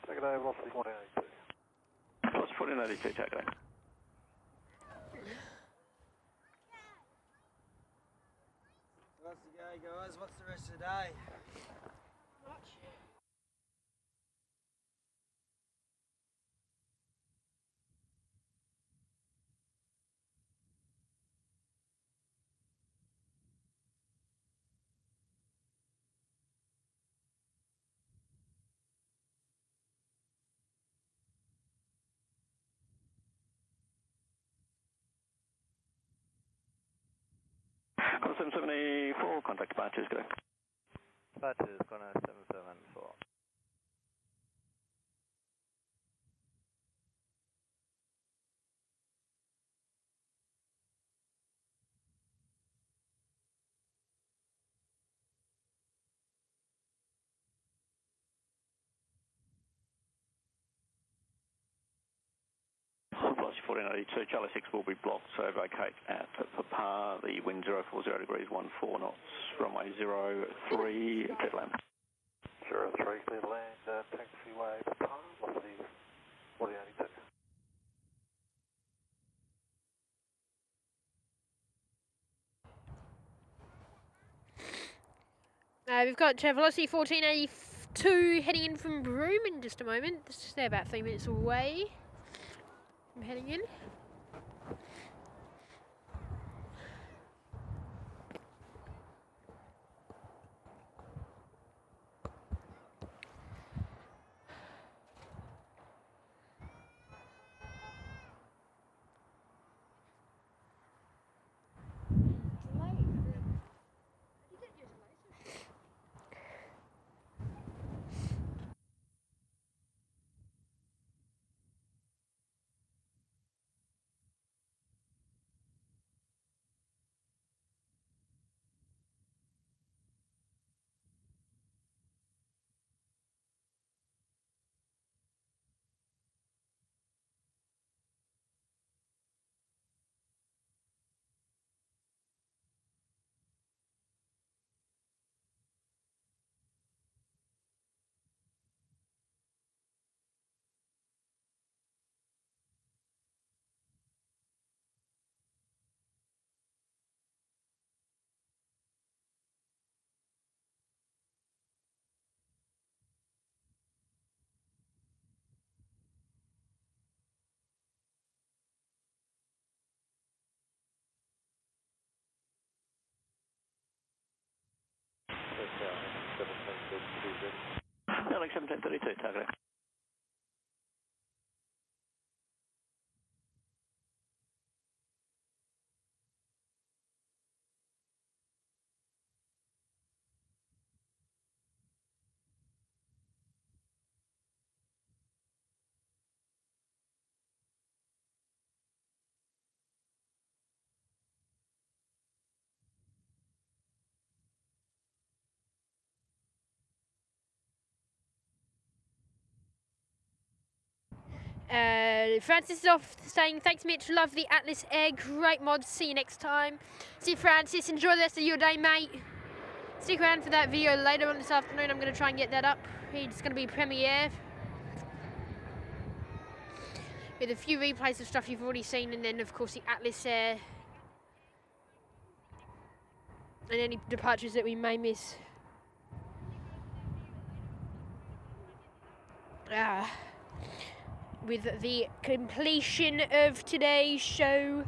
Take it over, velocity 1482. Plus 1482, take it. What's the go, guys? What's the rest of the day? Connor 774, contact departures, go. Departures, Connor 774. Velocity 1482, Charlie 6 will be blocked, so vacate at Papa, the wind 040 degrees, 14 knots, runway 03, clear to land. 03, clear to land, taxiway Papa, velocity 1482. We've got velocity 1482 heading in from Broome in just a moment. They're about 3 minutes away from heading in. Alex 1732, target. Francis is off saying, thanks Mitch, love the Atlas Air, great mods, see you next time. See you Francis, enjoy the rest of your day mate. Stick around for that video later on this afternoon, I'm going to try and get that up. It's going to be premiere. With a few replays of stuff you've already seen, and then of course the Atlas Air. And any departures that we may miss. With the completion of today's show.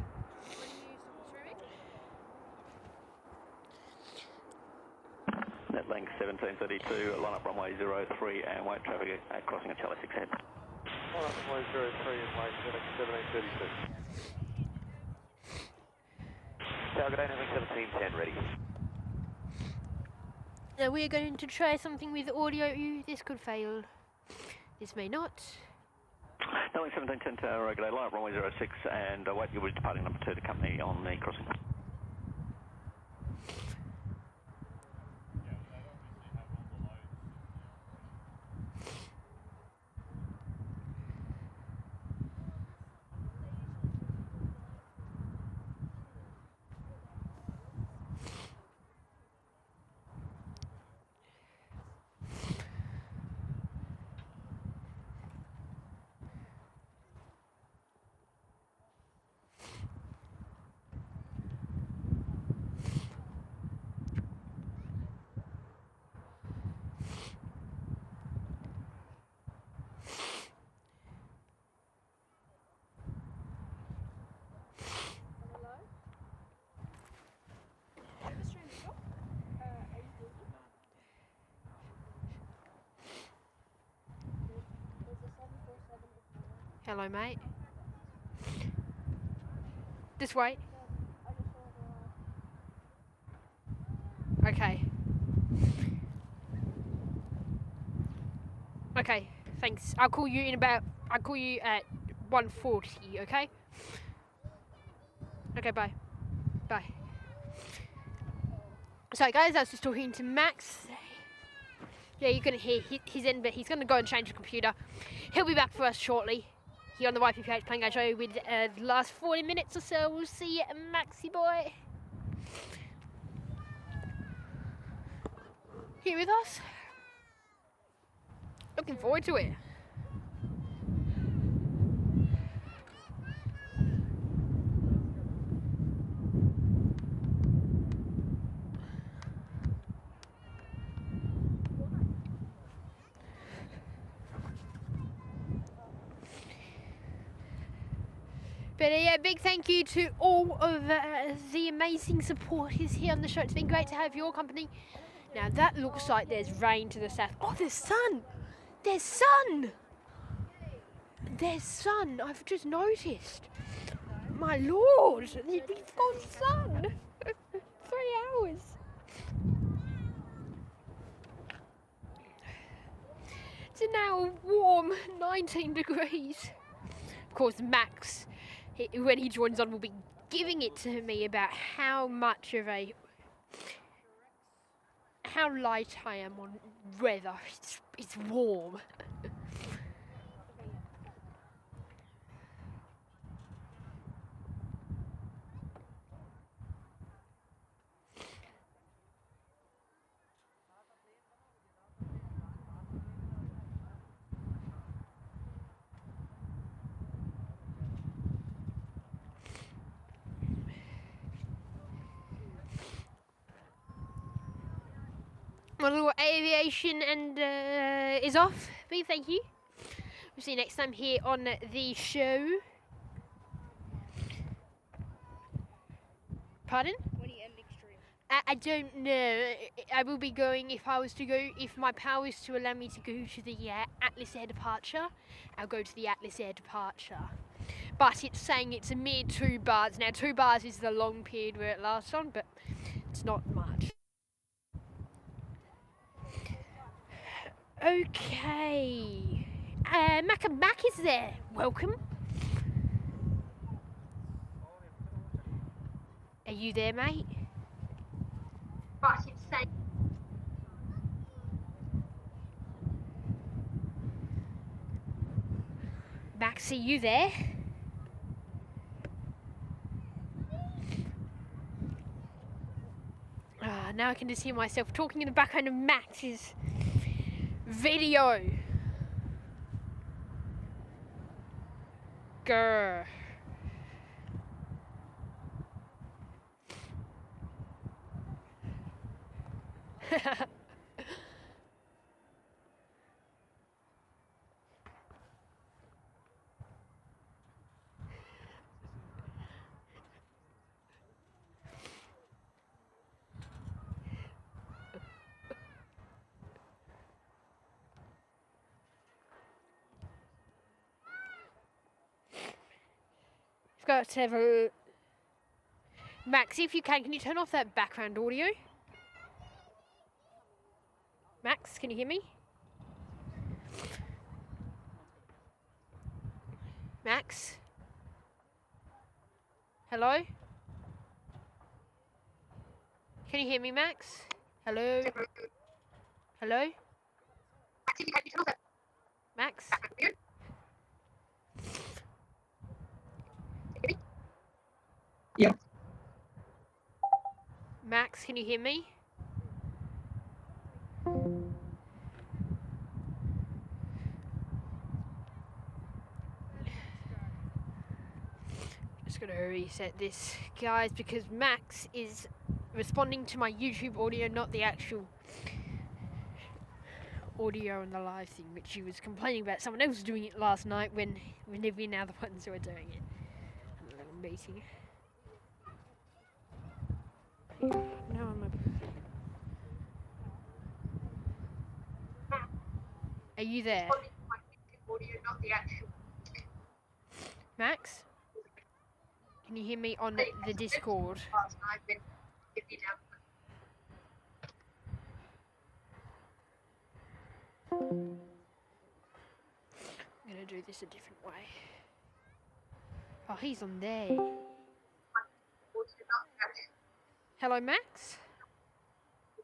Net length 1732, line up runway 03 and wait traffic at crossing at Charlie 6 head. Line up runway 03 and wait traffic 1732. Target 8 having 1710 ready. Now we're going to try something with audio. This could fail. This may not. Nelling 1710 to regulate, line up runway 06 and wait, you'll be departing number 2 to company on the crossing. Hello, mate. Just wait. Okay. Okay, thanks. I'll call you at 1:40, okay? Okay, bye. Bye. So guys, I was just talking to Max. Yeah, you're gonna hear his end, but he's gonna go and change the computer. He'll be back for us shortly. Here on the YPPH Playing Guy Show with the last 40 minutes or so. We'll see you, Maxi boy. Here with us. Looking forward to it. But yeah, big thank you to all of the amazing supporters here on the show. It's been great to have your company. Now that looks like there's rain to the south. Oh, there's sun! There's sun! There's sun, I've just noticed. My lord, we've got sun! 3 hours. It's now a warm 19 degrees. Of course, Max, when he joins on, will be giving it to me about how light I am on weather. It's warm. My little aviation and is off. Big thank you. We'll see you next time here on the show. Pardon? When you end extreme. I don't know. I will be going if my power is to allow me to go to the Atlas Air Departure. I'll go to the Atlas Air Departure. But it's saying it's a mere 2 bars. Now 2 bars is the long period where it lasts on, but it's not much. Okay. Mac is there. Welcome. Are you there, mate? Right, it's saying. Max, are you there? Now I can just hear myself talking in the background of Max's video. Grr. Got to have a... Max, if you can you turn off that background audio? Max, can you hear me? Max? Hello? Can you hear me, Max? Hello? Hello? Max? Yeah. Max, can you hear me? Just gonna reset this, guys, because Max is responding to my YouTube audio, not the actual audio on the live thing, which he was complaining about. Someone else was doing it last night when we're now the ones who are doing it. A little meeting. No, Are you there? Max? Can you hear me on the Discord? I'm gonna do this a different way. Oh, he's on there. Hello, Max?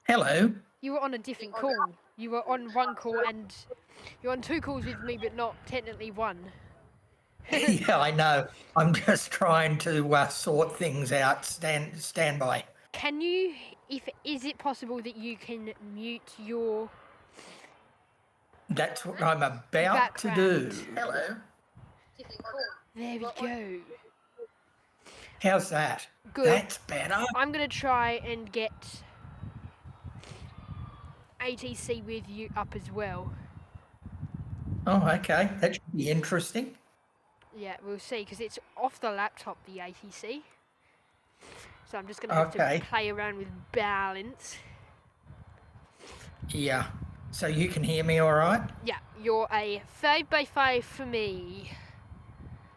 Hello. You were on a different call. You were on one call and you're on 2 calls with me, but not technically one. Yeah, I know. I'm just trying to sort things out. Stand by. Can you, is it possible that you can mute your That's what I'm about to background? do. Hello. There we go. How's that? Good. That's better. I'm going to try and get ATC with you up as well. Oh, okay. That should be interesting. Yeah, we'll see, because it's off the laptop, the ATC. So I'm just going to have Okay. to play around with balance. Yeah. So you can hear me all right? Yeah, you're a 5x5 for me.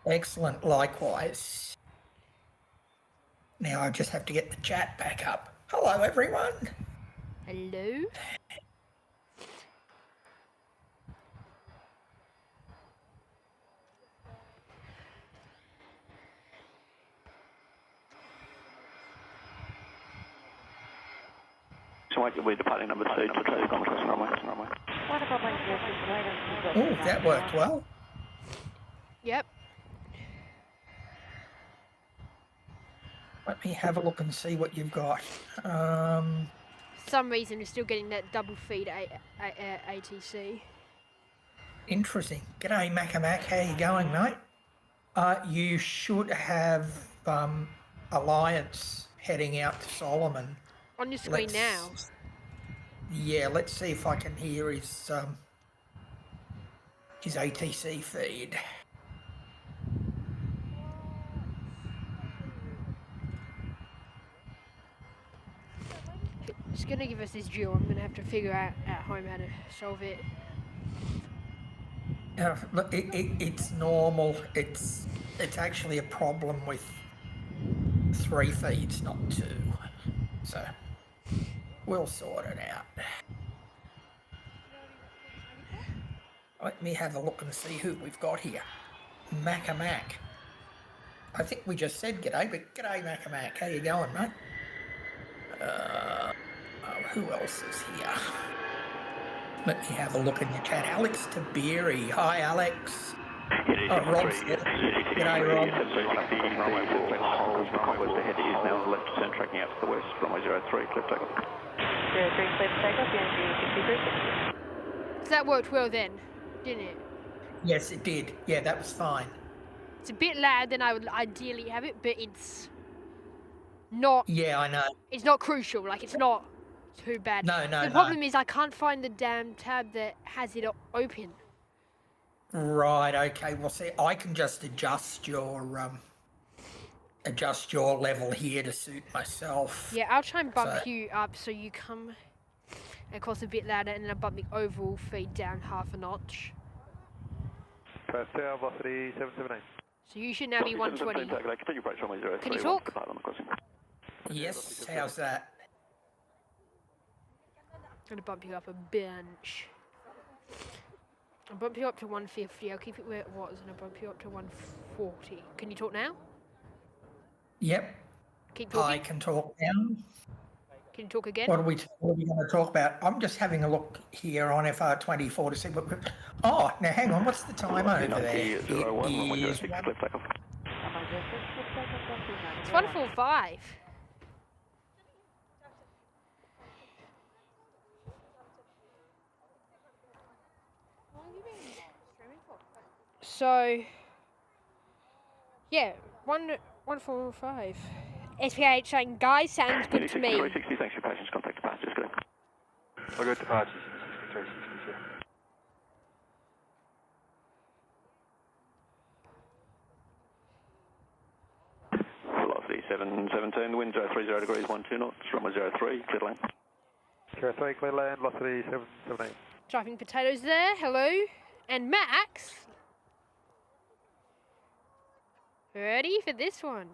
Excellent. Likewise. Now I just have to get the chat back up. Hello, everyone. Hello? So we're departing number 2 to traffic on the crossing runway. Oh, that worked well. Yep. Let me have a look and see what you've got. For some reason, we're still getting that double feed ATC. Interesting. G'day, Macamac. How you going, mate? You should have Alliance heading out to Solomon. On your screen now. Yeah, let's see if I can hear his ATC feed. It's going to give us this drill. I'm going to have to figure out at home how to solve it. Look, it's normal. It's actually a problem with 3 feeds, not 2. So we'll sort it out. Let me have a look and see who we've got here. Macamac. I think we just said g'day, but g'day, Macamac. How you going, mate? Who else is here? Let me have a look in the chat. Alex Tabiri. Hi, Alex. Oh, Rob's here. G'day, Rob. Runway will hold the convoy ahead is now left descent tracking out to the west. Runway 03, clear takeoff. 03, clear takeoff, BNG 63. So that worked well then, didn't it? Yes, it did. Yeah, that was fine. It's a bit louder than I would ideally have it, but it's not... Yeah, I know. It's not crucial, like it's not too bad. No. The problem is I can't find the damn tab that has it open. Right, okay. Well, see, I can just adjust your level here to suit myself. Yeah, I'll try and bump you up so you come across a bit louder, and then I'll bump the overall feed down half a notch. Perth Tower, velocity 779. So you should now be 120. Continue approach runway 03. Can you talk? Yes, how's that? I'm going to bump you up a bunch. I'll bump you up to 150. I'll keep it where it was, and I'll bump you up to 140. Can you talk now? Yep. Keep talking. I can talk now. Can you talk again? What are we going to talk about? I'm just having a look here on FR24 to see what... Oh, now hang on. What's the time over there? It's 145. So, yeah, 145. SPH saying, guys, sounds good to me. 360, thanks for your patience. Contact departures, good. I'll go to departures, 360, sure. Velocity 717, wind 030 degrees, 12 knots, runway 03, clear land. Clear 3, clear land, velocity 778. Driving potatoes there, hello. And Max. Ready for this one.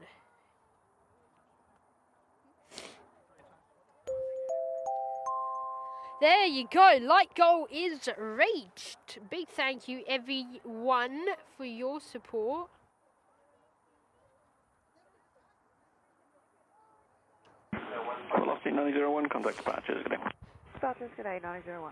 There you go. Light goal is reached. Big thank you, everyone, for your support. Velocity 901, contact departures. Good day. Departures, good day, 901.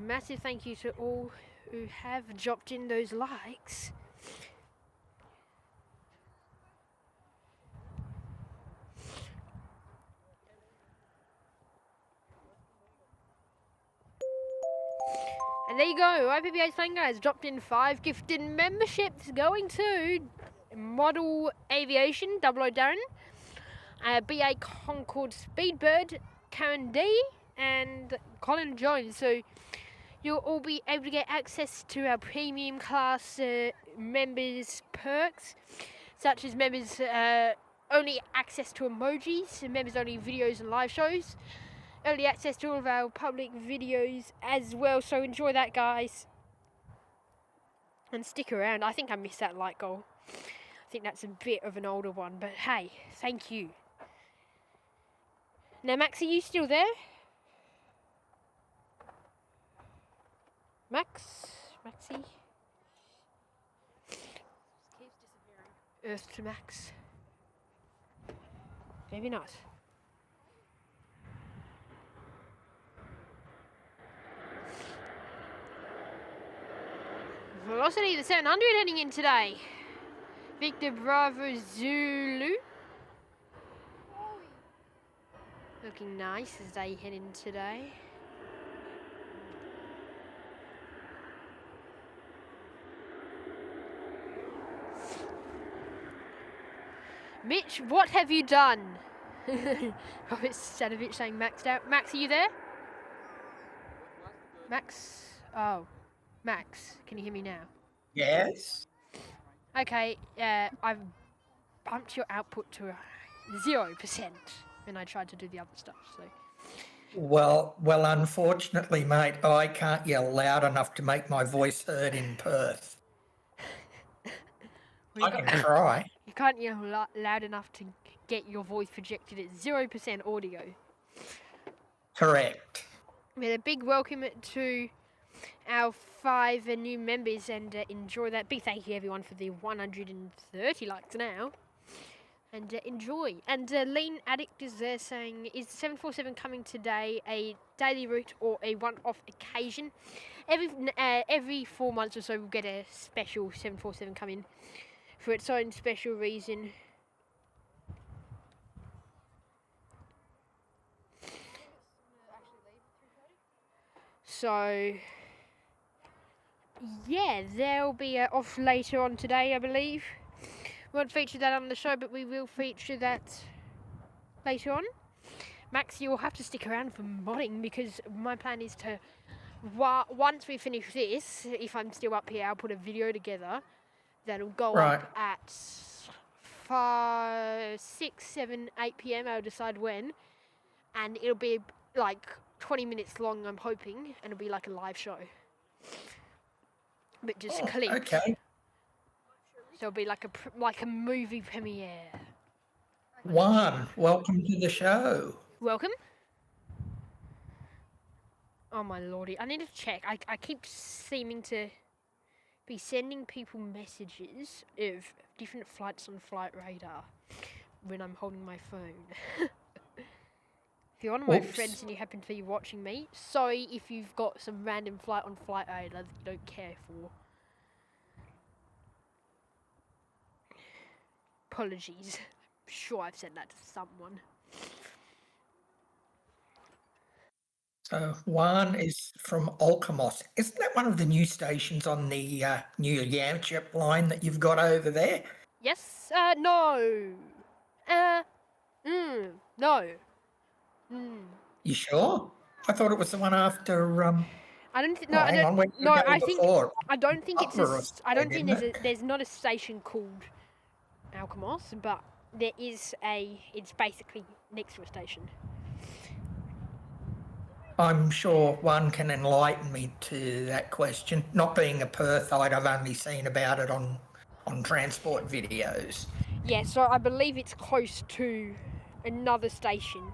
Massive thank you to all who have dropped in those likes. And there you go, YPPH Flying Guys dropped in 5 gifted memberships going to Model Aviation, 00 Darren, BA Concord Speedbird, Karen D, and Colin Jones. So you'll all be able to get access to our premium class members perks, such as members only access to emojis, members only videos and live shows, early access to all of our public videos as well. So enjoy that, guys, and stick around. I think I missed that light goal. I think that's a bit of an older one, but hey, thank you. Now, Max, are you still there? Maxie? Keeps disappearing. Earth to Max. Maybe not. Velocity the 700 heading in today. Victor Bravo Zulu. Looking nice as they head in today. Mitch, what have you done? Robert Stanovich saying maxed out. Max, are you there? Max? Oh, Max, can you hear me now? Yes. Okay, I've bumped your output to 0% when I tried to do the other stuff, so. Well, unfortunately, mate, I can't yell loud enough to make my voice heard in Perth. Well, I can try. You can't yell loud enough to get your voice projected at 0% audio. Correct. With a big welcome to our 5 new members, and enjoy that. Big thank you everyone for the 130 likes now. And enjoy. And Lean Addict is there saying, is the 747 coming today a daily route or a one-off occasion? Every 4 months or so we'll get a special 747 come in for its own special reason. So yeah, they'll be off later on today, I believe. We won't feature that on the show, but we will feature that later on. Max, you'll have to stick around for modding, because my plan is to, once we finish this, if I'm still up here, I'll put a video together that'll go up at 5, 6, 7, 8 p.m. I'll decide when, and it'll be like 20 minutes long, I'm hoping, and it'll be like a live show. But just clips. Okay. So it'll be like a movie premiere. Juan, welcome to the show. Welcome. Oh my lordy, I need to check. I keep seeming to be sending people messages of different flights on Flight Radar when I'm holding my phone. If you're one of my friends and you happen to be watching me, sorry if you've got some random flight on Flight Radar that you don't care for. Apologies. I'm sure I've said that to someone. So Juan is from Alkimos. Isn't that one of the new stations on the new Yamchip line that you've got over there? Yes. No. No. You sure? I thought it was the one after. I don't think. No, I don't think it's. I don't think there's not a station called Alkimos, but there is a. It's basically next to a station. I'm sure one can enlighten me to that question. Not being a Perthite, I've only seen about it on transport videos. Yeah, so I believe it's close to another station.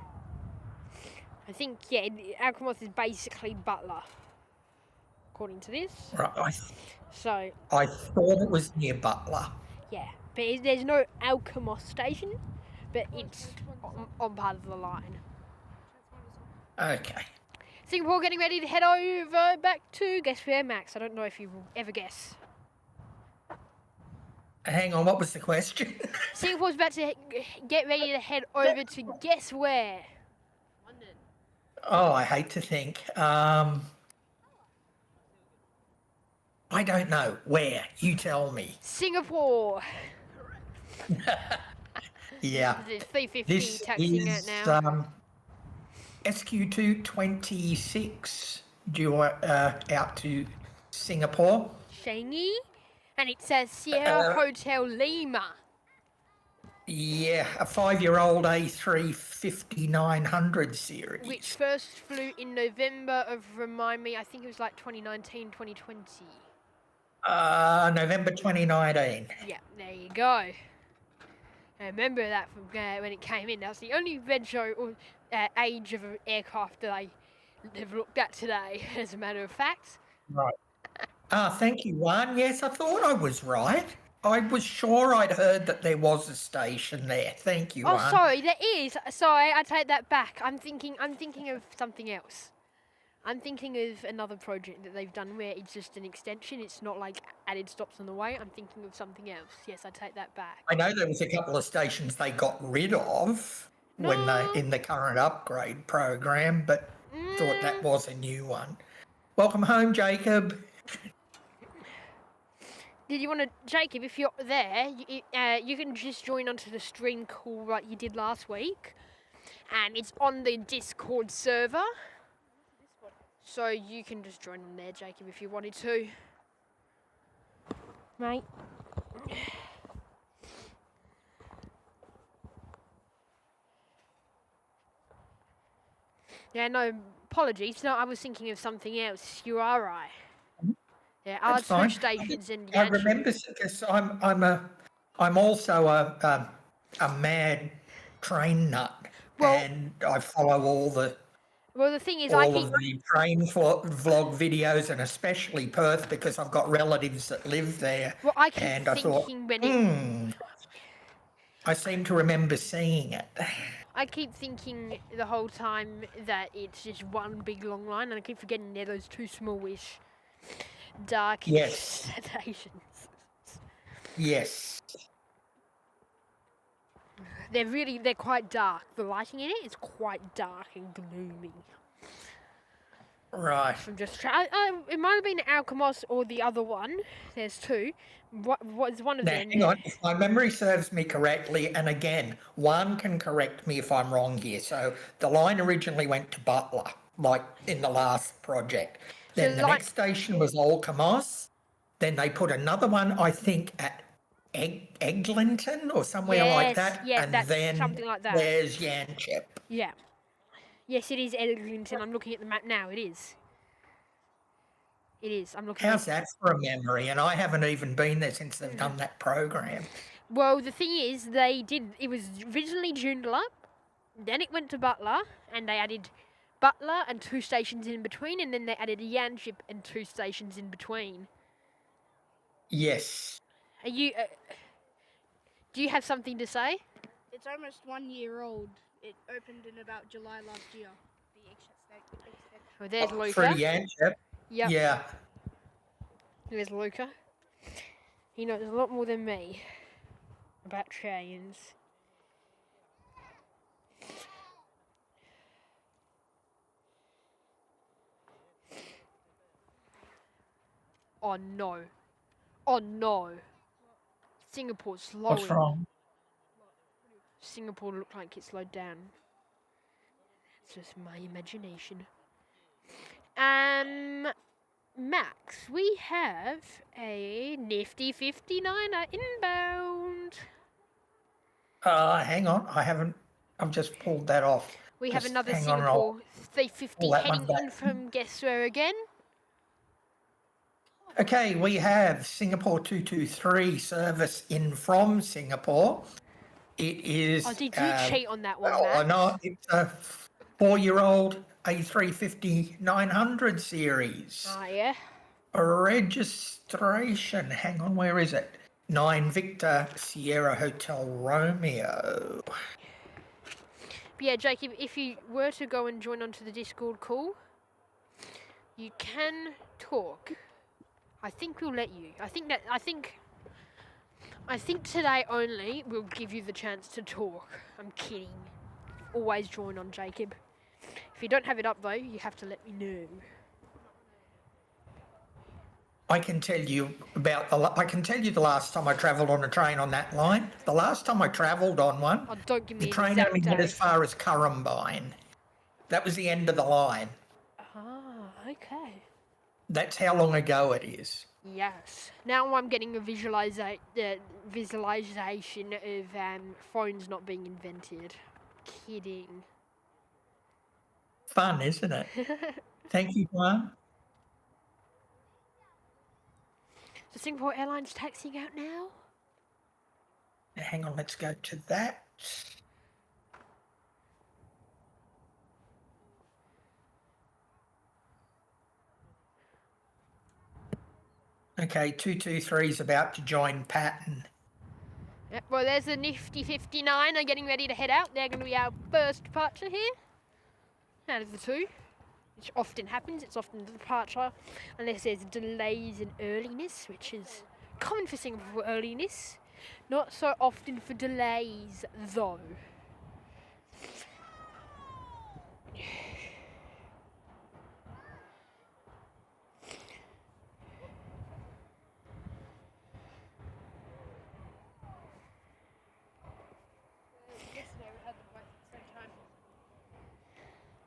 I think, yeah, Alkimos is basically Butler, according to this. Right. So, I thought it was near Butler. yeah, but there's no Alkimos station, but it's on part of the line. Okay. Singapore getting ready to head over back to guess where, Max? I don't know if you will ever guess. Hang on, what was the question? Singapore's about to get ready to head over to guess where? London. Oh, I hate to think. I don't know. Where? You tell me. Singapore. Yeah. There's 350 This taxiing is out now. SQ226 due out to Singapore. Changi. And it says Sierra Hotel Lima. Yeah, a 5-year-old A350-900 series. Which first flew in November of, remind me, I think it was like 2019, 2020. November 2019. Yeah, there you go. I remember that from when it came in. That's the only retro or age of an aircraft that I have looked at today, as a matter of fact. Right. Thank you, Juan. Yes, I thought I was right. I was sure I'd heard that there was a station there. Thank you, Juan. Oh, sorry, there is. Sorry, I take that back. I'm thinking of something else. I'm thinking of another project that they've done where it's just an extension. It's not like added stops on the way. I'm thinking of something else. Yes, I take that back. I know there was a couple of stations they got rid of when they in the current upgrade program, but thought that was a new one. Welcome home, Jacob. Did you want to, Jacob, if you're there, you can just join onto the stream call like you did last week. And it's on the Discord server. So you can just join on there, Jacob, if you wanted to. Mate. Yeah, no, apologies. No, I was thinking of something else. You are right. There are two stations in I remember because I'm also a mad train nut, and I follow all the thing is, all of the train vlog videos, and especially Perth because I've got relatives that live there. Well, I keep and I thought, I seem to remember seeing it. I keep thinking the whole time that it's just one big long line, and I keep forgetting they're those two smallish, dark stations. Yes. They're quite dark. The lighting in it is quite dark and gloomy. Right. I'm just it might have been Alkimos or the other one. There's two. What is one of them? Hang on. If my memory serves me correctly, and again, one can correct me if I'm wrong here. So the line originally went to Butler, like in the last project. Then the next station was Alkimos. Then they put another one, I think, at Eglinton or somewhere like that. Yeah, and that's then something like that. There's Yanchep. Yeah. Yes, it is Eglinton. I'm looking at the map now. It is. It is. I'm looking. How's that for a memory? And I haven't even been there since they've done that program. Well, the thing is, it was originally Joondalup, then it went to Butler, and they added Butler and 2 stations in between, and then they added Yanchep and 2 stations in between. Yes. Are you? Do you have something to say? It's almost 1 year old. It opened in about July last year. Well, there's Luca. Through Yanchep. Yep. Yeah. There's Luca. He knows a lot more than me about trains. Oh no. Oh no. Singapore's slowing. What's wrong? Singapore looked like it slowed down. It's just my imagination. Max, we have a nifty 59er inbound. Hang on. I've just pulled that off. We have Just another hang on, Singapore 350 that heading one's in from guess where again? Okay, we have Singapore 223 service in from Singapore. It is. Oh, did you cheat on that one, Oh, Max? no, it's a 4-year-old A350-900 series. Ah, yeah. Registration. Hang on, where is it? 9 Victor Sierra Hotel Romeo. But yeah, Jacob, if you were to go and join onto the Discord call, you can talk. I think we'll let you. I think today only we'll give you the chance to talk. I'm kidding. Always join on, Jacob. If you don't have it up though, you have to let me know. I can tell you the last time I travelled on a train on that line. The last time I travelled on one, Oh, don't give me the an train exact only went day. as far as Currumbine. That was the end of the line. Ah, okay. That's how long ago it is. Yes. Now I'm getting a visualization of phones not being invented. Kidding. Fun, isn't it? Thank you, Juan. So Singapore Airlines taxiing out now? Hang on, let's go to that. Okay, 223 is about to join Patton. Yep, well, there's the nifty 59 are getting ready to head out. They're going to be our first departure here. Out of the two, which often happens. It's often the departure, unless there's delays in earliness, which is common for Singapore earliness. Not so often for delays, though.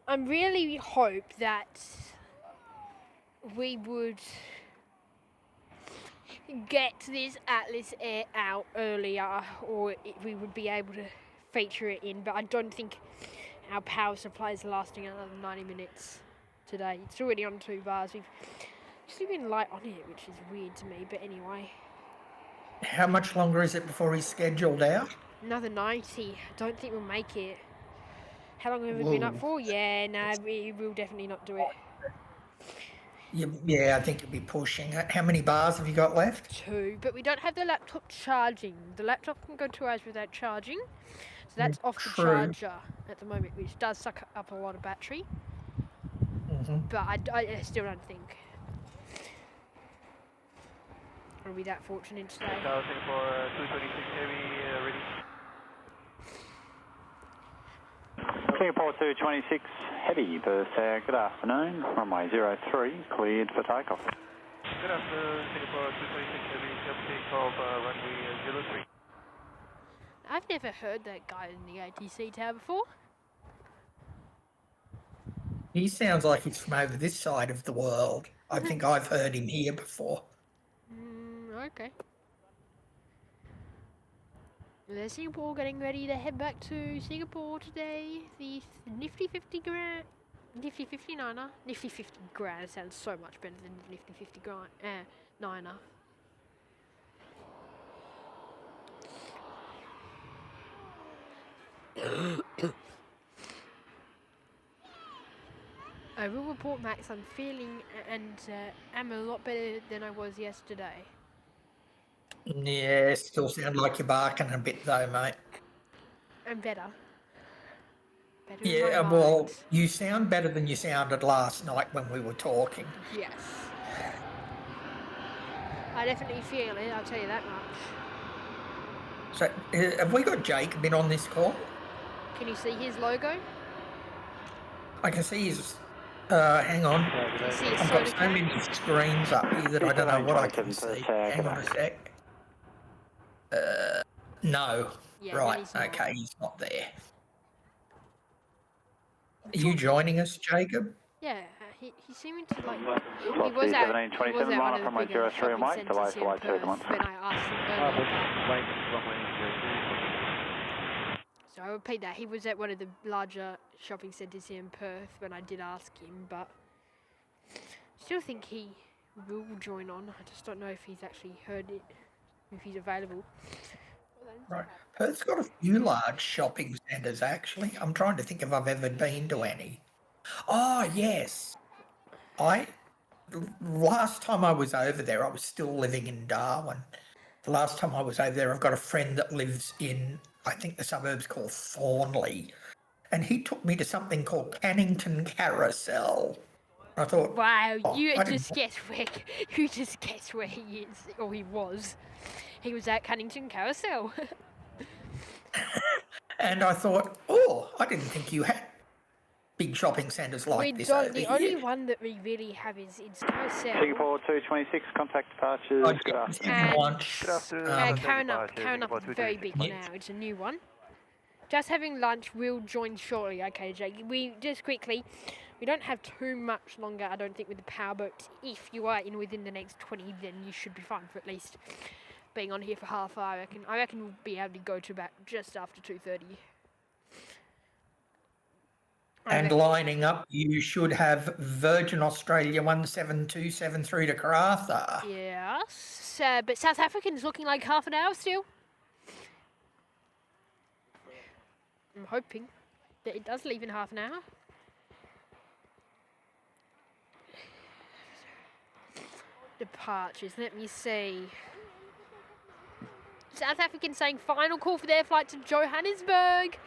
I really hope that we would get this Atlas Air out earlier, or we would be able to feature it in, but I don't think our power supply is lasting another 90 minutes today. It's already on 2 bars. We've actually been light on it, which is weird to me, but anyway. How much longer is it before he's scheduled out? Another 90. I don't think we'll make it. How long have we been up for? Yeah, no, we will definitely not do it. Yeah, I think you'll be pushing it. How many bars have you got left? 2, but we don't have the laptop charging. The laptop can go 2 hours without charging, so that's off the charger at the moment, which does suck up a lot of battery. But I still don't think I'll be that fortunate today. Singapore 226 heavy, ready. Singapore 226 heavy, Perth, good afternoon. Runway 03, cleared for takeoff. Good afternoon, Singapore 226 heavy, takeoff, runway 03. I've never heard that guy in the ATC tower before. He sounds like he's from over this side of the world. I think I've heard him here before. Okay. There's Singapore getting ready to head back to Singapore today. The nifty 50 grand, nifty 59er, nifty 50 grand sounds so much better than the nifty 50 grand, 9er. I will report, Max, I'm feeling and am a lot better than I was yesterday. Yeah, still sound like you're barking a bit though, mate. I'm better. Better Yeah, in my well, mind. you sound better than you sounded last night when we were talking. Yes. I definitely feel it, I'll tell you that much. So, have we got Jake been on this call? Can you see his logo? I can see his... hang on. Can you see his I've got soda so can? many screens up here that I don't know what I can see. Hang on a sec. No. Yeah, Right, he's not. okay, he's not there. Are you joining us, Jacob? Yeah, he seemed to like... He Slot was at 1727, one line of the runway bigger 03 shopping and wait, delay centres here flight in 2 Perth when I asked him earlier. So I'll repeat that. He was at one of the larger shopping centres here in Perth when I did ask him, but still think he will join on. I just don't know if he's actually heard it, if he's available. Right. Perth's got a few large shopping centres, actually. I'm trying to think if I've ever been to any. Oh, yes. Last time I was over there, I was still living in Darwin. The last time I was over there, I've got a friend that lives in, I think the suburb's called Thornley. And he took me to something called Cannington Carousel. I thought, wow, oh, you I just didn't- guessed where you just guessed where he is, or he was. He was at Cunnington Carousel. And I thought, oh, I didn't think you had big shopping centres like we this don't. over The here. only one that we really have is Carousel. Singapore 226, contact departures. I Good afternoon. having lunch. Good afternoon. Karen up Singapore is very big 226. now. It's a new one. Just having lunch. We'll join shortly. Okay, Jake. We just quickly. We don't have too much longer, I don't think, with the powerboats. If you are in within the next 20, then you should be fine for at least being on here for half hour. I reckon we'll be able to go to about just after 2:30. And lining up, you should have Virgin Australia 17273 to Karratha. Yes, but South African's looking like half an hour still. I'm hoping that it does leave in half an hour. Departures, let me see. South African saying final call for their flight to Johannesburg.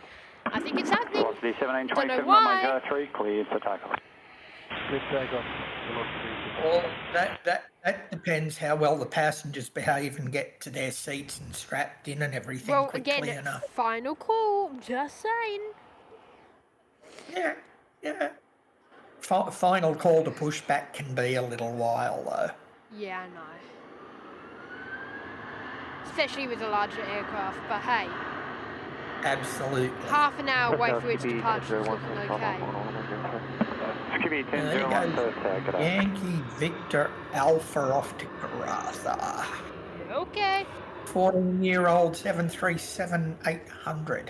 I think it's happening. Velocity 1727, Don't know why. runway 03, cleared for takeoff. Good takeoff. Well, that depends how well the passengers behave and get to their seats and strapped in and everything Well, quickly again, enough. final call, just saying. Yeah. Final call to push back can be a little while, though. Yeah, I know. Especially with a larger aircraft, but hey, Absolutely. half an hour away for its departure is looking okay. Give me There 1001 you Perth, go. good day. Yankee Victor Alpha off to Karratha. Okay. 14-year-old 737-800.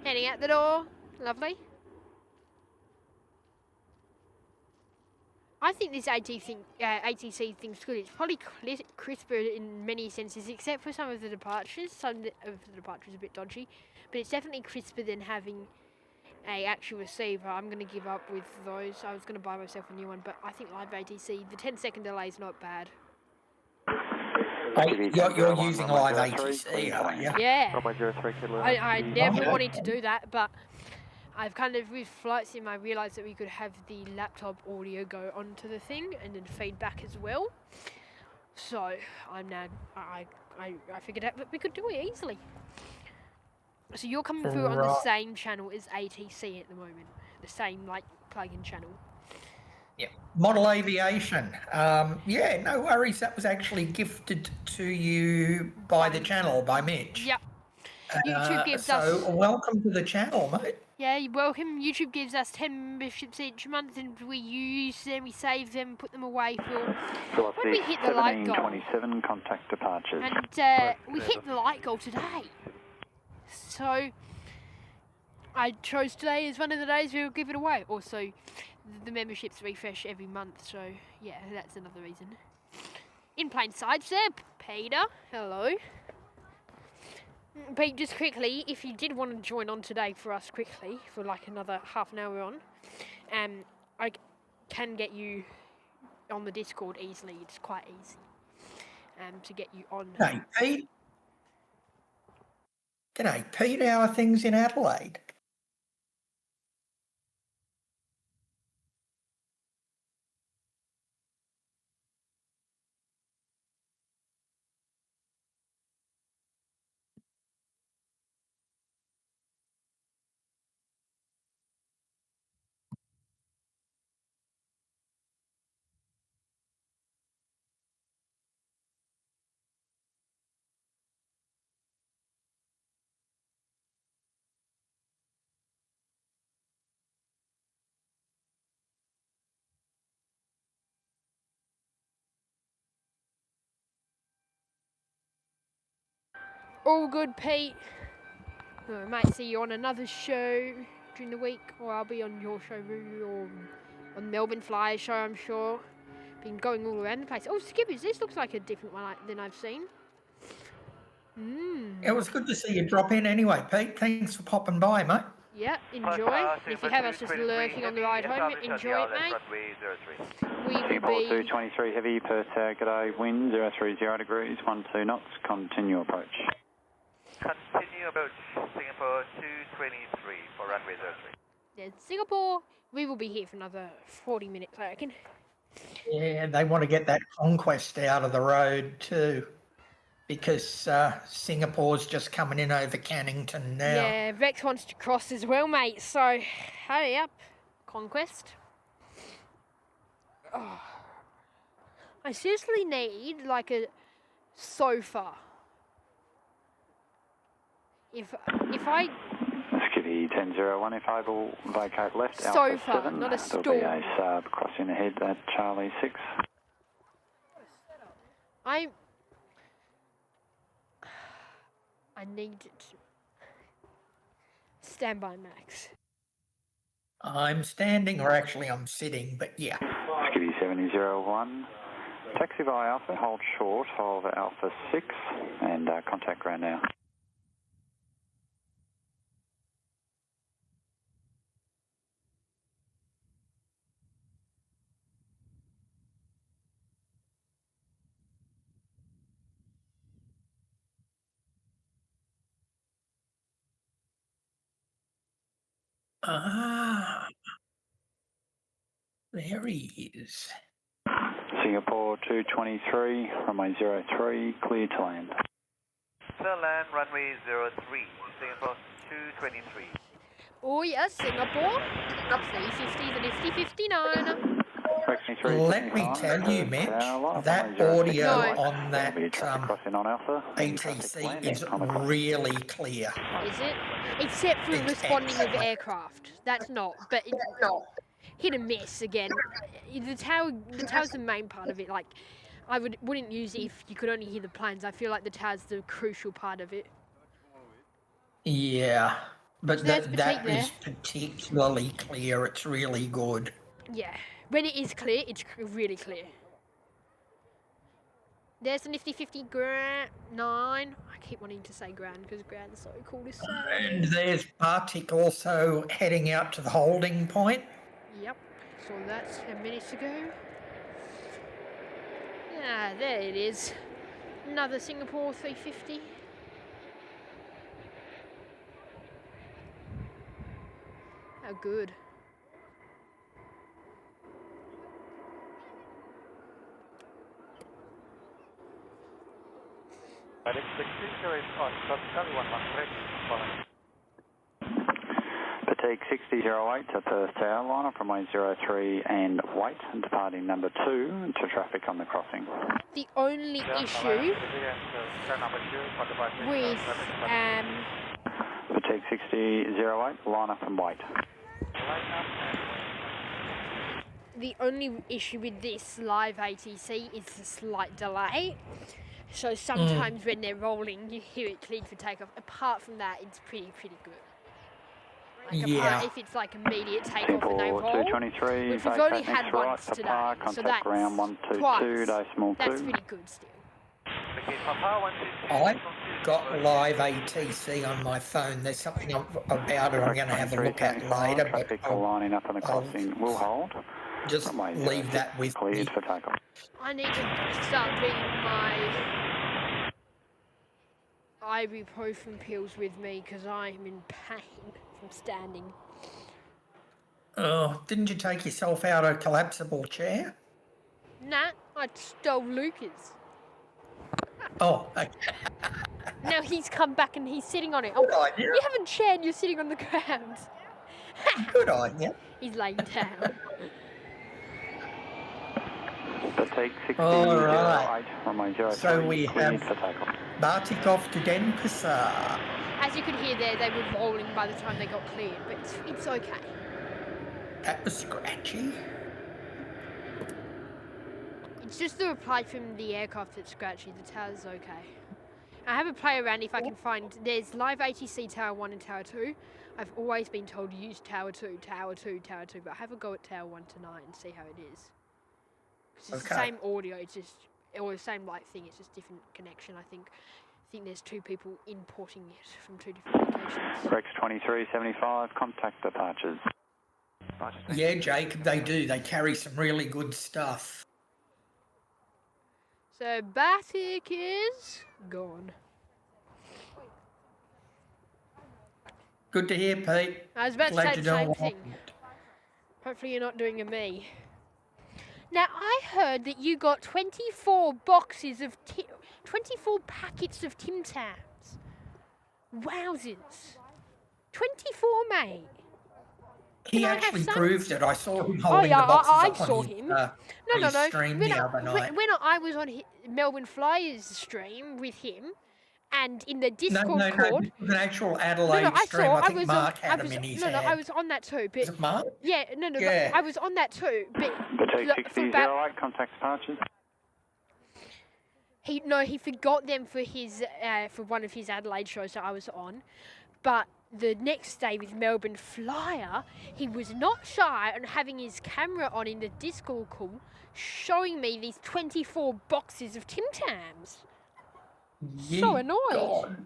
Heading out the door. Lovely. I think this ATC thing's good. It's probably crisper in many senses, except for some of the departures. Some of the departures are a bit dodgy, but it's definitely crisper than having a actual receiver. I'm going to give up with those. I was going to buy myself a new one, but I think live ATC, the 10-second delay is not bad. You're using live ATC, are you? Yeah. Runway 03, I never wanted to do that, but I've kind of, with Flight Sim, I realised that we could have the laptop audio go onto the thing and then feedback as well. So I'm now, I figured out that we could do it easily. So you're coming through on the same channel as ATC at the moment, the same like plug-in channel. Yeah. Model Aviation. Yeah, no worries. That was actually gifted to you by the channel, by Mitch. Yep. YouTube gives us. So welcome to the channel, mate. Yeah, you're welcome. YouTube gives us 10 memberships each month, and we use them, we save them, put them away for when we hit the light goal. 1727, contact departures. And we hit the light goal today. So I chose today as one of the days we will give it away. Also, the memberships refresh every month, so yeah, that's another reason. In plain sight, sir, Peter. Hello. But just quickly, if you did want to join on today for us quickly, for like another half an hour on, I can get you on the Discord easily. It's quite easy to get you on. G'day, Pete. G'day, Pete. How are things in Adelaide? All good, Pete. I might see you on another show during the week, or I'll be on your show, or on Melbourne Flyers show, I'm sure. Been going all around the place. Oh, Skippers, this looks like a different one than I've seen. It was good to see you drop in anyway, Pete. Thanks for popping by, mate. Yeah, enjoy. If you have us just lurking on the ride home, enjoy it, mate. We will Singapore be... 223 heavy, Perth Tower, g'day, wind 030 degrees, 12 knots, continue approach. Continue approach, Singapore 223 for runway 03. Yeah, Singapore, we will be here for another 40 minutes, I reckon. Yeah, they want to get that conquest out of the road too, because Singapore's just coming in over Cannington now. Yeah, Rex wants to cross as well, mate, so hurry up, Conquest. Oh. I seriously need, like, a sofa. If I... Skivvy 1001, if able, vacate left, Sofa, Alpha 7. not a There'll stool. be a Saab crossing ahead at Charlie 6. I need it. Stand by, Max. I'm standing, or actually I'm sitting, but yeah. Skivvy 7001, taxi via Alpha, hold short of Alpha 6, and contact ground now. Ah, there he is. Singapore 223, runway 03, clear to land. Sir, land runway 03, Singapore 223. Oh yes, Singapore. Up 350, the nifty 59. Let me tell you, Mitch, that audio on that ATC is really clear. Is it? Except for responding with aircraft. That's not, but it's hit and miss again. The tower's the main part of it. Like, I wouldn't use it if you could only hear the planes. I feel like the tower's the crucial part of it. Yeah, but that there. is particularly clear. It's really good. Yeah, when it is clear, it's really clear. There's the nifty 50 Grand 9. I keep wanting to say Grand because Grand's so cool to say. And there's Bartik also heading out to the holding point. Yep, saw that 10 minutes ago. Ah, there it is. Another Singapore 350. How good. Fatigue 6008 to Perth Tower, line up runway 03 and wait, and departing number 2 to traffic on the crossing. The only issue with Fatigue 6008, line up and wait. the only issue with this live ATC is the slight delay. So sometimes when they're rolling, you hear it cleared for takeoff. Apart from that, it's pretty good. Like if it's like immediate takeoff and they roll, which we've only had once today, so that's twice. That's pretty good still. I've got live ATC on my phone. There's something about it I'm going to have a look at later, but lining up on the crossing will hold. Just leave that with me. For takeoff. I need to start bringing my ibuprofen pills with me because I'm in pain from standing. Oh, didn't you take yourself out a collapsible chair? Nah, I stole Lucas. Oh, okay. Now he's come back and he's sitting on it. Oh, you haven't shared, you're sitting on the ground. Good on you. He's laying down. Take 60, all right. 08, so we have Bartik off to Denpasar. As you could hear there, they were rolling by the time they got cleared, but it's okay. That was scratchy. It's just the reply from the aircraft that's scratchy. The tower's okay. I have a play around if I can find. There's live ATC Tower 1 and Tower 2. I've always been told to use Tower 2, Tower 2, Tower 2, but have a go at Tower 1 tonight and see how it is. It's the same audio, it's just, or the same light thing, it's just different connection, I think. I think there's two people importing it from two different locations. Rex 2375, contact departures. Yeah, Jake, they do. They carry some really good stuff. So Batik is gone. Good to hear, Pete. I was about to say the same thing. Hopefully you're not doing a me. Now, I heard that you got 24 boxes of 24 packets of Tim Tams. Wowzers. 24, mate. He actually proved it. I saw him holding the boxes up on his stream the other night. When I was on Melbourne Flyers stream with him, and in the Discord call, it was an actual Adelaide stream. I think Mark had him in his hand. I was on that too. But was it Mark? Yeah, Yeah. I was on that too. But Boutique 6008, contact departures. He forgot them for his for one of his Adelaide shows that I was on, but the next day with Melbourne Flyer, he was not shy on having his camera on in the Discord call, showing me these 24 boxes of Tim Tams. So annoyed. God.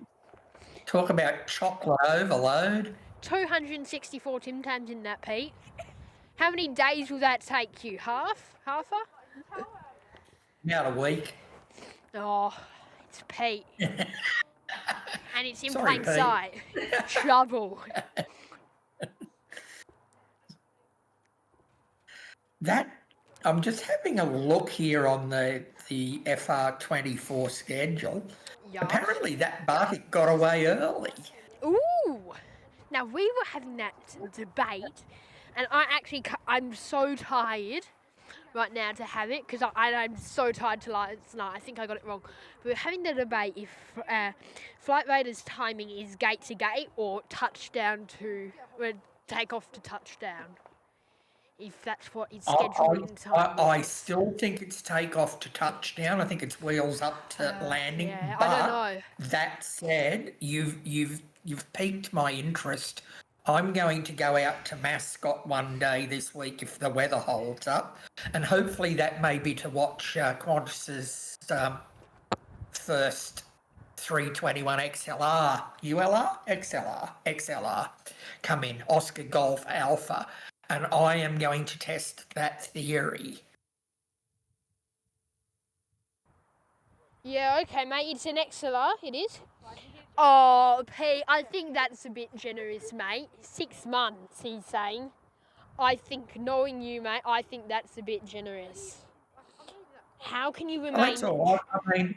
Talk about chocolate overload. 264 Tim Tams in that, Pete. How many days will that take you? Half a? About a week. Oh, it's Pete. And it's in Sorry, plain Pete. sight. Trouble. I'm just having a look here on the FR24 schedule. Yeah. Apparently that Bartik got away early. Ooh! Now, we were having that debate, and I'm so tired right now to have it, because I'm so tired to last night. I think I got it wrong. We were having the debate if Flight Radar's timing is gate to gate or touchdown to take off to touchdown. If that's what it's scheduled in time. I still think it's takeoff to touchdown. I think it's wheels up to landing. Yeah, but I don't know. That said, you've piqued my interest. I'm going to go out to Mascot one day this week if the weather holds up, and hopefully that may be to watch Qantas's first 321 XLR, XLR come in, Oscar Golf Alpha. And I am going to test that theory. Yeah, okay, mate. It's an XLR, it is. Oh, Pete, I think that's a bit generous, mate. 6 months, he's saying. I think, knowing you, mate, I think that's a bit generous. How can you remain... That's all right. I mean,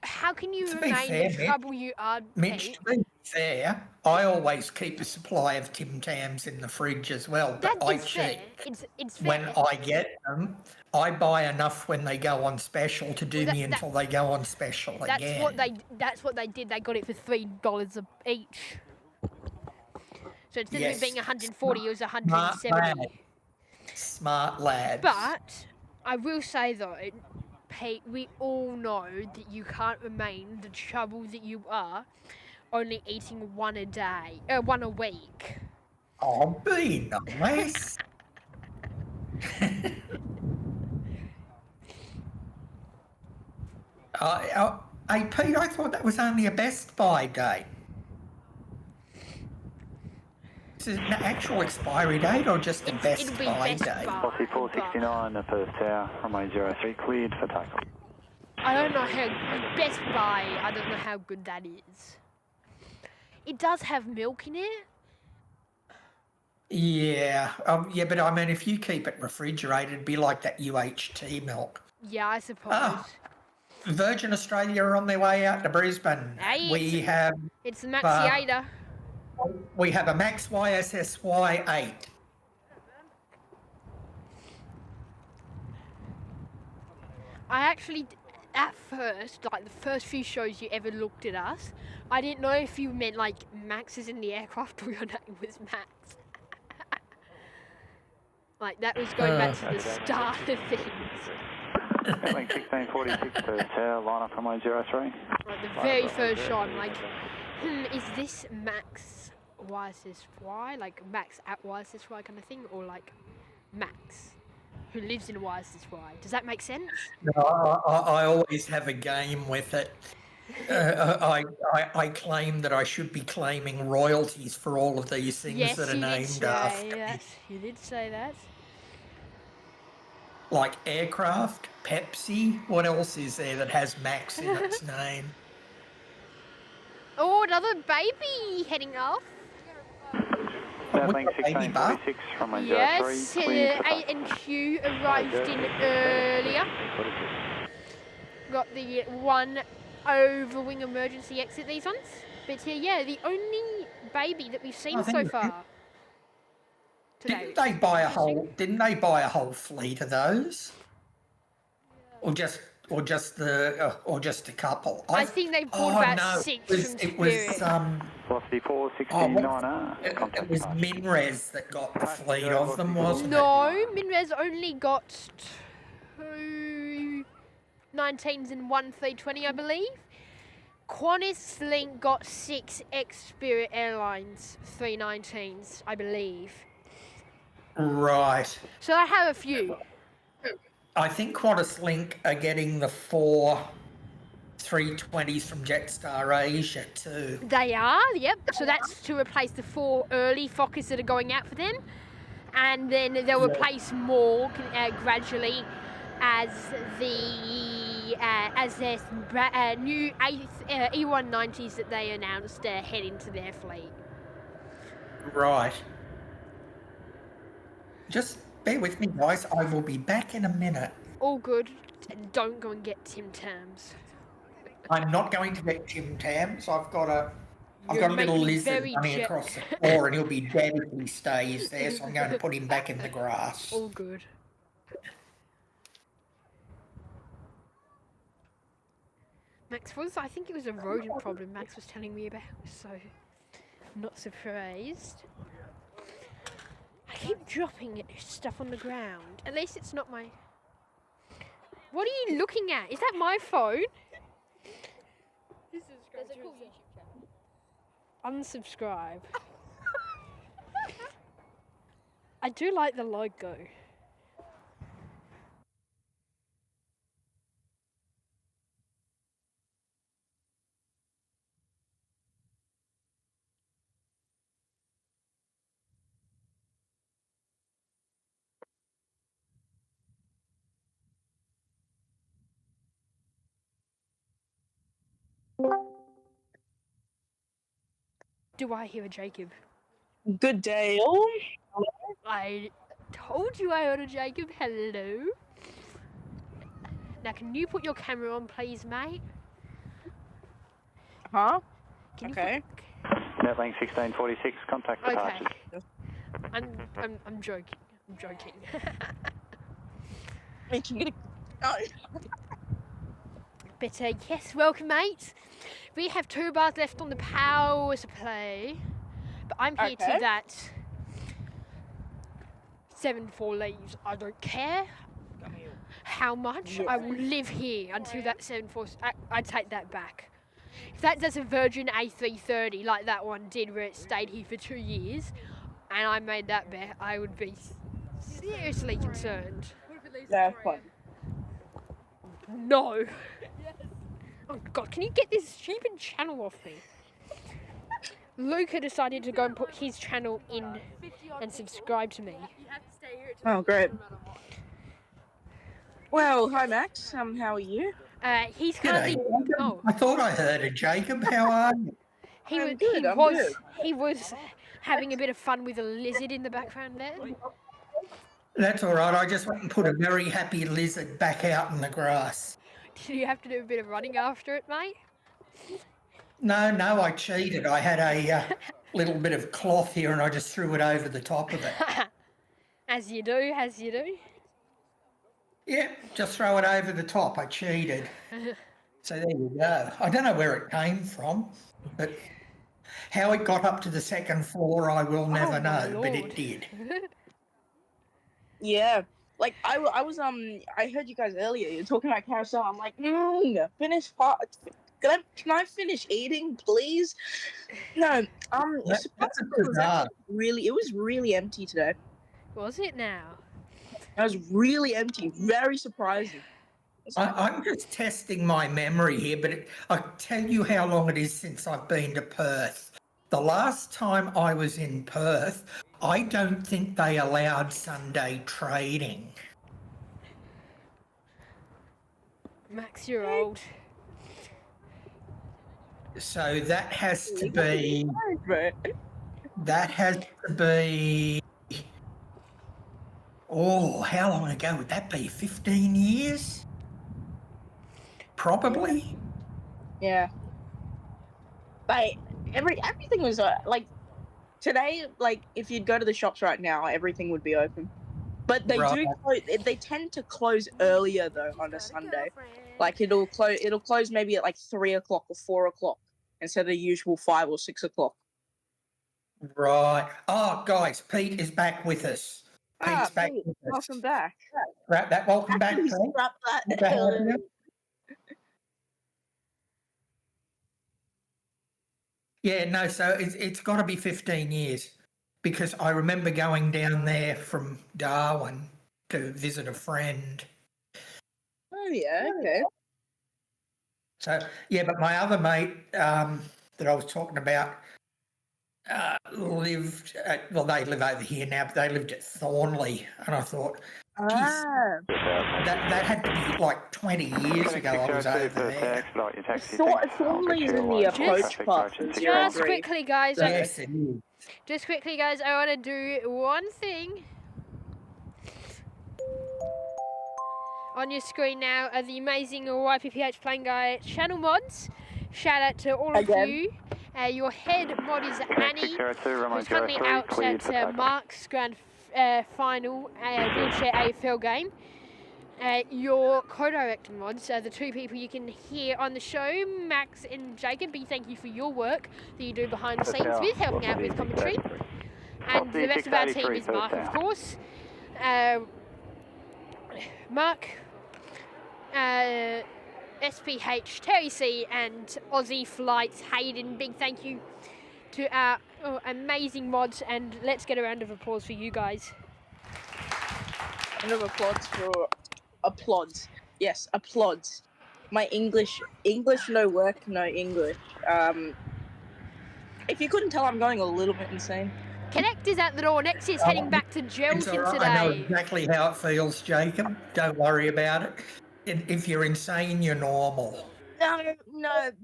how can you remain fair, the trouble you are, Mitch, to be fair, I always keep a supply of Tim Tams in the fridge as well, but I cheat. It's fair. When I get them, I buy enough when they go on special to do me until they go on special again. That's what they did. They got it for $3 each. So instead of it being 140, it was 170. Smart lads. But I will say though, Pete, we all know that you can't remain the trouble that you are, only eating one a week. Oh, be nice. Hey, Pete, I thought that was only a Best Buy day. Is it an actual expiry date or just a Best Buy day? Bossy 469, the Perth Tower, runway 03, cleared for takeoff. I don't know how Best Buy. I don't know how good that is. It does have milk in it. Yeah, but I mean, if you keep it refrigerated, it'd be like that UHT milk. Yeah, I suppose. Virgin Australia are on their way out to Brisbane. Hey, it's the Maxiator. We have a Max YSSY 8. I actually, at first, like the first few shows you ever looked at us, I didn't know if you meant like Max's in the aircraft or your name was Max. Like that was going back to the start of things. Airlink 1646 to tower, line up runway 03. Right, the very first shot, I'm like, is this Max YSSY? Like Max at YSSY kind of thing? Or like Max who lives in YSSY? Does that make sense? No, I always have a game with it. I claim that I should be claiming royalties for all of these things that are named after me. You did say that. Like aircraft, Pepsi, what else is there that has Max in its name? Oh, another baby heading off. Airlink 1646 from runway 03. Yes, A and Q arrived in earlier. Got the one overwing emergency exit, these ones. But yeah, the only baby that we've seen so far. Didn't they buy a whole fleet of those? Or just a couple? I think they bought about 6 from Spirit. It was Velocity 469R. It was Minres that got the fleet of them, wasn't it? No, Minres only got 2 19s and 1 320, I believe. Qantas Link got 6 ex-Spirit Airlines 319s, I believe. Right. So I have a few. I think Qantas Link are getting the 4 320s from Jetstar Asia too. They are, yep. So that's to replace the 4 early Fokkers that are going out for them. And then they'll replace more gradually as their new E190s that they announced head into their fleet. Right. Just bear with me, guys. I will be back in a minute. All good. Don't go and get Tim Tams. I'm not going to get Tim Tams. I've got a little lizard running across the floor, and he'll be dead if he stays there. So I'm going to put him back in the grass. All good. I think it was a rodent problem Max was telling me about, so I'm not surprised. I keep dropping stuff on the ground. At least it's not my... What are you looking at? Is that my phone? There's a cool YouTube channel. Unsubscribe. I do like the logo. Do I hear a Jacob? Good day, all. I told you I heard a Jacob. Hello. Now, can you put your camera on, please, mate? Huh? Can okay. Airlink 1646, contact departures. Okay. I'm joking. I'm joking. Can you get a... But yes, welcome, mate. We have 2 bars left on the power supply, but I'm here till that 7-4 leaves. I don't care how much. I will live here until that 7-4. I take that back. If that does a Virgin A330 like that one did, where it stayed here for 2 years, and I made that bet, I would be seriously concerned. That's fun. No. Oh God, can you get this stupid channel off me? Luca decided to go and put his channel in and subscribe to me. Oh, great. Well, hi Max. How are you? He's currently... Oh. I thought I heard a Jacob. How are you? He was having a bit of fun with a lizard in the background there. That's all right. I just went and put a very happy lizard back out in the grass. Did you have to do a bit of running after it, mate? No, I cheated. I had a little bit of cloth here and I just threw it over the top of it. As you do. Yeah, just throw it over the top. I cheated. So there you go. I don't know where it came from, but how it got up to the 2nd floor I will never know, but it did. Yeah. Like I was I heard you guys earlier. You're talking about carousel. I'm like, finish part. Can I finish eating, please? No. That's a Surprisingly, it was bizarre. it was really empty today. Was it now? It was really empty. Very surprising. I'm just testing my memory here, but I'll tell you how long it is since I've been to Perth. The last time I was in Perth, I don't think they allowed Sunday trading. Max, you're old. So that has to be... That has to be... Oh, how long ago would that be? 15 years? Probably. Yeah. Like everything was like today. Like if you'd go to the shops right now, everything would be open. But they Right. do close. They tend to close earlier though on a Sunday. Like it'll close maybe at like 3 o'clock or 4 o'clock instead of the usual 5 or 6 o'clock. Right. Oh, guys, Pete is back with us. Pete's back Pete, with us. welcome back. Right, welcome back, Pete. Scrap Good that. to have you. Yeah, no, so it's got to be 15 years because I remember going down there from Darwin to visit a friend. Oh yeah, okay. So, yeah, but my other mate that I was talking about lived at, well, they live over here now, but they lived at Thornley. And I thought, geez, that had to be like 20 years ago I was over there. Thornley is in the approach path. Just quickly, guys. Yes, it is. Just quickly, guys, I want to do one thing. On your screen now are the amazing YPPH Playing Guy channel mods. Shout out to all of you. Your head mod is Annie, who's currently out at Mark's grand final wheelchair AFL game. Your co-director mods are the two people you can hear on the show, Max and Jacob. Big thank you for your work that you do behind the scenes with, helping out with commentary. And the rest of our team is Mark, of course. Mark, SPH, Terry C, and Aussie Flights, Hayden. Big thank you to our amazing mods, and let's get a round of applause for you guys. Round of applause for applause. Yes, applause. My English, no work, no English. If you couldn't tell, I'm going a little bit insane. Connect is at the door. Next is heading back to Gelton today. I know exactly how it feels, Jacob. Don't worry about it. If you're insane, you're normal. No.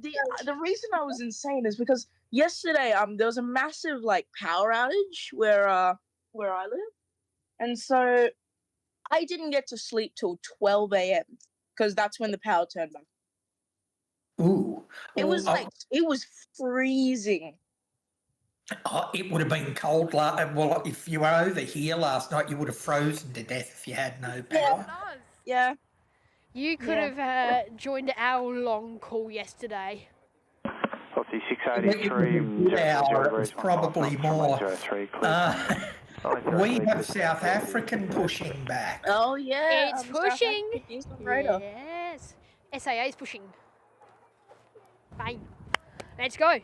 The reason I was insane is because yesterday there was a massive like power outage where I live, and so I didn't get to sleep till 12 a.m. because that's when the power turned back. Ooh. It was it was freezing. Oh, it would have been cold. Well, if you were over here last night, you would have frozen to death if you had no power. Yeah. You could have joined our long call yesterday. Obviously 683. It was probably more. We have South African pushing back. Oh yeah, it's pushing. Yes, SAA is pushing. Bang. Let's go.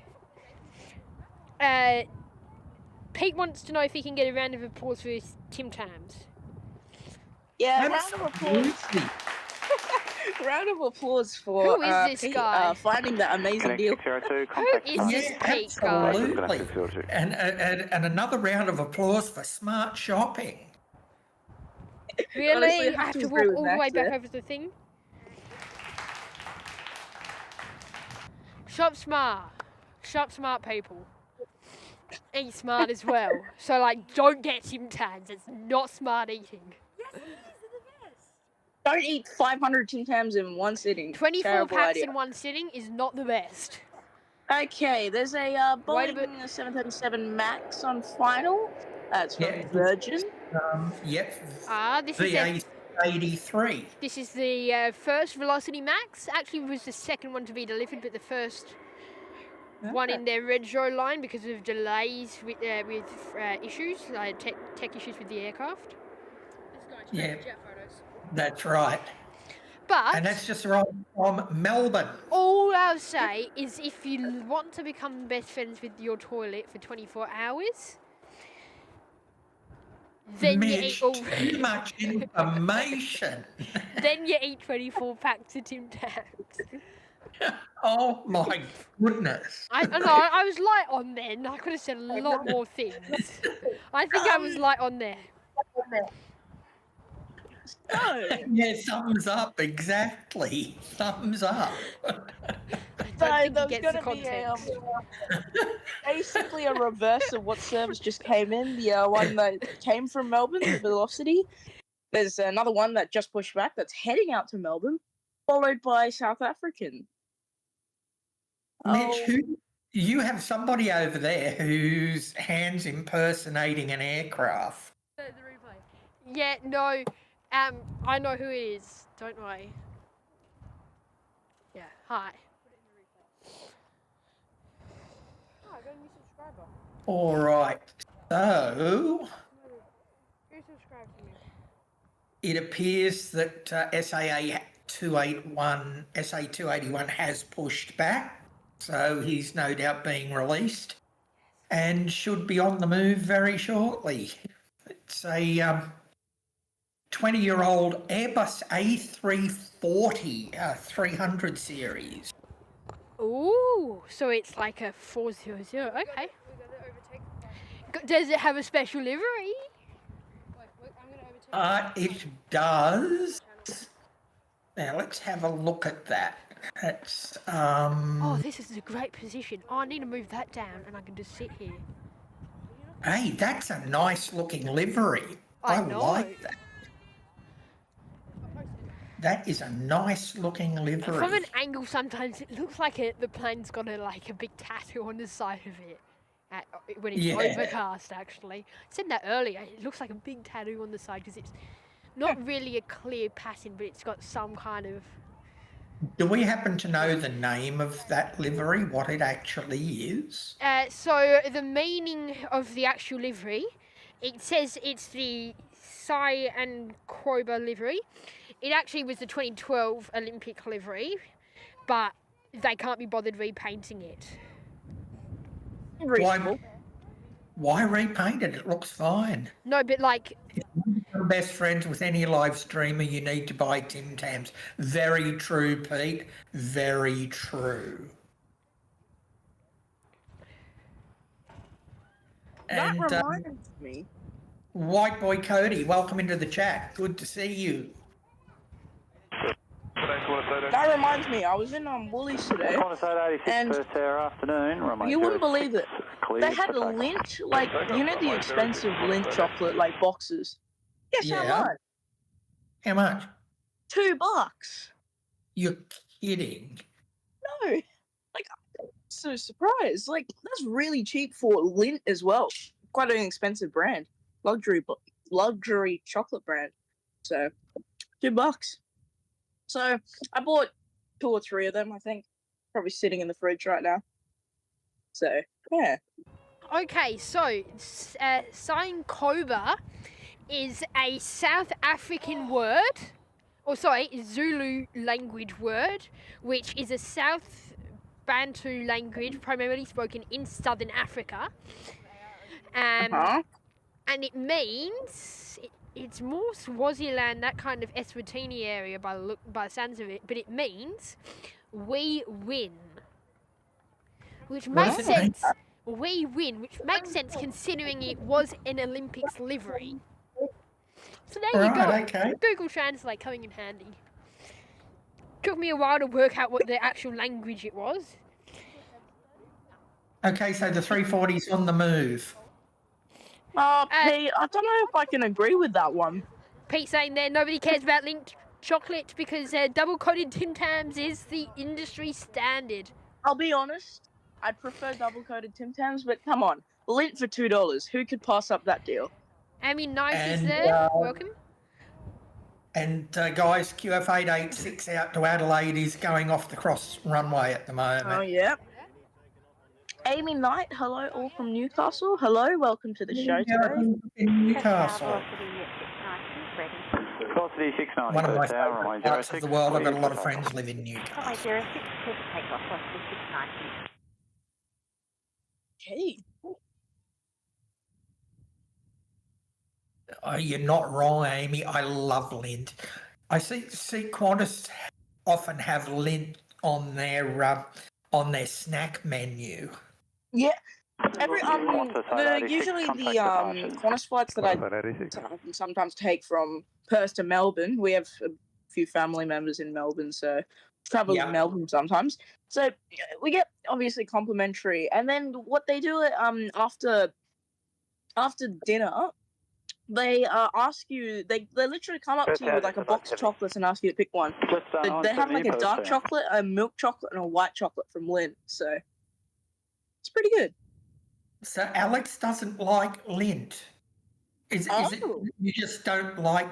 Pete wants to know if he can get a round of applause for his Tim Tams. Yeah, round of applause. Round of applause for who is this Pete, guy? Finding that amazing deal. Who is this Pete guy? Absolutely. And another round of applause for smart shopping. Really? Honestly, I have to walk all the way back over the thing? Shop smart. Shop smart, people. Eat smart as well. So, like, don't get Tim Tams. It's not smart eating. Don't eat 500 Tim Tams in one sitting. 24 Terrible packs idea. in one sitting is not the best. Okay, there's a Boeing 737 MAX on final. It's from Virgin. Yep. This is VA83. This is the first Velocity Max. Actually, it was the second one to be delivered, but the first one in their Redro line because of delays with issues, tech issues with the aircraft. Yeah, that's right. But And that's just right from Melbourne. all I'll say is if you want to become best friends with your toilet for 24 hours, then Mitch, you eat too much information. then you eat 24 packs of Tim Tams. Oh my goodness. I know, I was light on then. I could have said a lot more things. I think I was light on there. Yeah, thumbs up, exactly. Thumbs up. So there's going to be basically a reverse of what service just came in. The one that came from Melbourne, the Velocity. There's another one that just pushed back that's heading out to Melbourne, followed by South African. Mitch, you have somebody over there whose hand's impersonating an aircraft. Yeah, no, I know who it is. Don't worry. Yeah, hi. Oh, I got a new subscriber. All right, so Who subscribed to me? it appears that SA 281 has pushed back, so he's no doubt being released and should be on the move very shortly. It's a 20-year-old Airbus A340 300 series. Ooh, so it's like a 400. Okay. Does it have a special livery? It does. Now let's have a look at that. That's Oh, this is a great position. Oh, I need to move that down, and I can just sit here. Hey, that's a nice looking livery. I like that. That is a nice looking livery. From an angle, sometimes it looks like the plane's got a big tattoo on the side of it. When it's overcast, actually. I said that earlier. It looks like a big tattoo on the side because it's not really a clear pattern, but it's got some kind of... Do we happen to know the name of that livery, what it actually is? So the meaning of the actual livery, it says it's the Sai and Krober livery. It actually was the 2012 Olympic livery, but they can't be bothered repainting it. Why repaint it? It looks fine. No, but like... If you're best friends with any live streamer, you need to buy Tim Tams. Very true, Pete. Very true. That reminds me. White Boy Cody, welcome into the chat. Good to see you. That reminds me, I was in Woolies today, and you wouldn't believe it. They had Lindt, you know the expensive Lindt chocolate, boxes. Guess how much? How much? $2. You're kidding. No. I'm so surprised. That's really cheap for Lindt as well. Quite an expensive brand. Luxury chocolate brand. So, $2. So, I bought 2 or 3 of them, I think. Probably sitting in the fridge right now. So, yeah. Okay, so, Sign Cobra is a South African word, Zulu language word, which is a South Bantu language primarily spoken in southern Africa. And it means... It's more Swaziland, that kind of Eswatini area by the sounds of it, but it means we win. Which makes sense. We win, which makes sense considering it was an Olympics livery. So there you go. Okay. Google Translate coming in handy. Took me a while to work out what the actual language it was. Okay, so the 340's on the move. Pete, I don't know if I can agree with that one. Pete saying there, nobody cares about Lindt chocolate because double-coated Tim Tams is the industry standard. I'll be honest, I'd prefer double-coated Tim Tams, but come on, Lindt for $2. Who could pass up that deal? Amy Knight is there. Welcome. And guys, QF886 out to Adelaide is going off the cross runway at the moment. Oh, yeah. Amy Knight, hello, all from Newcastle. Hello, welcome to the show today. In Newcastle. Velocity 690 One of my Perth Tower, favourite runway parts 06. of the world. I've got a clear lot for of takeoff. friends live in Newcastle. Runway 06, clear for takeoff, velocity 690. Hey. Oh, you're not wrong, Amy. I love lint. I see Qantas often have lint on their snack menu. Yeah. Usually the Qantas flights that I sometimes take from Perth to Melbourne. We have a few family members in Melbourne, so travel to Melbourne sometimes. So we get obviously complimentary, and then what they do after dinner, they ask you. They literally come up to you with like a box of chocolates and ask you to pick one. They have like a dark chocolate, a milk chocolate, and a white chocolate from Lindt. So it's pretty good. So Alex doesn't like lint. Is it you just don't like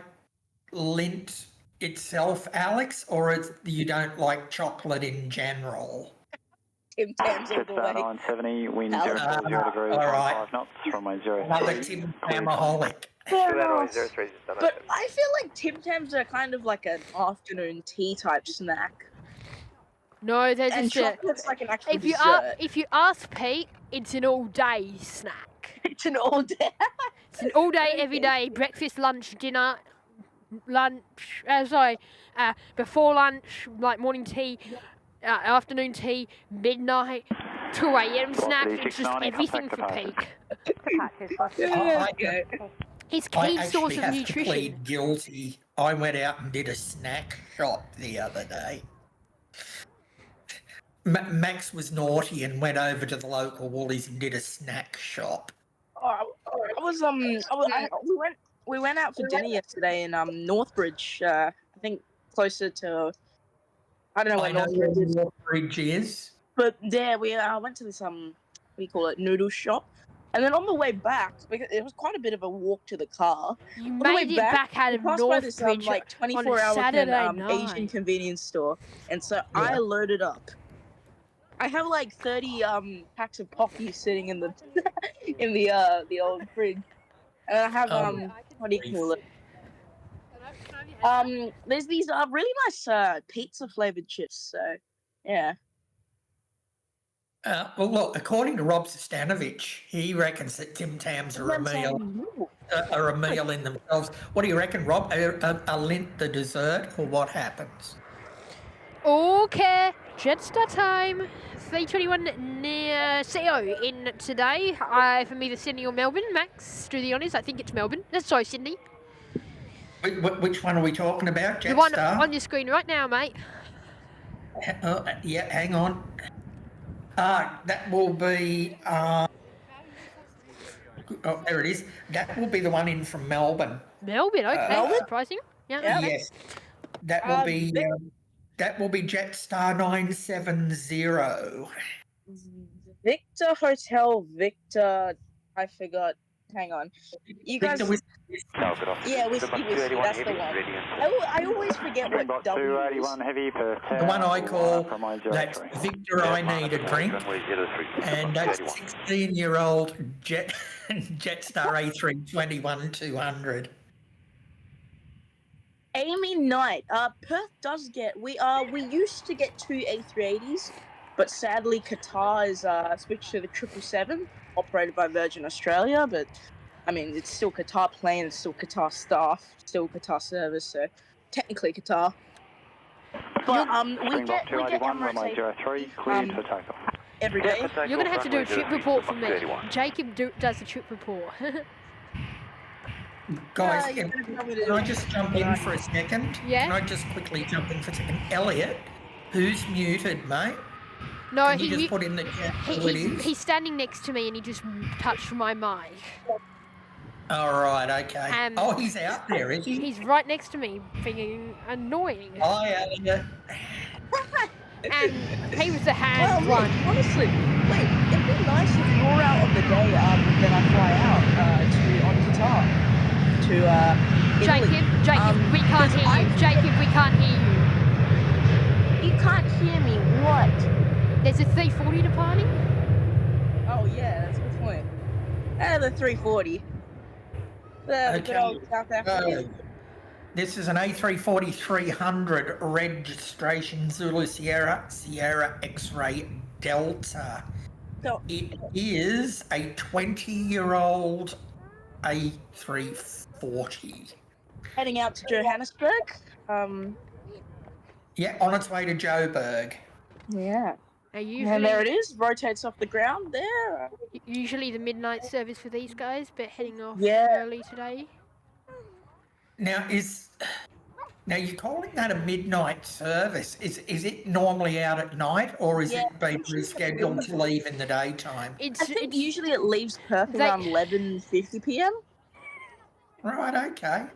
lint itself, Alex, or you don't like chocolate in general? Tim Tams all the way. 970, wind 040 degrees, all right. 5 knots, runway 03. Another Tim Tamaholic. But I feel like Tim Tams are kind of like an afternoon tea type snack. No, there's and just chocolate's like an actual if you ask Pete, it's an all-day snack. It's an all-day. It's an all-day, every day, breakfast, lunch, dinner, before lunch, like morning tea, afternoon tea, midnight, 2 a.m. snack. It's just everything for Pete. His key source of nutrition. To plead guilty. I went out and did a snack shop the other day. Max was naughty and went over to the local Woolies and did a snack shop. We went out for dinner yesterday in Northbridge. I think closer to, I don't know where Northbridge is. But there we went to this noodle shop, and then on the way back, because it was quite a bit of a walk to the car. You made it back out of Northbridge like 24-hour Asian convenience store, and so I loaded up. I have like 30 packs of Pocky sitting in the in the old fridge, and I have what do you call it? There's these really nice pizza flavored chips. So yeah. Well, look, according to Rob Stanovich, he reckons that Tim Tams are a meal in themselves. What do you reckon, Rob? Are Lindt the dessert, or what happens? Okay, Jetstar time. 3:21 near CO in today. From either Sydney or Melbourne. Max, do the honours. I think it's Melbourne. Sorry, Sydney. Which one are we talking about, Jetstar? The one on your screen right now, mate. Yeah, hang on. That will be... there it is. That will be the one in from Melbourne. Melbourne, okay. Surprising. Yeah. Yes. That will be... that will be Jetstar 970. Victor Hotel Victor. I forgot. Hang on. You guys. Yeah, Whiskey. That's the one. I always forget what W is. 281 heavy Perth. The one I call that's Victor. I need a drink, and that's 16-year-old Jetstar A321 200. Amy Knight. Perth does get. We used to get 2 A380s, but sadly Qatar is switched to the 777, operated by Virgin Australia. But I mean, it's still Qatar plane, it's still Qatar staff, still Qatar service. So technically Qatar. But we get Emirates cleared for takeoff. every day. You're gonna have to do a trip report for me. Jacob does the trip report. Guys, can I just jump in for a second? Yeah. Can I just quickly jump in for a second? Elliot, who's muted, mate? No, Can you just put in the chat who it is? He's standing next to me and he just touched my mic. All right, okay. He's out there, is he? He's right next to me, being annoying. Hi, Elliot. And he was the hand one. Honestly, it'd be nice if you're out on the day then I fly out on Qatar. Jacob, we can't hear you. Jacob, we can't hear you. You can't hear me, what? There's a 340 departing? Oh yeah, that's a good point. The 340. The good old South African. This is an A340-300 registration Zulu Sierra X-Ray Delta. So, It is a 20-year-old A340. heading out to Johannesburg. Yeah, on its way to Joburg. Yeah. Usually, And there it is, rotates off the ground there. Usually the midnight service for these guys, but heading off Yeah. early today. Now you're calling that a midnight service? Is it normally out at night, or is it being rescheduled to leave in the daytime? I think usually it leaves Perth around 11:50 p.m. Right. Okay.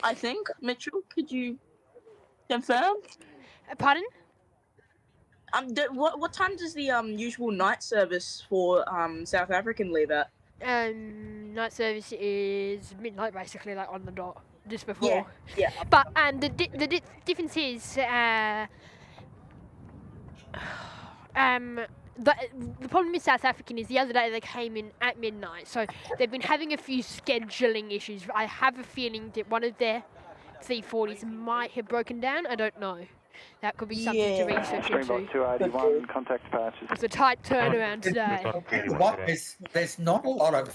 I think. Mitchell, could you confirm? Pardon? What time does the usual night service for South African leave at? Night service is midnight, basically, like on the dot, just before. Yeah. But the difference is the problem with South African is the other day they came in at midnight, so they've been having a few scheduling issues. I have a feeling that one of their C40s might have broken down. I don't know. That could be something to research into. Springbok 281, contact departures. It's a tight turnaround today. What? There's not a lot of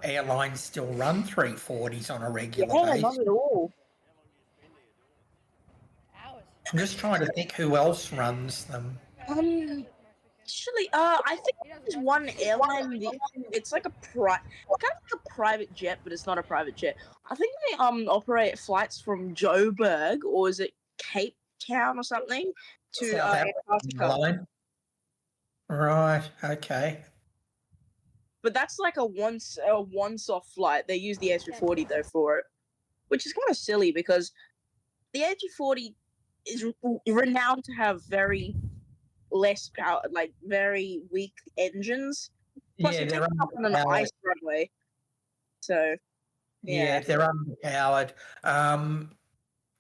airlines still run 340s on a regular basis. Not at all. I'm just trying to think who else runs them. Actually, I think there's one airline. It's like kind of like a private jet, but it's not a private jet. I think they operate flights from Joburg, or is it Cape Town or something, to Antarctica. Right. Okay. But that's like a once-off flight. They use the A340 though for it, which is kind of silly because the A340 is renowned to have very less power, like very weak engines. Plus, they're up on an ice runway. So, yeah, they're underpowered.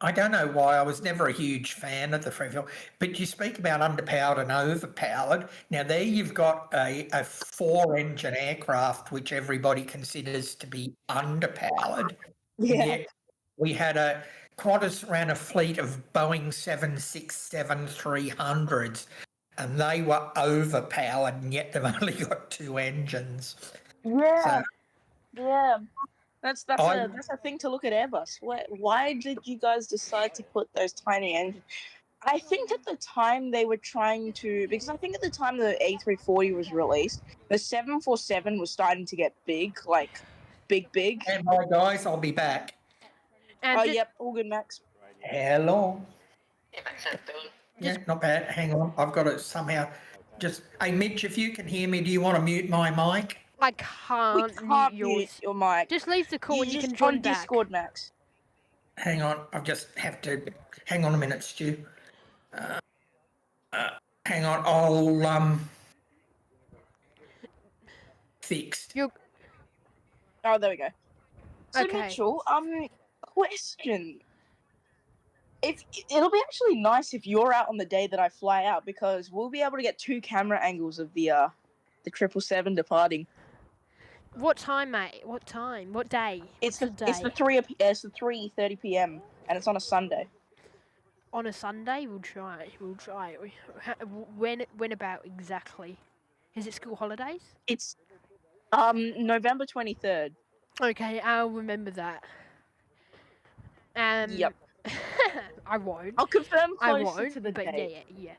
I don't know why. I was never a huge fan of the Freeville, but you speak about underpowered and overpowered. Now there you've got a 4-engine aircraft which everybody considers to be underpowered. Yeah. Yet we had Qantas ran a fleet of Boeing 767-300s, and they were overpowered, and yet they've only got 2 engines. Yeah. Yeah. That's a thing to look at Airbus. Why did you guys decide to put those tiny engines? I think at the time they were trying to, because I think at the time the A340 was released, the 747 was starting to get big, like big. Hey, my guys, I'll be back. Yep, all good, Max. Hello. Yeah, not bad. Hang on, I've got to somehow just. Hey, Mitch, if you can hear me, do you want to mute my mic? I can't mute your mic. Just leave the call and you can join back. Discord, Max. Hang on, I just have to. Hang on a minute, Stu. Hang on, I'll fixed. Oh, there we go. So Okay. Mitchell, question. If it'll be actually nice if you're out on the day that I fly out, because we'll be able to get 2 camera angles of the 777 departing. What time, mate? What time? What day? It's the 3:30 p.m. and it's on a Sunday. On a Sunday? We'll try. When about exactly? Is it school holidays? It's November 23rd. Okay, I'll remember that. Yep. I won't. I'll confirm I closer won't, to the but date. yeah.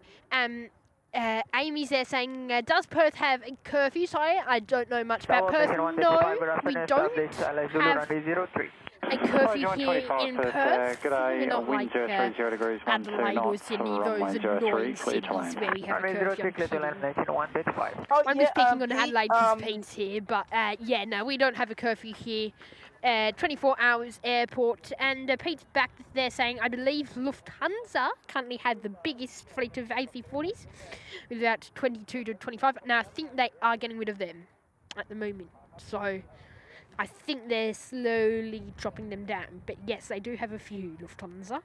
Amy's there saying, does Perth have a curfew? Sorry, I don't know much about Perth. No, we don't have a curfew here in Perth. We're not like Adelaide or Sydney, those annoying cities where we have a curfew. I'm just picking on Adelaide because Pete's here, but yeah, no, we don't have a curfew here. 24 hours airport, and Pete's back there saying, I believe Lufthansa currently had the biggest fleet of A340s with about 22 to 25. Now I think they are getting rid of them at the moment, so I think they're slowly dropping them down, but yes, they do have a few Lufthansa.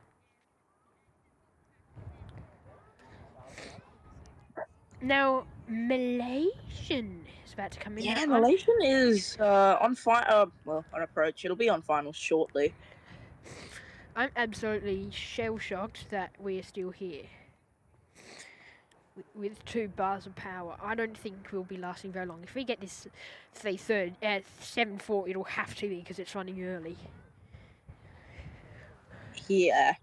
Now Malaysian is about to come in. Yeah, Malaysian is on approach. It'll be on finals shortly. I'm absolutely shell-shocked that we're still here. With 2 bars of power. I don't think we'll be lasting very long. If we get this 3:30 at 7:40, it'll have to be because it's running early. Yeah.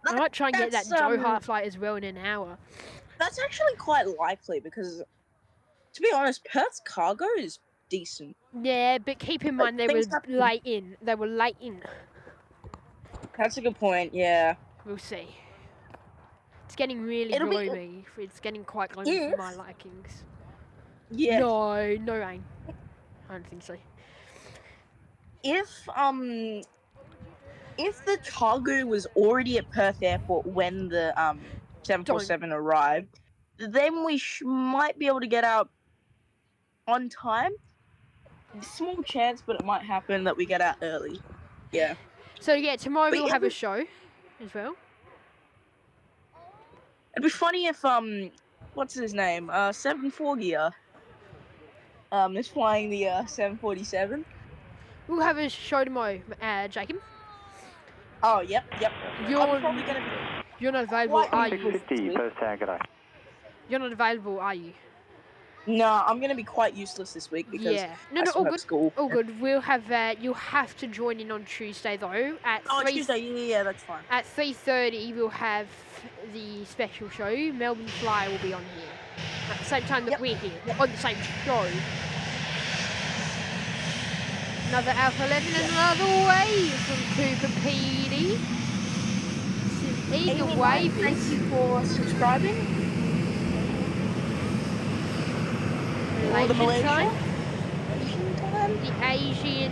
I might try and get that That's, Doha flight as well in an hour. That's actually quite likely because, to be honest, Perth's cargo is decent. Yeah, but keep in mind they were late in. They were late in. That's a good point, yeah. We'll see. It's getting really gloomy. It's getting quite gloomy for my likings. Yeah. No, no rain. I don't think so. If the cargo was already at Perth Airport when the 747 arrived, then we might be able to get out on time. Small chance, but it might happen that we get out early. Yeah. So yeah, tomorrow we'll have a show as well. It'd be funny if what's his name? 740 is flying the 747. We'll have a show tomorrow, Jacob. Oh, yep. You're probably gonna be. You're not available, are you? 650 Perth Tower, g'day. You're not available, are you? No, I'm gonna be quite useless this week because I still have school. All good. We'll have. You'll have to join in on Tuesday though. Tuesday. Yeah, that's fine. At 3:30, we'll have the special show. Melbourne Flyer will be on here at the same time that we're here on the same show. Another Alpha 11 and another wave from Cooper PD. Either way, thank you for subscribing. Malaysian time. The Asian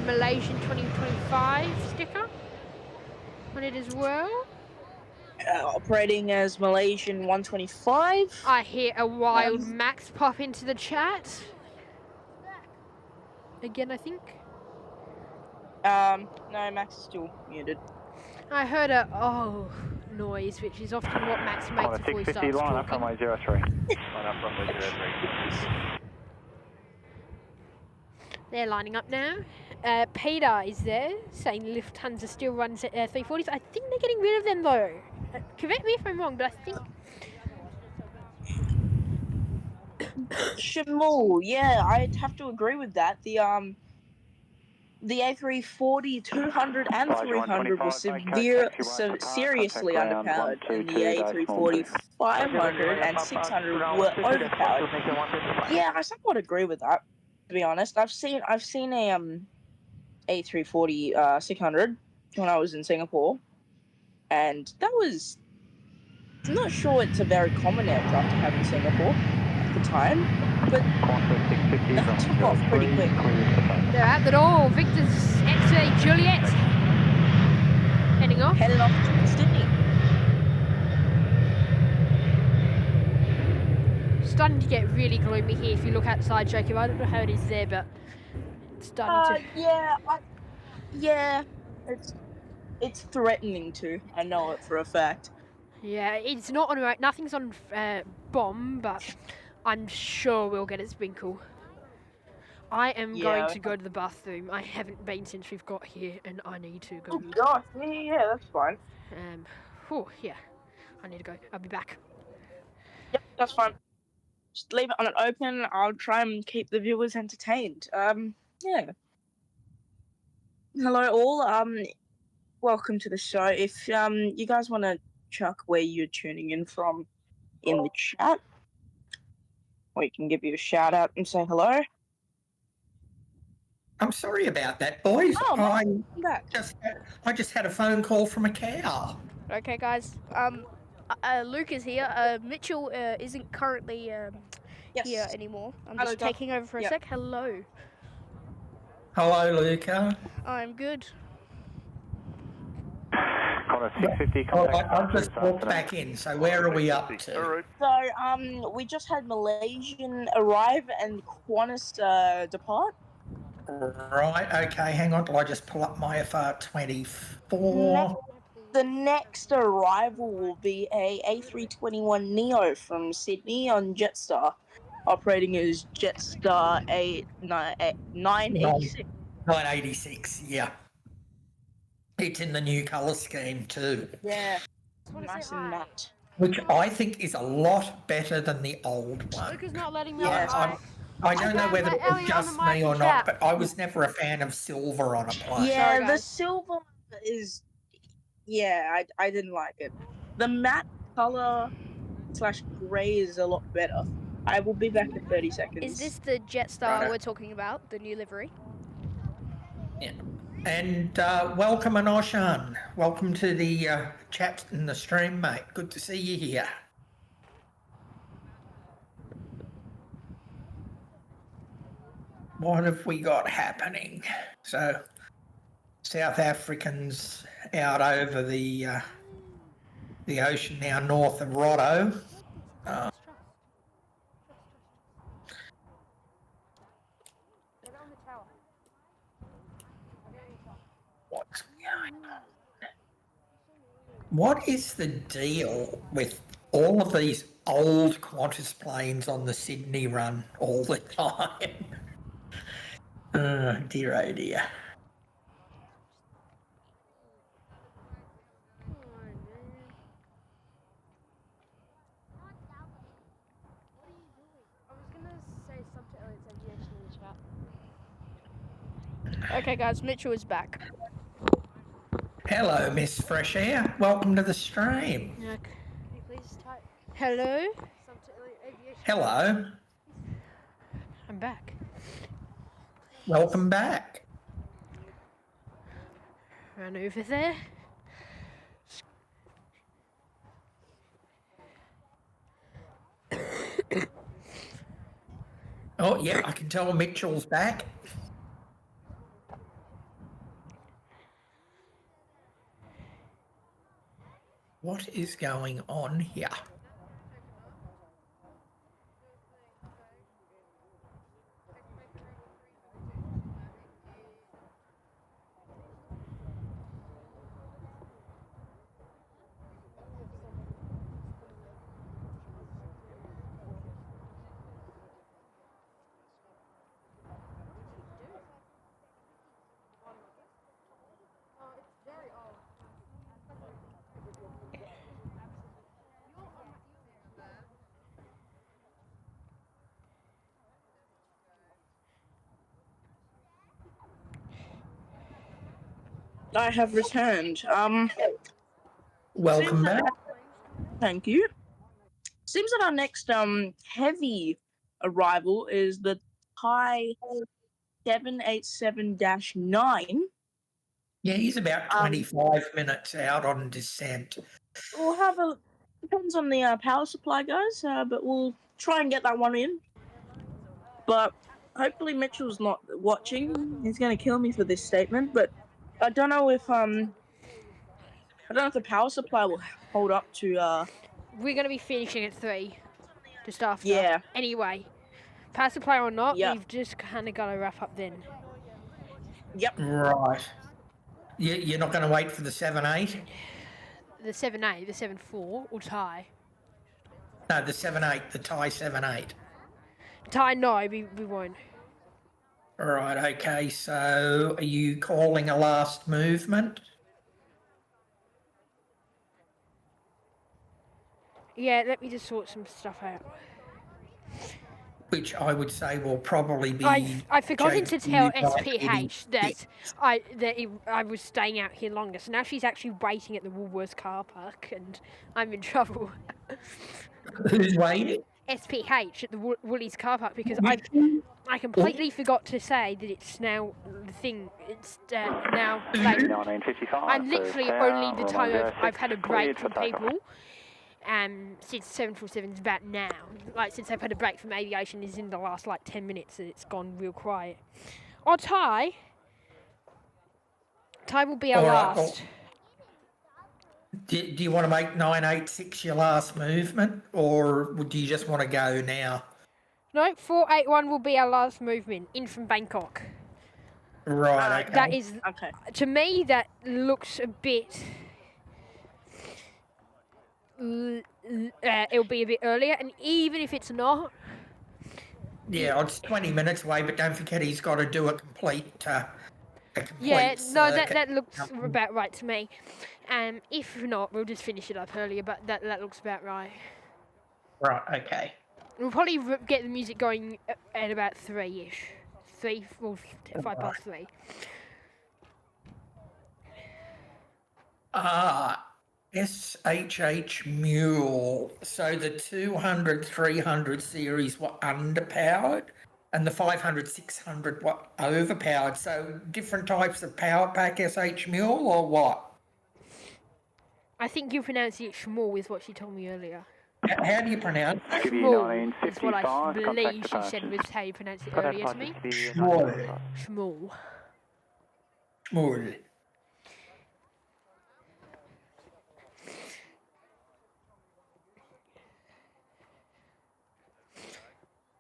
Malaysian 2025 sticker on it as well. Operating as Malaysian 125. I hear a wild Max pop into the chat. Again, I think. No, Max is still muted. I heard a noise, which is often what Max makes before he starts line up talking. runway 03. Line up runway 03. They're lining up now. Peter is there, saying Lufthansa still runs at 340s. I think they're getting rid of them though. Correct me if I'm wrong, but I think... Shamul, yeah, I'd have to agree with that. The A340, 200 and 300 were seriously underpowered, and the A340, 500 and 600 were overpowered. Yeah, I somewhat agree with that, to be honest. I've seen a A340 600 when I was in Singapore, and that was... I'm not sure it's a very common aircraft to have in Singapore at the time, but that took off pretty quick. They're at the door. Victor's X-ray Juliet heading off. Headed off to Sydney. Starting to get really gloomy here. If you look outside, Jacob, I don't know how it is there, but it's starting to. Yeah, it's threatening to. I know it for a fact. Yeah, it's not on. Nothing's on bomb, but I'm sure we'll get a sprinkle. I am going to go to the bathroom. I haven't been since we've got here, and I need to go. Oh gosh, yeah, that's fine. Yeah, I need to go. I'll be back. Yep, that's fine. Just leave it on it open. I'll try and keep the viewers entertained. Yeah. Hello all. Welcome to the show. If you guys want to chuck where you're tuning in from in the chat, we can give you a shout out and say hello. I'm sorry about that, boys. Oh, I just had a phone call from a cow. Okay, guys. Luke is here. Mitchell isn't currently here anymore. I'm just taking over for a sec. Hello. Hello, Luca. I'm good. I've just walked back in, so where are we up to? So, we just had Malaysian arrive and Qantas depart. Right, okay, hang on till I just pull up my FR24. The next arrival will be a A321neo from Sydney on Jetstar, operating as Jetstar 986. 986, yeah. It's in the new colour scheme too. Yeah. Nice and matte. Which I think is a lot better than the old one. Lucas not letting me Yes. on I don't know whether it was Elliot on just the mic me or and not, chat. but I was never a fan of silver on a plane. Yeah, Sorry, the guys. silver is. Yeah, I didn't like it. The matte color / grey is a lot better. I will be back in 30 seconds. Is this the Jetstar we're talking about, the new livery? Yeah. And welcome, Anoshan. Welcome to the chat in the stream, mate. Good to see you here. What have we got happening? So, South Africans out over the ocean now, north of Roto. What's going on? What is the deal with all of these old Qantas planes on the Sydney run all the time? Oh dear, oh dear. Okay, guys, Mitchell is back. Hello, Miss Fresh Air. Welcome to the stream. Can you please type hello? Hello. I'm back. Welcome back. Run over there. Oh, yeah, I can tell Mitchell's back. What is going on here? I have returned. Welcome back. Thank you. Seems that our next heavy arrival is the Thai 787-9. Yeah, he's about 25 minutes out on descent. We'll have a depends on the power supply, guys. But we'll try and get that one in. But hopefully Mitchell's not watching. He's going to kill me for this statement. But I don't know if the power supply will hold up to. We're going to be finishing at 3, just after. Yeah. Anyway, power supply or not, Yep. we've just kind of got to wrap up then. Yep. Right. You're not going to wait for the 7.8? The 7.8, the 7.4, or Thai? No, the 7.8, the Thai 7.8. Thai, no, we won't. Right, okay, so are you calling a last movement? Yeah, let me just sort some stuff out. Which I would say will probably be... I've forgotten to tell JP SPH that I was staying out here longer, so now she's actually waiting at the Woolworths car park, and I'm in trouble. Who's waiting? SPH at the Woolies car park, because I completely forgot to say that it's now the thing. It's now like 1955. I'm literally only the time I've had a break from people. Since 747's about now. Like, since I've had a break from aviation is in the last, 10 minutes and it's gone real quiet. Or Thai. Thai will be our last. Do you want to make 986 your last movement, or do you just want to go now? No, 481 will be our last movement, in from Bangkok. Right, okay. That is, to me, that looks a bit... it'll be a bit earlier, and even if it's not... Yeah, it's 20 minutes away, but don't forget he's got to do a complete a complete Yeah, no, circuit. that looks about right to me. If not, we'll just finish it up earlier, but that looks about right. Right, okay. We'll probably get the music going at about 3-ish. 3 or 5 past 3. SHH Mule. So the 200, 300 series were underpowered and the 500, 600 were overpowered. So different types of power pack SH Mule or what? I think you pronounce it Schmall is what she told me earlier. How do you pronounce it? Schmall is what I believe she said was how you pronounce it earlier to me. Schmall. Schmall. Schmall.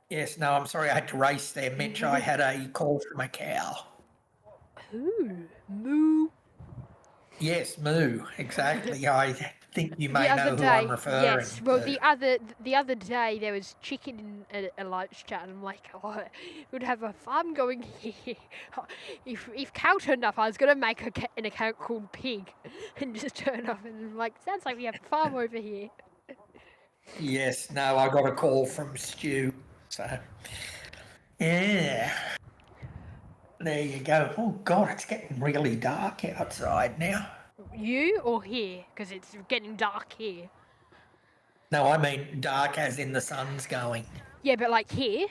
Yes, no, I'm sorry I had to race there, Mitch. I had a call from a cow. Ooh, moo. Yes, moo, exactly. I think you may know who I'm referring yes. Well, to. the other day there was chicken in a live chat, and I'm like, oh, we'd have a farm going here. If cow turned up, I was gonna make an account called pig, and just turn up, and I'm like, sounds like we have a farm over here. Yes, no, I got a call from Stu, so yeah. There you go. Oh God, it's getting really dark outside now. You or here? Because it's getting dark here. No, I mean dark as in the sun's going. Yeah, but like here.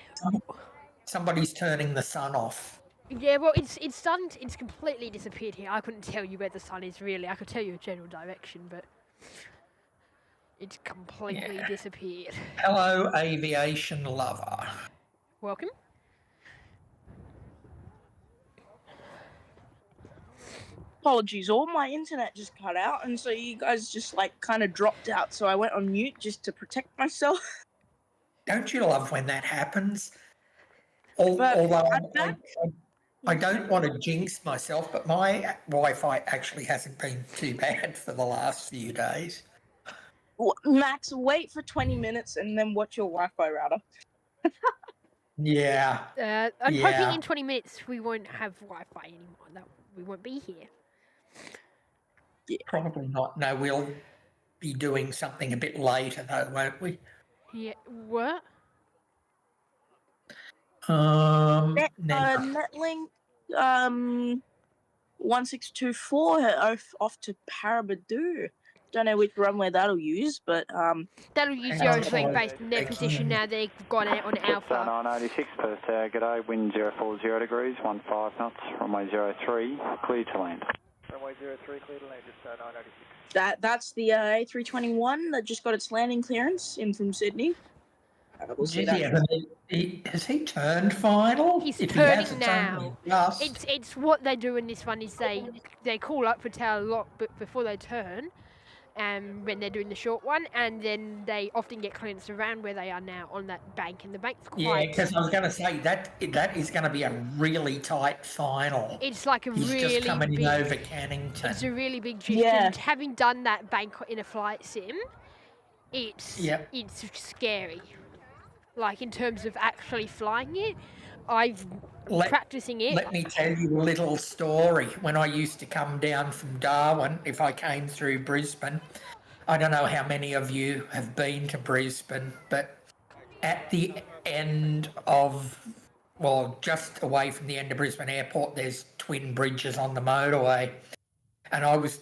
Somebody's turning the sun off. Yeah, well, it's completely disappeared here. I couldn't tell you where the sun is really. I could tell you a general direction, but it's completely disappeared. Hello, aviation lover. Welcome. Apologies, all my internet just cut out, and so you guys just like kind of dropped out. So I went on mute just to protect myself. Don't you love when that happens? Although I don't want to jinx myself, but my Wi-Fi actually hasn't been too bad for the last few days. Max, wait for 20 minutes and then watch your Wi-Fi router. Yeah. I'm hoping in 20 minutes we won't have Wi-Fi anymore. That we won't be here. Yeah. Probably not. No, we'll be doing something a bit later though, won't we? Yeah. What? Netlink 1624 off to Parabadoo. Don't know which runway that'll use, but that'll use 03 based on their position now. They've got it on Alpha. 986 Perth Tower, g'day, wind 040 degrees, 15 knots, runway 03, clear to land. Runway 03, clear to land, just 986. That's the A321 that just got its landing clearance in from Sydney. We'll see that. Has he turned final? He's turning now. It's what they do in this one is they call up for tail lock before they turn. When they're doing the short one, and then they often get clearance around where they are now on that bank, and the bank's quite... Yeah, because I was going to say, that is going to be a really tight final. It's like a He's really just coming big... in over Cannington. It's a really big drift, and having done that bank in a flight sim, it's scary. Like, in terms of actually flying it, practicing it. Let me tell you a little story. When I used to come down from Darwin, if I came through Brisbane, I don't know how many of you have been to Brisbane, but at the end of, well, just away from the end of Brisbane Airport, there's twin bridges on the motorway. And I was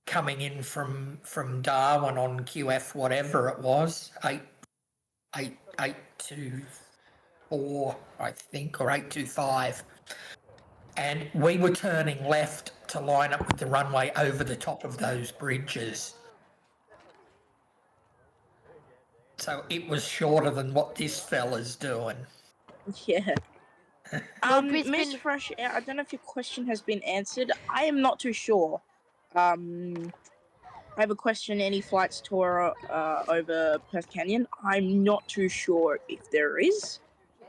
coming in from Darwin on QF, whatever it was, 824, I think, or 825. And we were turning left to line up with the runway over the top of those bridges. So it was shorter than what this fella's doing. Yeah. Miss Fresh Air, I don't know if your question has been answered. I am not too sure. I have a question. Any flights tour over Perth Canyon? I'm not too sure if there is,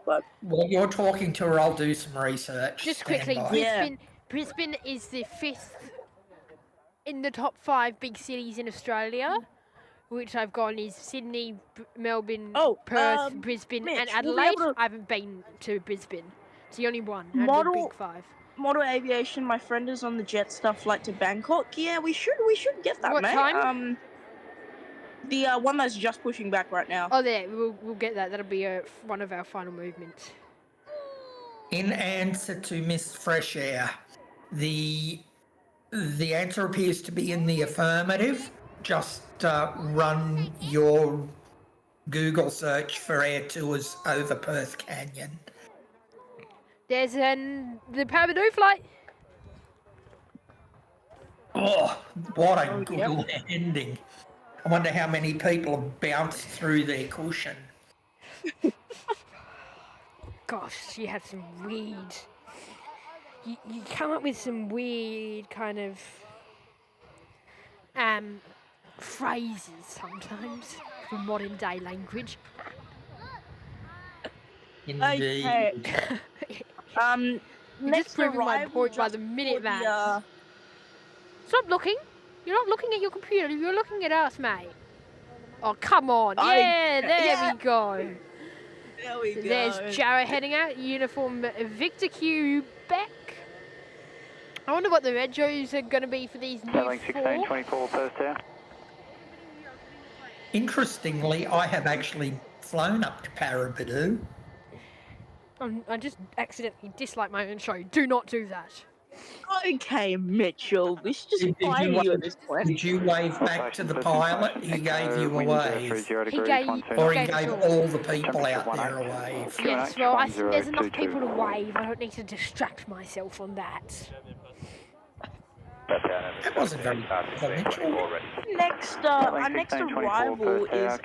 but well, you're talking to her. I'll do some research. Just quickly, Brisbane is the 5th in the top 5 big cities in Australia, which I've gone is Sydney, Melbourne, Perth, Brisbane, Mitch, and Adelaide. I haven't been to Brisbane. It's the only one. Out of the big 5. Model Aviation, my friend is on the Jetstar flight to Bangkok. Yeah, we should get that, What mate. time? The one that's just pushing back right now. Oh, there. We'll get that. That'll be one of our final movements. In answer to Miss Fresh Air, the answer appears to be in the affirmative. Just run your Google search for air tours over Perth Canyon. There's the Parabadoo flight. Oh, what a good landing. I wonder how many people have bounced through their cushion. Gosh, she had some weird... You come up with some weird kind of... phrases sometimes for modern day language. Indeed. Okay. You're Next just proving my arrival point by just the minute, for the, Max. Stop looking. You're not looking at your computer. You're looking at us, mate. Oh, come on. Yeah, there we go. There we go. There's Jarrah heading out. Uniform Victor Q back. I wonder what the regos are going to be for these new 1624 Perth Tower. Interestingly, I have actually flown up to Parabadoo. I just accidentally disliked my own show. Do not do that. Okay, Mitchell. We should just fire you at this point. Did you wave back to the pilot? He gave you a wave. He gave all the people out there a wave. Yes, well, I think there's enough people to wave. I don't need to distract myself on that. That wasn't very Mitchell. Our next arrival is a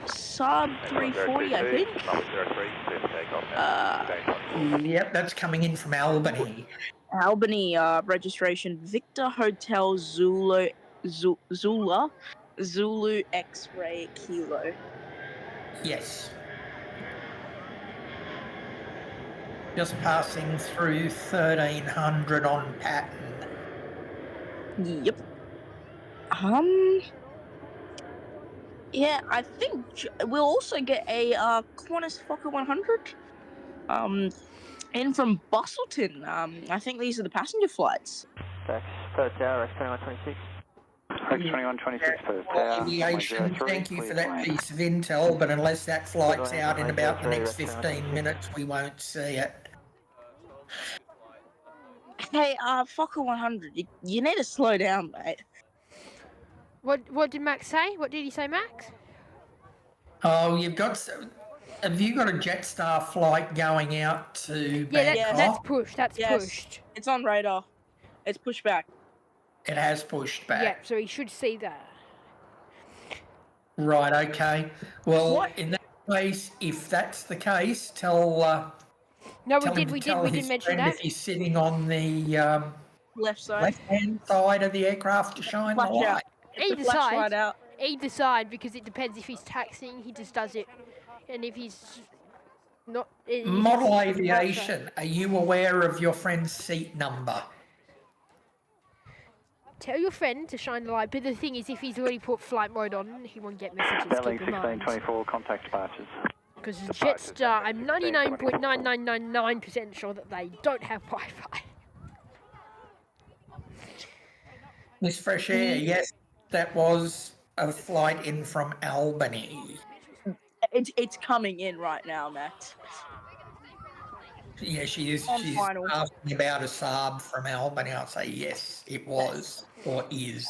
sub 340, I think. Yep, that's coming in from Albany. Albany, registration Victor Hotel Zulu X-ray Kilo. Yes. Just passing through 1300 on pattern. Yep. Yeah, I think we'll also get a Qantas Fokker 100 in from Bustleton. I think these are the passenger flights. That's Perth Tower, X2126. X2126 Perth Tower. Aviation, thank you for that piece of intel, but unless that flight's out in about the next 15 minutes, we won't see it. Hey, Fokker 100, you need to slow down, mate. What did Max say? What did he say, Max? Oh, have you got a Jetstar flight going out to Bangkok? That's pushed. That's pushed. It's on radar. It's pushed back. It has pushed back. Yeah, so he should see that. Right, okay. Well, in that case, if that's the case, tell No, we tell did mention that. If he's sitting on the left-hand side of the aircraft to shine the light. Either side, because it depends if he's taxiing, he just does it. And if he's not... Model Aviation, are you aware of your friend's seat number? Tell your friend to shine the light, but the thing is, if he's already put flight mode on, he won't get messages. Berlin 1624, contact departures. Because Jetstar, I'm 99.9999% sure that they don't have Wi-Fi. Miss Fresh Air, yes, that was a flight in from Albany. It's coming in right now, Matt. Yeah, she's asking about a Saab from Albany. I'll say yes, it was or is.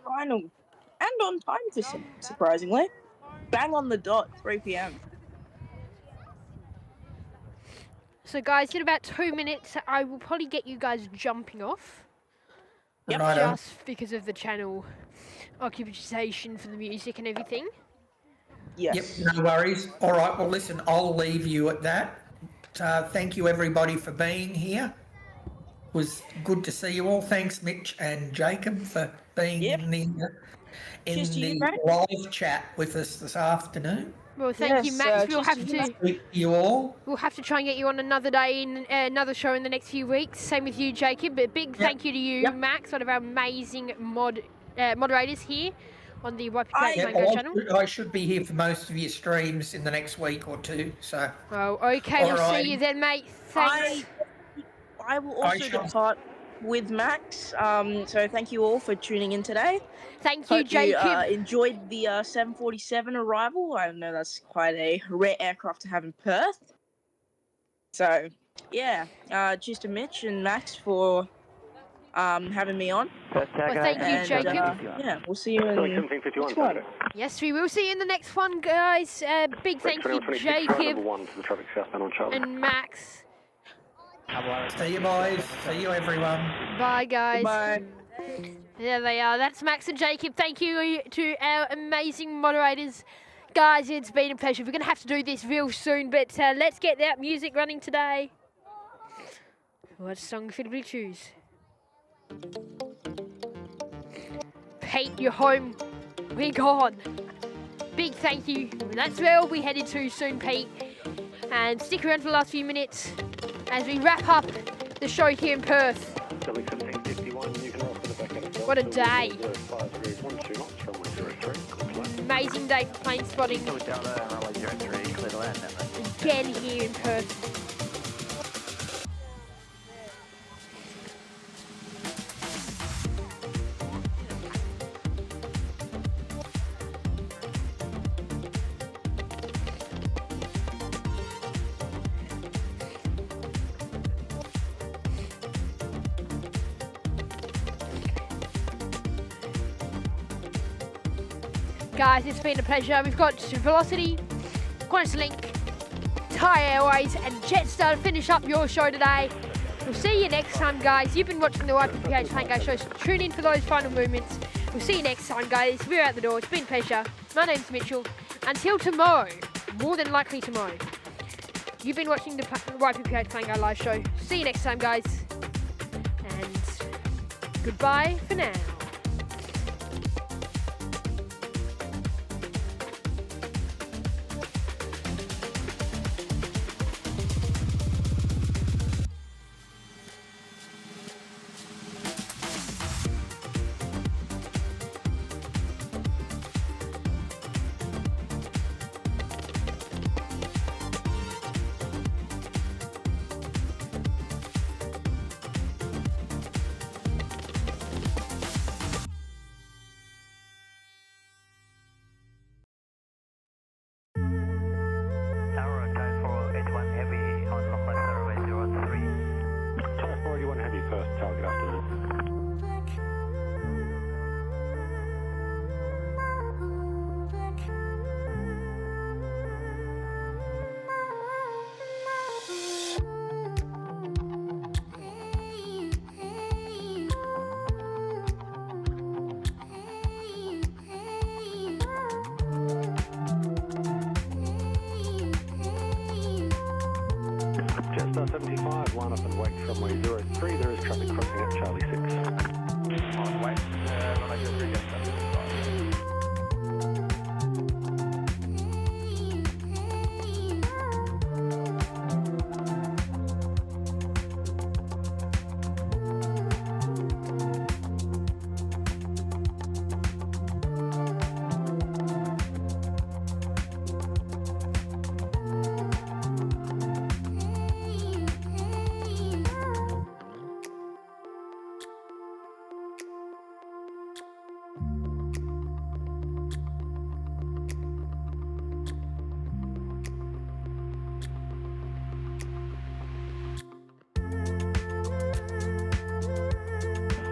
Final and on time, surprisingly. Bang on the dot, 3 p.m. So, guys, in about 2 minutes, I will probably get you guys jumping off. Yep. Just because of the channel occupation for the music and everything. Yes. Yep, no worries. All right, well, listen, I'll leave you at that. Thank you, everybody, for being here. It was good to see you all. Thanks, Mitch and Jacob, for being in the live chat with us this afternoon. Well, thank you, Max. We'll have to. You all. We'll have to try and get you on another day in another show in the next few weeks. Same with you, Jacob. But big thank you to you, Max, one of our amazing moderators here on the YPPH Mango channel. I should be here for most of your streams in the next week or two. So. Oh, okay. We'll see you then, mate. Thanks. I will also depart with Max. So thank you all for tuning in today. Thank you, Jacob. You enjoyed the 747 arrival. I know that's quite a rare aircraft to have in Perth. So, yeah. Cheers to Mitch and Max for having me on. Well, thank you, Jacob. Yeah, we'll see you in the next one. Yes, we will see you in the next one, guys. Big thank you, Jacob and Max. See you, boys. See you, everyone. Bye, guys. Bye. There they are. That's Max and Jacob. Thank you to our amazing moderators. Guys, it's been a pleasure. We're going to have to do this real soon, but let's get that music running today. What song should we choose? Pete, you're home. We're gone. Big thank you. That's where we'll be headed to soon, Pete. And stick around for the last few minutes as we wrap up the show here in Perth. What a day. Amazing day for plane spotting. Again here in Perth. Guys, it's been a pleasure. We've got Velocity, Qantas Link, Thai Airways and Jetstar to finish up your show today. We'll see you next time, guys. You've been watching the YPPH Plane Guy Show, so tune in for those final movements. We'll see you next time, guys. We're out the door. It's been a pleasure. My name's Mitchell. Until tomorrow, more than likely tomorrow, you've been watching the YPPH Plane Guy Live Show. See you next time, guys. And goodbye for now. Jetstar 75, line up and wait runway 03, there is traffic crossing at Charlie 6. On wait, runway 03, Jetstar 75.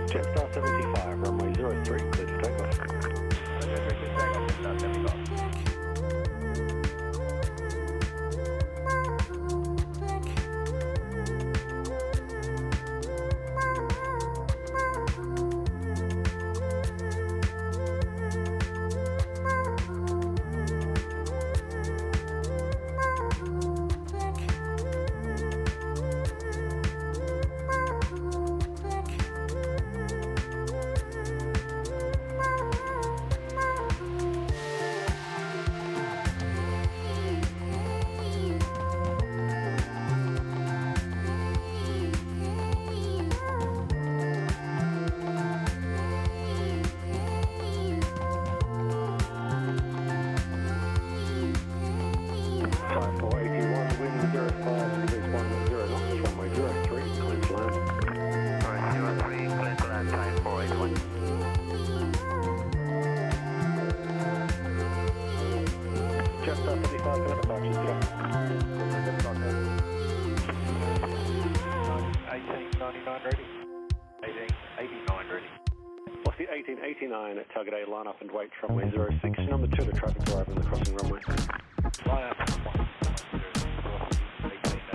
Jetstar 75, runway 03, clear to take off. Jetstar 75. runway. Just 75 minute departures, yeah. 1899 ready. 1889 ready. What's the 1889 at target A, line up and wait runway 06, number 2 to traffic arrival in the crossing runway. Line up and wait. 1889.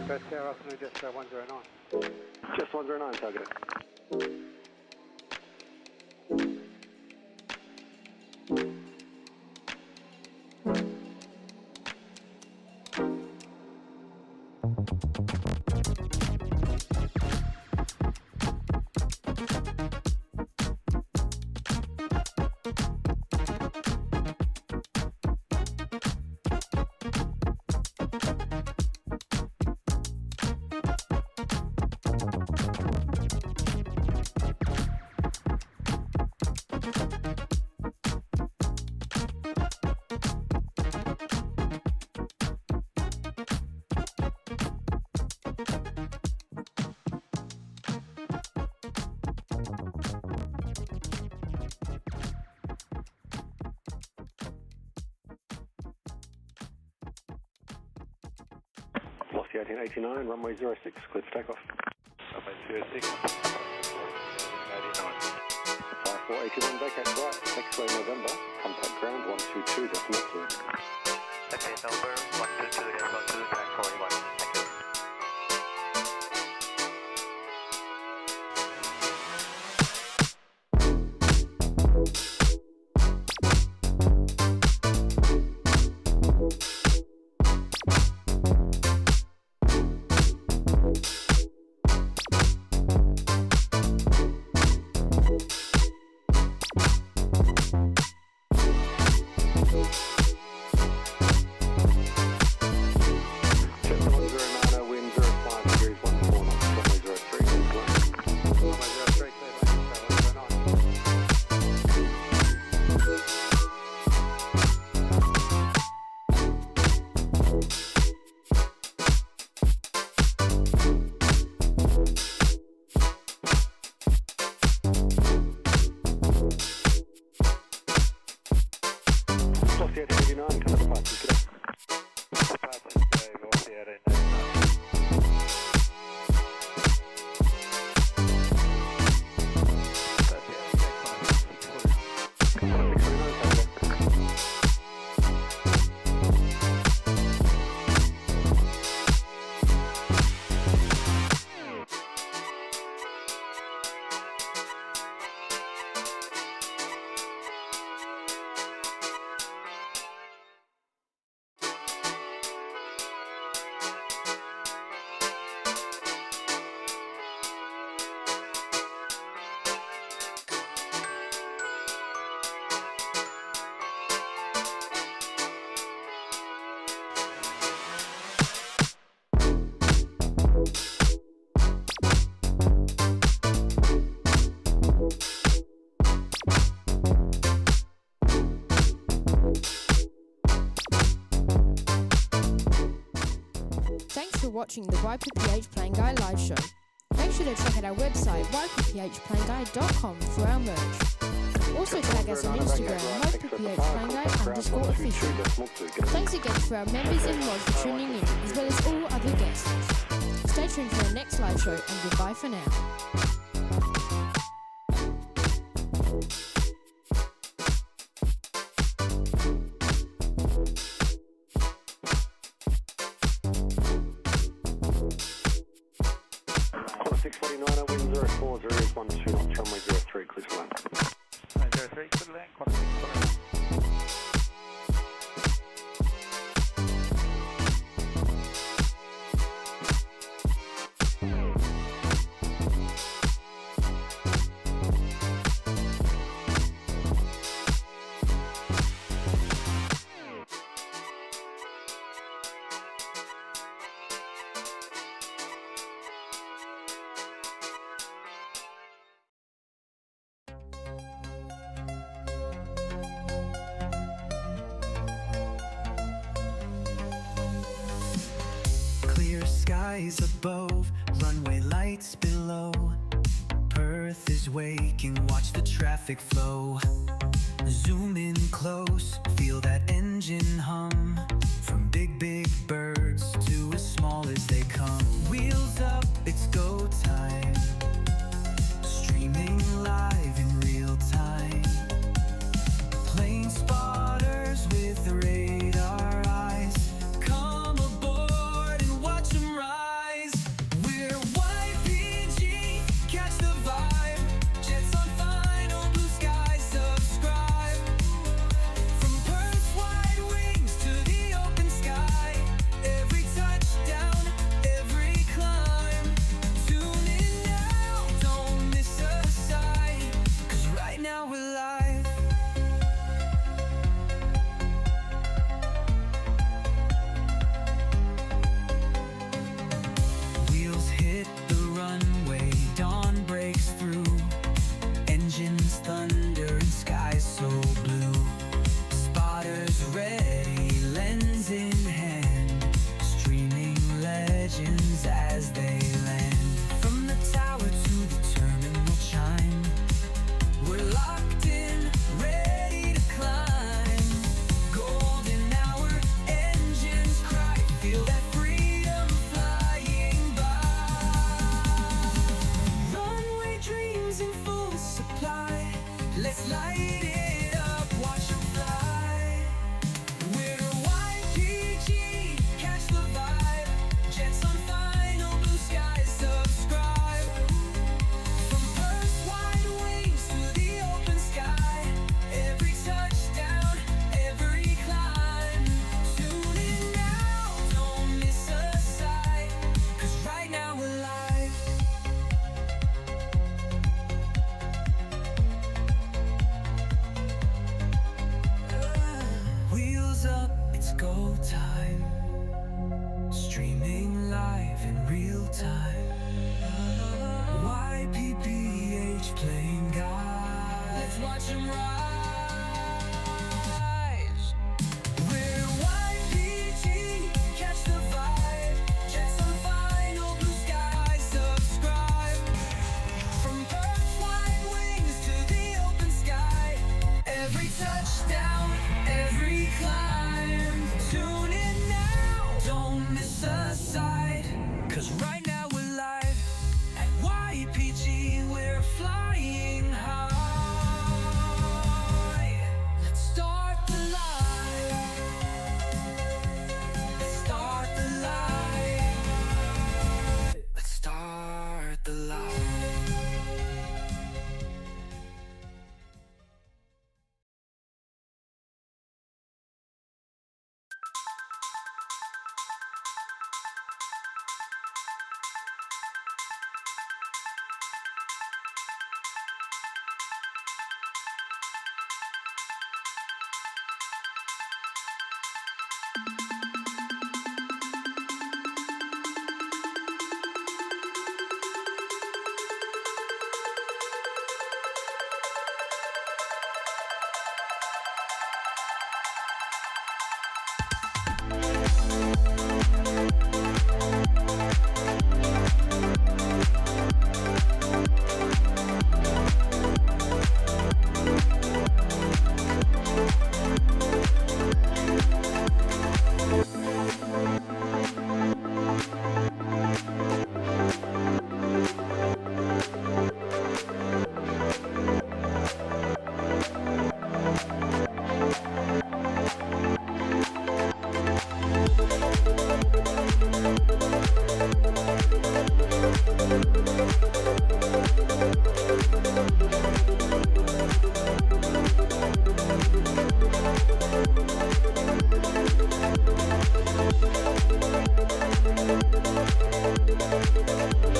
First tower afternoon, just 109. Just 109 target. Velocity 1889, runway 06, cleared for takeoff. Runway 06. 89. 5481, vacate right, X-ray November, contact ground 122, decimal 2. Okay, number 122, yes, 12, track 41. Thank you. Watching the YPPH Plane Guy live show. Make sure to check out our website ypphplaneguy.com for our merch. Also tag us on Instagram, YPPH_official. Thanks again for our members and mods for tuning in, as well as all other guests. Stay tuned for our next live show, and goodbye for now. Quarter 649, wind 04, 012 knots, runway 03, clear to land. 03, clear to land, quarter 649. Clear skies above, runway lights below. Perth is waking, watch the traffic flow. Zoom in close, feel that engine hum. From big, big birds to as small as they come. Wheels up, it's go time. Streaming live in real time. Plane spotters with radar eyes. Come aboard and watch them rise. We're YPG, catch the vibe. Jets on final blue sky, subscribe. From Perth's wide wings to the open sky. Every touchdown, every climb. Tune in now, don't miss a sight. Bye.